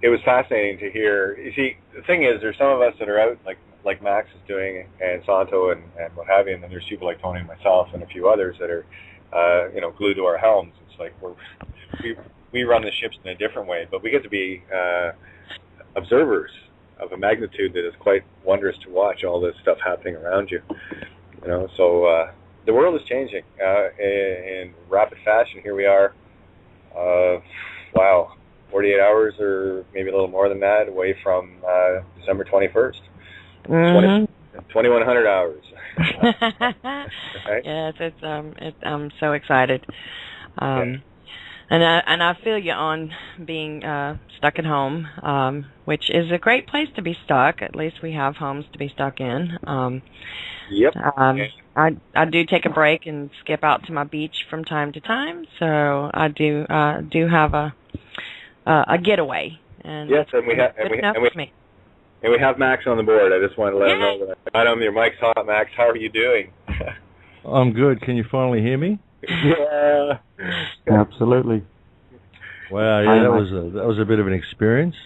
it was fascinating to hear. You see, the thing is, there's some of us that are out, like Max is doing, and Santo, and what have you, and then there's people like Tony and myself and a few others that are, glued to our helms. It's like we run the ships in a different way, but we get to be observers of a magnitude that is quite wondrous to watch. All this stuff happening around you, So the world is changing in rapid fashion. Here we are. Wow. 48 hours or maybe a little more than that away from December 21st. 2,100 hours. Right? Yes, I'm so excited. And I feel you on being stuck at home, which is a great place to be stuck. At least we have homes to be stuck in. Yep. I do take a break and skip out to my beach from time to time, so I do have a getaway. And yes, and we have Max on the board. I just want to let him know that I got him. Your mic's hot, Max. How are you doing? I'm good. Can you finally hear me? Yeah. Absolutely. Wow, yeah, that was a bit of an experience.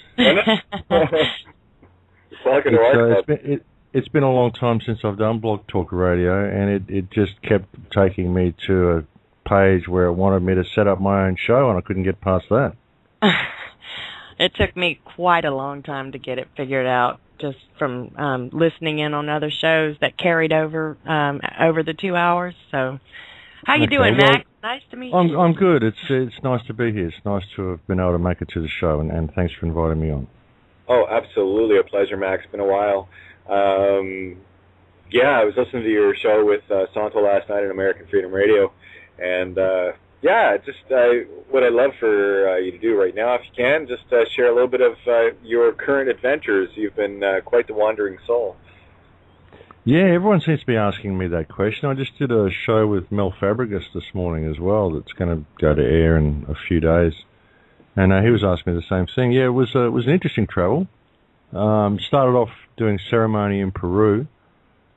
It's been a long time since I've done Blog Talk Radio, and it just kept taking me to a page where it wanted me to set up my own show, and I couldn't get past that. It took me quite a long time to get it figured out, just from listening in on other shows that carried over the 2 hours. So, how you doing, well, Max? Nice to meet you. I'm good. It's nice to be here. It's nice to have been able to make it to the show, and thanks for inviting me on. Oh, absolutely. A pleasure, Max. It's been a while. Yeah, I was listening to your show with Santos last night on American Freedom Radio, and what I'd love for you to do right now, if you can, just share a little bit of your current adventures. You've been quite the wandering soul. Yeah, everyone seems to be asking me that question. I just did a show with Mel Fabregas this morning as well that's going to go to air in a few days, and he was asking me the same thing. Yeah, it was an interesting travel. Started off doing ceremony in Peru,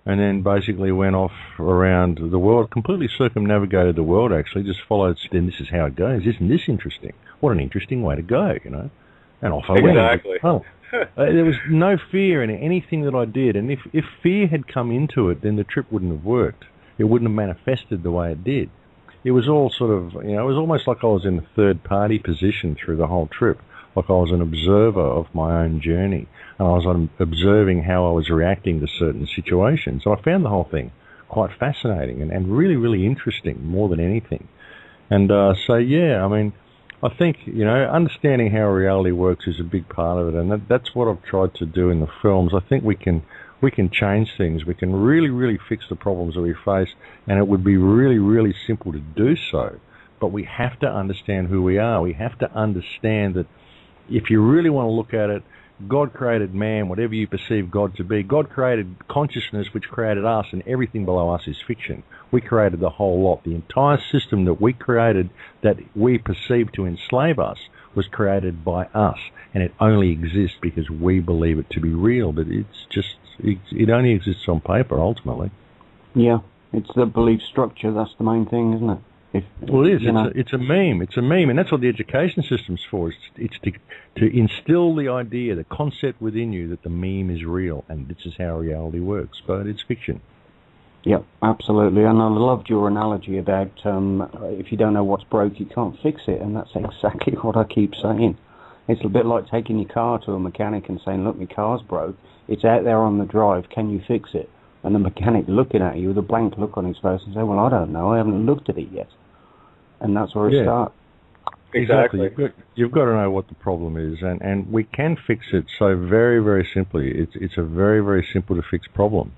and then basically went off around the world, completely circumnavigated the world actually, just followed, and this is how it goes. Isn't this interesting? What an interesting way to go, you know? And off I went. Exactly. Oh, there was no fear in anything that I did, and if fear had come into it, then the trip wouldn't have worked. It wouldn't have manifested the way it did. It was all sort of, it was almost like I was in a third-party position through the whole trip, like I was an observer of my own journey. And I was observing how I was reacting to certain situations. So I found the whole thing quite fascinating and really, really interesting, more than anything. And I think, understanding how reality works is a big part of it, and that's what I've tried to do in the films. I think we can change things. We can really, really fix the problems that we face, and it would be really, really simple to do so. But we have to understand who we are. We have to understand that if you really want to look at it, God created man, whatever you perceive God to be. God created consciousness, which created us, and everything below us is fiction. We created the whole lot. The entire system that we created, that we perceive to enslave us, was created by us, and it only exists because we believe it to be real. But it only exists on paper, ultimately. Yeah, it's the belief structure. That's the main thing, isn't it? Well, it is. It's a meme. It's a meme, and that's what the education system's for. It's to instill the idea, the concept within you that the meme is real, and this is how reality works. But it's fiction. Yeah, absolutely. And I loved your analogy about if you don't know what's broke, you can't fix it, and that's exactly what I keep saying. It's a bit like taking your car to a mechanic and saying, "Look, my car's broke. It's out there on the drive. Can you fix it?" And the mechanic looking at you with a blank look on his face and say, "Well, I don't know. I haven't looked at it yet." And that's where it starts. Exactly. You've got to know what the problem is, and we can fix it so very, very simply. It's a very, very simple to fix problem,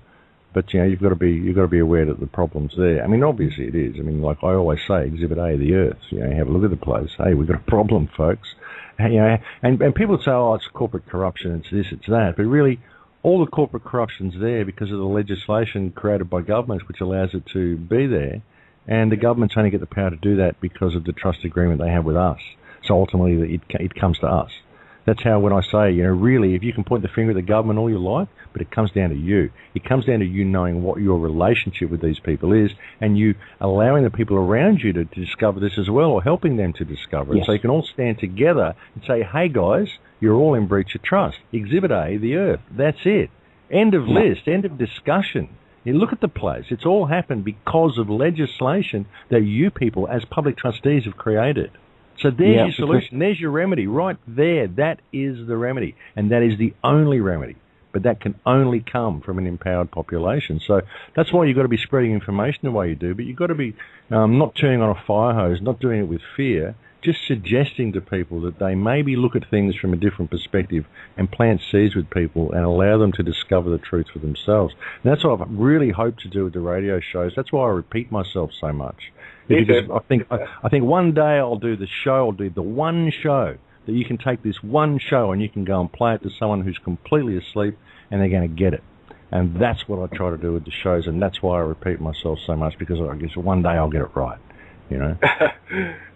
but you've got to be aware that the problem's there. I mean, obviously it is. I mean, like I always say, Exhibit A, the Earth. Have a look at the place. Hey, we've got a problem, folks. And people say, "Oh, it's corporate corruption. It's this, it's that," but really, all the corporate corruption's there because of the legislation created by governments, which allows it to be there. And the governments only get the power to do that because of the trust agreement they have with us. So ultimately, it comes to us. That's how when I say, really, if you can point the finger at the government all you like, but it comes down to you. It comes down to you knowing what your relationship with these people is, and you allowing the people around you to discover this as well, or helping them to discover it. Yes. So you can all stand together and say, "Hey guys, you're all in breach of trust. Exhibit A, the Earth. That's it. End of list. End of discussion." You look at the place. It's all happened because of legislation that you people, as public trustees, have created. So there's your solution. There's your remedy right there. That is the remedy, and that is the only remedy. But that can only come from an empowered population. So that's why you've got to be spreading information the way you do, but you've got to be not turning on a fire hose, not doing it with fear, just suggesting to people that they maybe look at things from a different perspective and plant seeds with people and allow them to discover the truth for themselves. And that's what I've really hoped to do with the radio shows. That's why I repeat myself so much. Because I think one day I'll do the one show that you can take this one show and you can go and play it to someone who's completely asleep and they're going to get it. And that's what I try to do with the shows, and that's why I repeat myself so much, because I guess one day I'll get it right.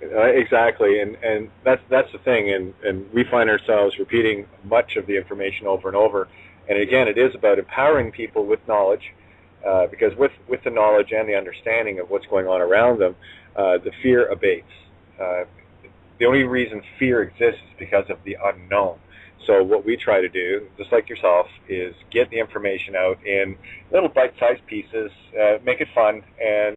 Exactly, and that's the thing, and we find ourselves repeating much of the information over and over. And again, it is about empowering people with knowledge, because with the knowledge and the understanding of what's going on around them, the fear abates. The only reason fear exists is because of the unknown. So what we try to do, just like yourself, is get the information out in little bite-sized pieces, make it fun, and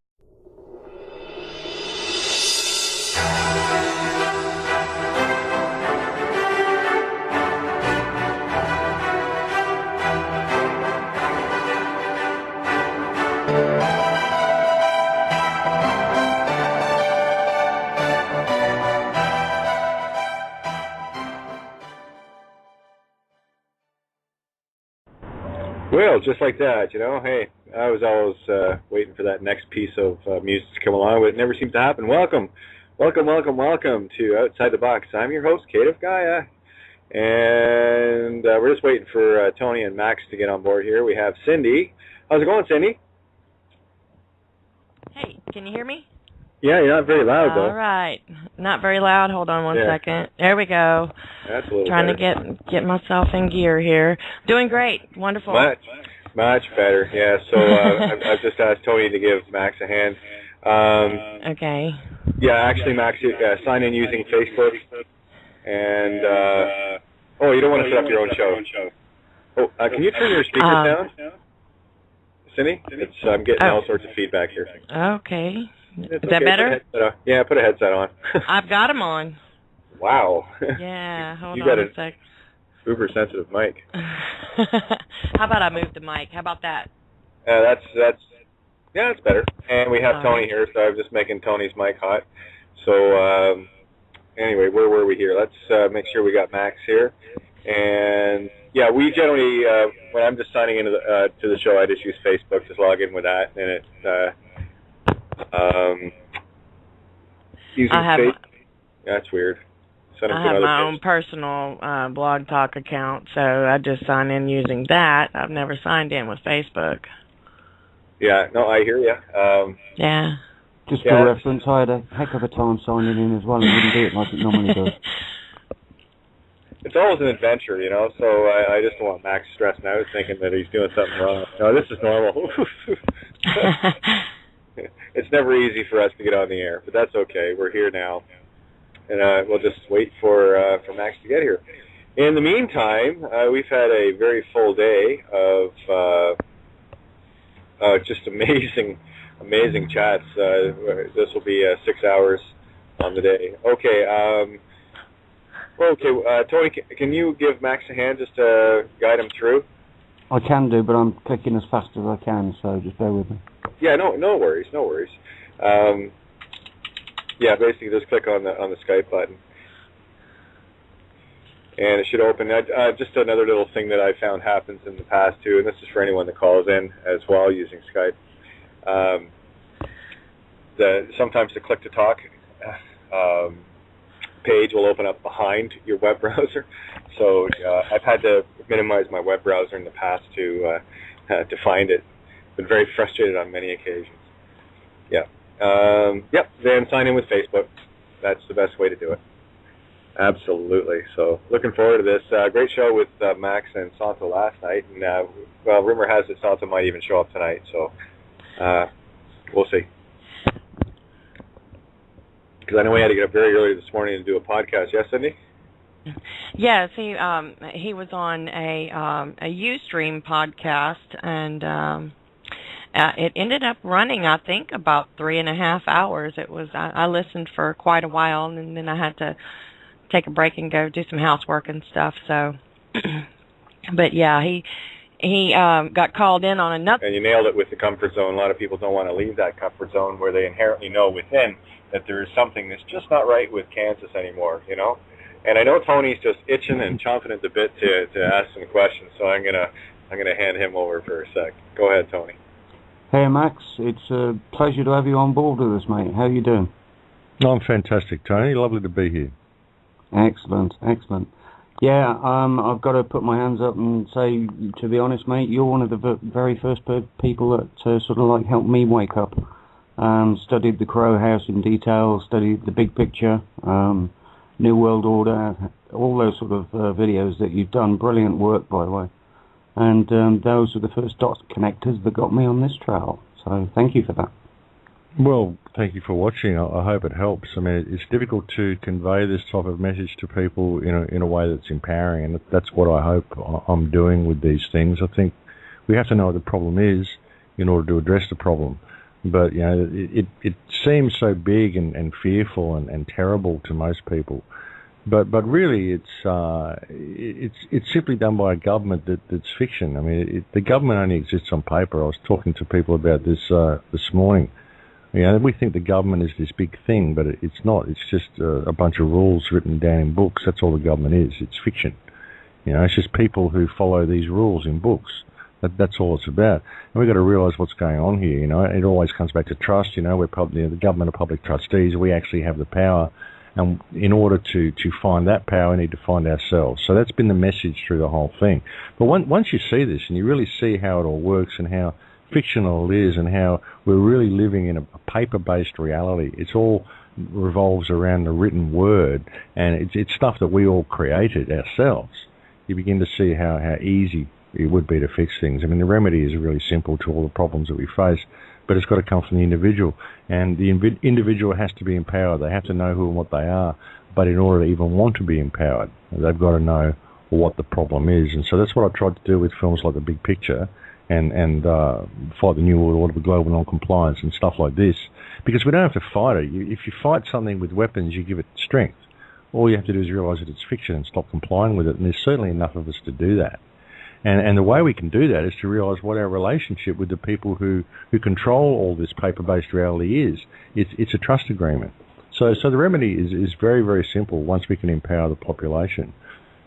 Well, just like that, Hey, I was always waiting for that next piece of music to come along, but it never seems to happen. Welcome to Outside the Box. I'm your host, Kate of Gaia, and we're just waiting for Tony and Max to get on board here. We have Cyndi. How's it going, Cyndi? Hey, can you hear me? Yeah, you're not very loud, though. All right. Not very loud. Hold on one second. There we go. That's a little Trying better. to get myself in gear here. Doing great. Wonderful. Much better. Yeah, so I've just asked Tony to give Max a hand. Okay. Yeah, actually, Max, sign in using Facebook. And, you don't want to set up your own show. Oh, can you turn your speakers down? Cyndi? I'm getting all sorts of feedback here. Okay. Is that better? Yeah, put a headset on. I've got them on. Wow. Yeah, hold you on got a sec. Uber sensitive mic. How about I move the mic? How about that? That's better. And we have all Tony right. here, so I'm just making Tony's mic hot. So anyway, where were we here? Let's make sure we got Max here. And yeah, we generally when I'm just signing into to the show, I just use Facebook. Just log in with that, and it. Using that's weird. I have my own personal Blog Talk account, so I just sign in using that. I've never signed in with Facebook. Yeah, no, I hear you. Yeah. Just for reference, I had a heck of a time signing in as well. I wouldn't do it like it normally does. It's always an adventure, so I just don't want Max stressing out, thinking that he's doing something wrong. No, this is normal. It's never easy for us to get on the air, but that's okay. We're here now, and we'll just wait for Max to get here. In the meantime, we've had a very full day of just amazing chats. This will be 6 hours on the day. Okay. Tony, can you give Max a hand just to guide him through? I can do, but I'm clicking as fast as I can, so just bear with me. Yeah, no worries. Basically just click on the Skype button, and it should open. Just another little thing that I found happens in the past too, and this is for anyone that calls in as well using Skype. Sometimes the click to talk page will open up behind your web browser. So I've had to minimize my web browser in the past to find it. Been very frustrated on many occasions. Yeah. Then sign in with Facebook. That's the best way to do it. Absolutely. So looking forward to this. Great show with Max and Santos last night. And, rumor has it Santos might even show up tonight. So we'll see. Because I know we had to get up very early this morning to do a podcast. Yes, Cyndi? Yes, he was on a Ustream podcast, and it ended up running, I think, about 3.5 hours. It was I listened for quite a while, and then I had to take a break and go do some housework and stuff. So, but yeah, he got called in on another. And you nailed it with the comfort zone. A lot of people don't want to leave that comfort zone where they inherently know within that there is something that's just not right with Kansas anymore, And I know Tony's just itching and chomping at the bit to ask some questions, so I'm gonna hand him over for a sec. Go ahead, Tony. Hey Max, it's a pleasure to have you on board with us, mate. How are you doing? No, I'm fantastic, Tony. Lovely to be here. Excellent. Yeah, I've got to put my hands up and say, to be honest, mate, you're one of the very first people that sort of like helped me wake up. Studied the Crow House in detail, studied the big picture, New World Order, all those sort of videos that you've done. Brilliant work, by the way. And those were the first dot connectors that got me on this trail. So thank you for that. Well, thank you for watching. I hope it helps. I mean, it's difficult to convey this type of message to people in a way that's empowering, and that's what I hope I'm doing with these things. I think we have to know what the problem is in order to address the problem. But it seems so big and fearful and terrible to most people. But really, it's simply done by a government that's fiction. I mean, the government only exists on paper. I was talking to people about this morning. We think the government is this big thing, but it's not. It's just a bunch of rules written down in books. That's all the government is. It's fiction. It's just people who follow these rules in books. That's all it's about. And we've got to realise what's going on here. It always comes back to trust. We're the government of public trustees. We actually have the power. And in order to find that power, we need to find ourselves. So that's been the message through the whole thing. But once you see this and you really see how it all works and how fictional it is and how we're really living in a paper-based reality, it's all revolves around the written word, and it's stuff that we all created ourselves. You begin to see how easy it would be to fix things. I mean, the remedy is really simple to all the problems that we face, but it's got to come from the individual, and the individual has to be empowered. They have to know who and what they are, but in order to even want to be empowered, they've got to know what the problem is. And so that's what I tried to do with films like The Big Picture and Fight the New World Order for Global Non-Compliance and stuff like this, because we don't have to fight it. If you fight something with weapons, you give it strength. All you have to do is realise that it's fiction and stop complying with it, and there's certainly enough of us to do that. And the way we can do that is to realise what our relationship with the people who control all this paper-based reality is. It's a trust agreement. So the remedy is very, very simple once we can empower the population.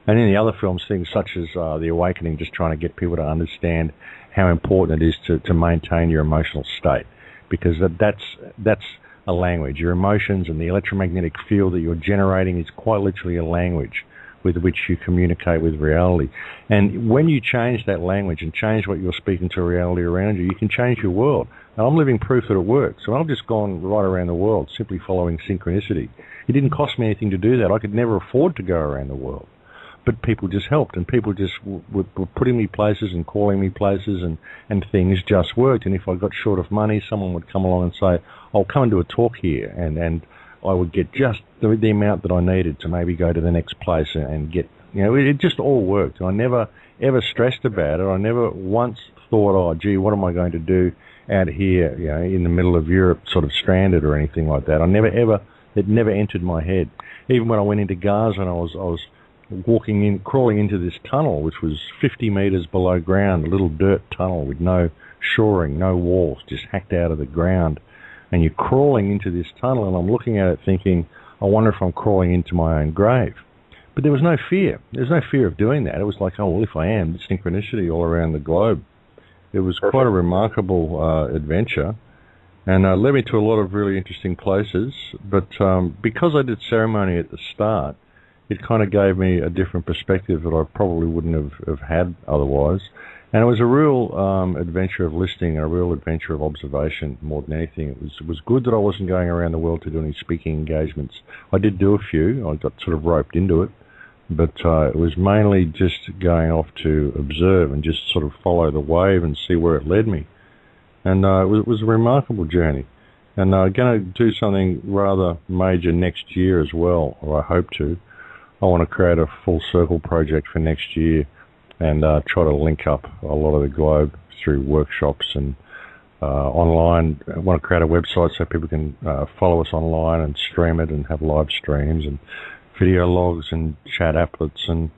And in the other films, things such as The Awakening, just trying to get people to understand how important it is to maintain your emotional state, because that's a language. Your emotions and the electromagnetic field that you're generating is quite literally a language with which you communicate with reality. And when you change that language and change what you're speaking to reality around you, you can change your world. And I'm living proof that it works. So I've just gone right around the world simply following synchronicity. It didn't cost me anything to do that. I could never afford to go around the world. But people just helped, and people just were putting me places and calling me places, and things just worked. And if I got short of money, someone would come along and say, I'll come and do a talk here, and I would get just the amount that I needed to maybe go to the next place and get, it just all worked. I never ever stressed about it. I never once thought, oh, gee, what am I going to do out here, in the middle of Europe, sort of stranded or anything like that. It never entered my head. Even when I went into Gaza and I was crawling into this tunnel, which was 50 metres below ground, a little dirt tunnel with no shoring, no walls, just hacked out of the ground. And you're crawling into this tunnel, and I'm looking at it thinking, I wonder if I'm crawling into my own grave. But there was no fear. There's no fear of doing that. It was like, oh, well, if I am, it's synchronicity all around the globe. It was quite a remarkable adventure, and led me to a lot of really interesting places. But because I did ceremony at the start, it kind of gave me a different perspective that I probably wouldn't have had otherwise. And it was a real adventure of listening, a real adventure of observation more than anything. It was good that I wasn't going around the world to do any speaking engagements. I did do a few. I got sort of roped into it. But it was mainly just going off to observe and just sort of follow the wave and see where it led me. And it was a remarkable journey. And I'm going to do something rather major next year as well, or I hope to. I want to create a full circle project for next year and try to link up a lot of the globe through workshops and online. I want to create a website so people can follow us online and stream it and have live streams and video logs and chat applets, and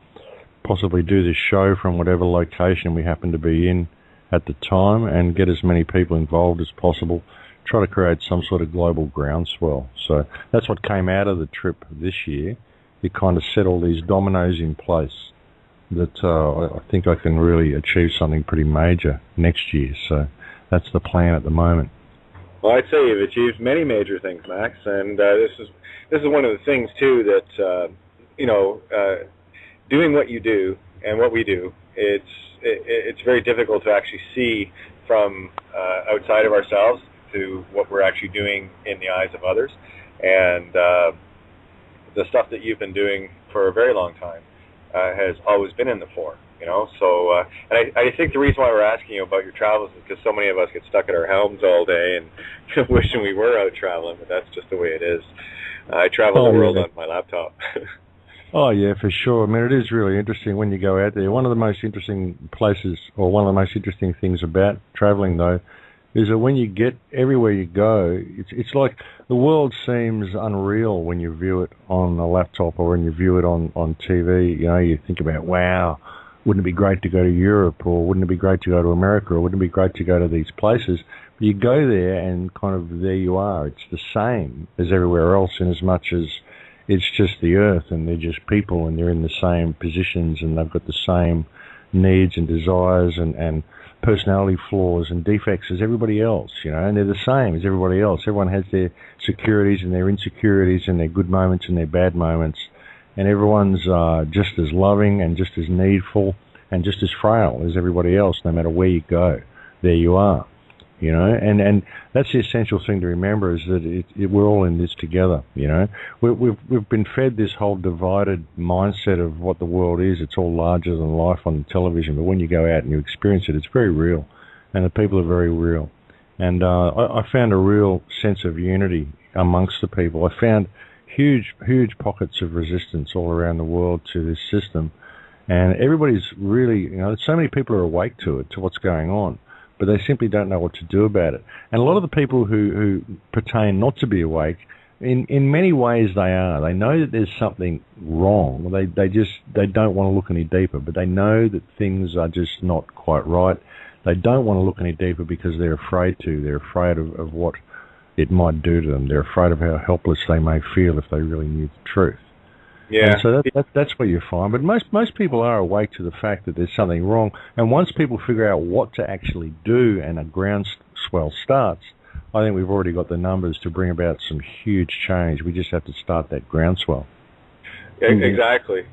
possibly do this show from whatever location we happen to be in at the time and get as many people involved as possible. Try to create some sort of global groundswell. So that's what came out of the trip this year. It kind of set all these dominoes in place that I think I can really achieve something pretty major next year. So that's the plan at the moment. Well, I'd say you've achieved many major things, Max, and this is one of the things too that doing what you do and what we do, it's very difficult to actually see from outside of ourselves to what we're actually doing in the eyes of others, and the stuff that you've been doing for a very long time has always been in the fore, So, and I think the reason why we're asking you about your travels is because so many of us get stuck at our homes all day and wishing we were out traveling, but that's just the way it is. I travel the world on my laptop. Oh, yeah, for sure. I mean, it is really interesting when you go out there. One of the most interesting places, or one of the most interesting things about traveling, though, is that when you get everywhere you go, it's like the world seems unreal when you view it on a laptop or when you view it on TV. You think about, wow, wouldn't it be great to go to Europe, or wouldn't it be great to go to America, or wouldn't it be great to go to these places? But you go there and kind of there you are. It's the same as everywhere else in as much as it's just the earth and they're just people and they're in the same positions and they've got the same needs and desires and personality flaws and defects as everybody else, and they're the same as everybody else. Everyone has their securities and their insecurities and their good moments and their bad moments, and everyone's just as loving and just as needful and just as frail as everybody else, no matter where you go. There you are, and that's the essential thing to remember, is that we're all in this together, We've been fed this whole divided mindset of what the world is. It's all larger than life on television, but when you go out and you experience it, it's very real, and the people are very real. And I found a real sense of unity amongst the people. I found huge pockets of resistance all around the world to this system, and everybody's really, so many people are awake to it, to what's going on, but they simply don't know what to do about it. And a lot of the people who pertain not to be awake, in many ways they are. They know that there's something wrong. They don't want to look any deeper, but they know that things are just not quite right. They don't want to look any deeper because they're afraid to. They're afraid of what it might do to them. They're afraid of how helpless they may feel if they really knew the truth. Yeah. And so that's what you find. But most people are awake to the fact that there's something wrong. And once people figure out what to actually do and a groundswell starts, I think we've already got the numbers to bring about some huge change. We just have to start that groundswell. Yeah, exactly.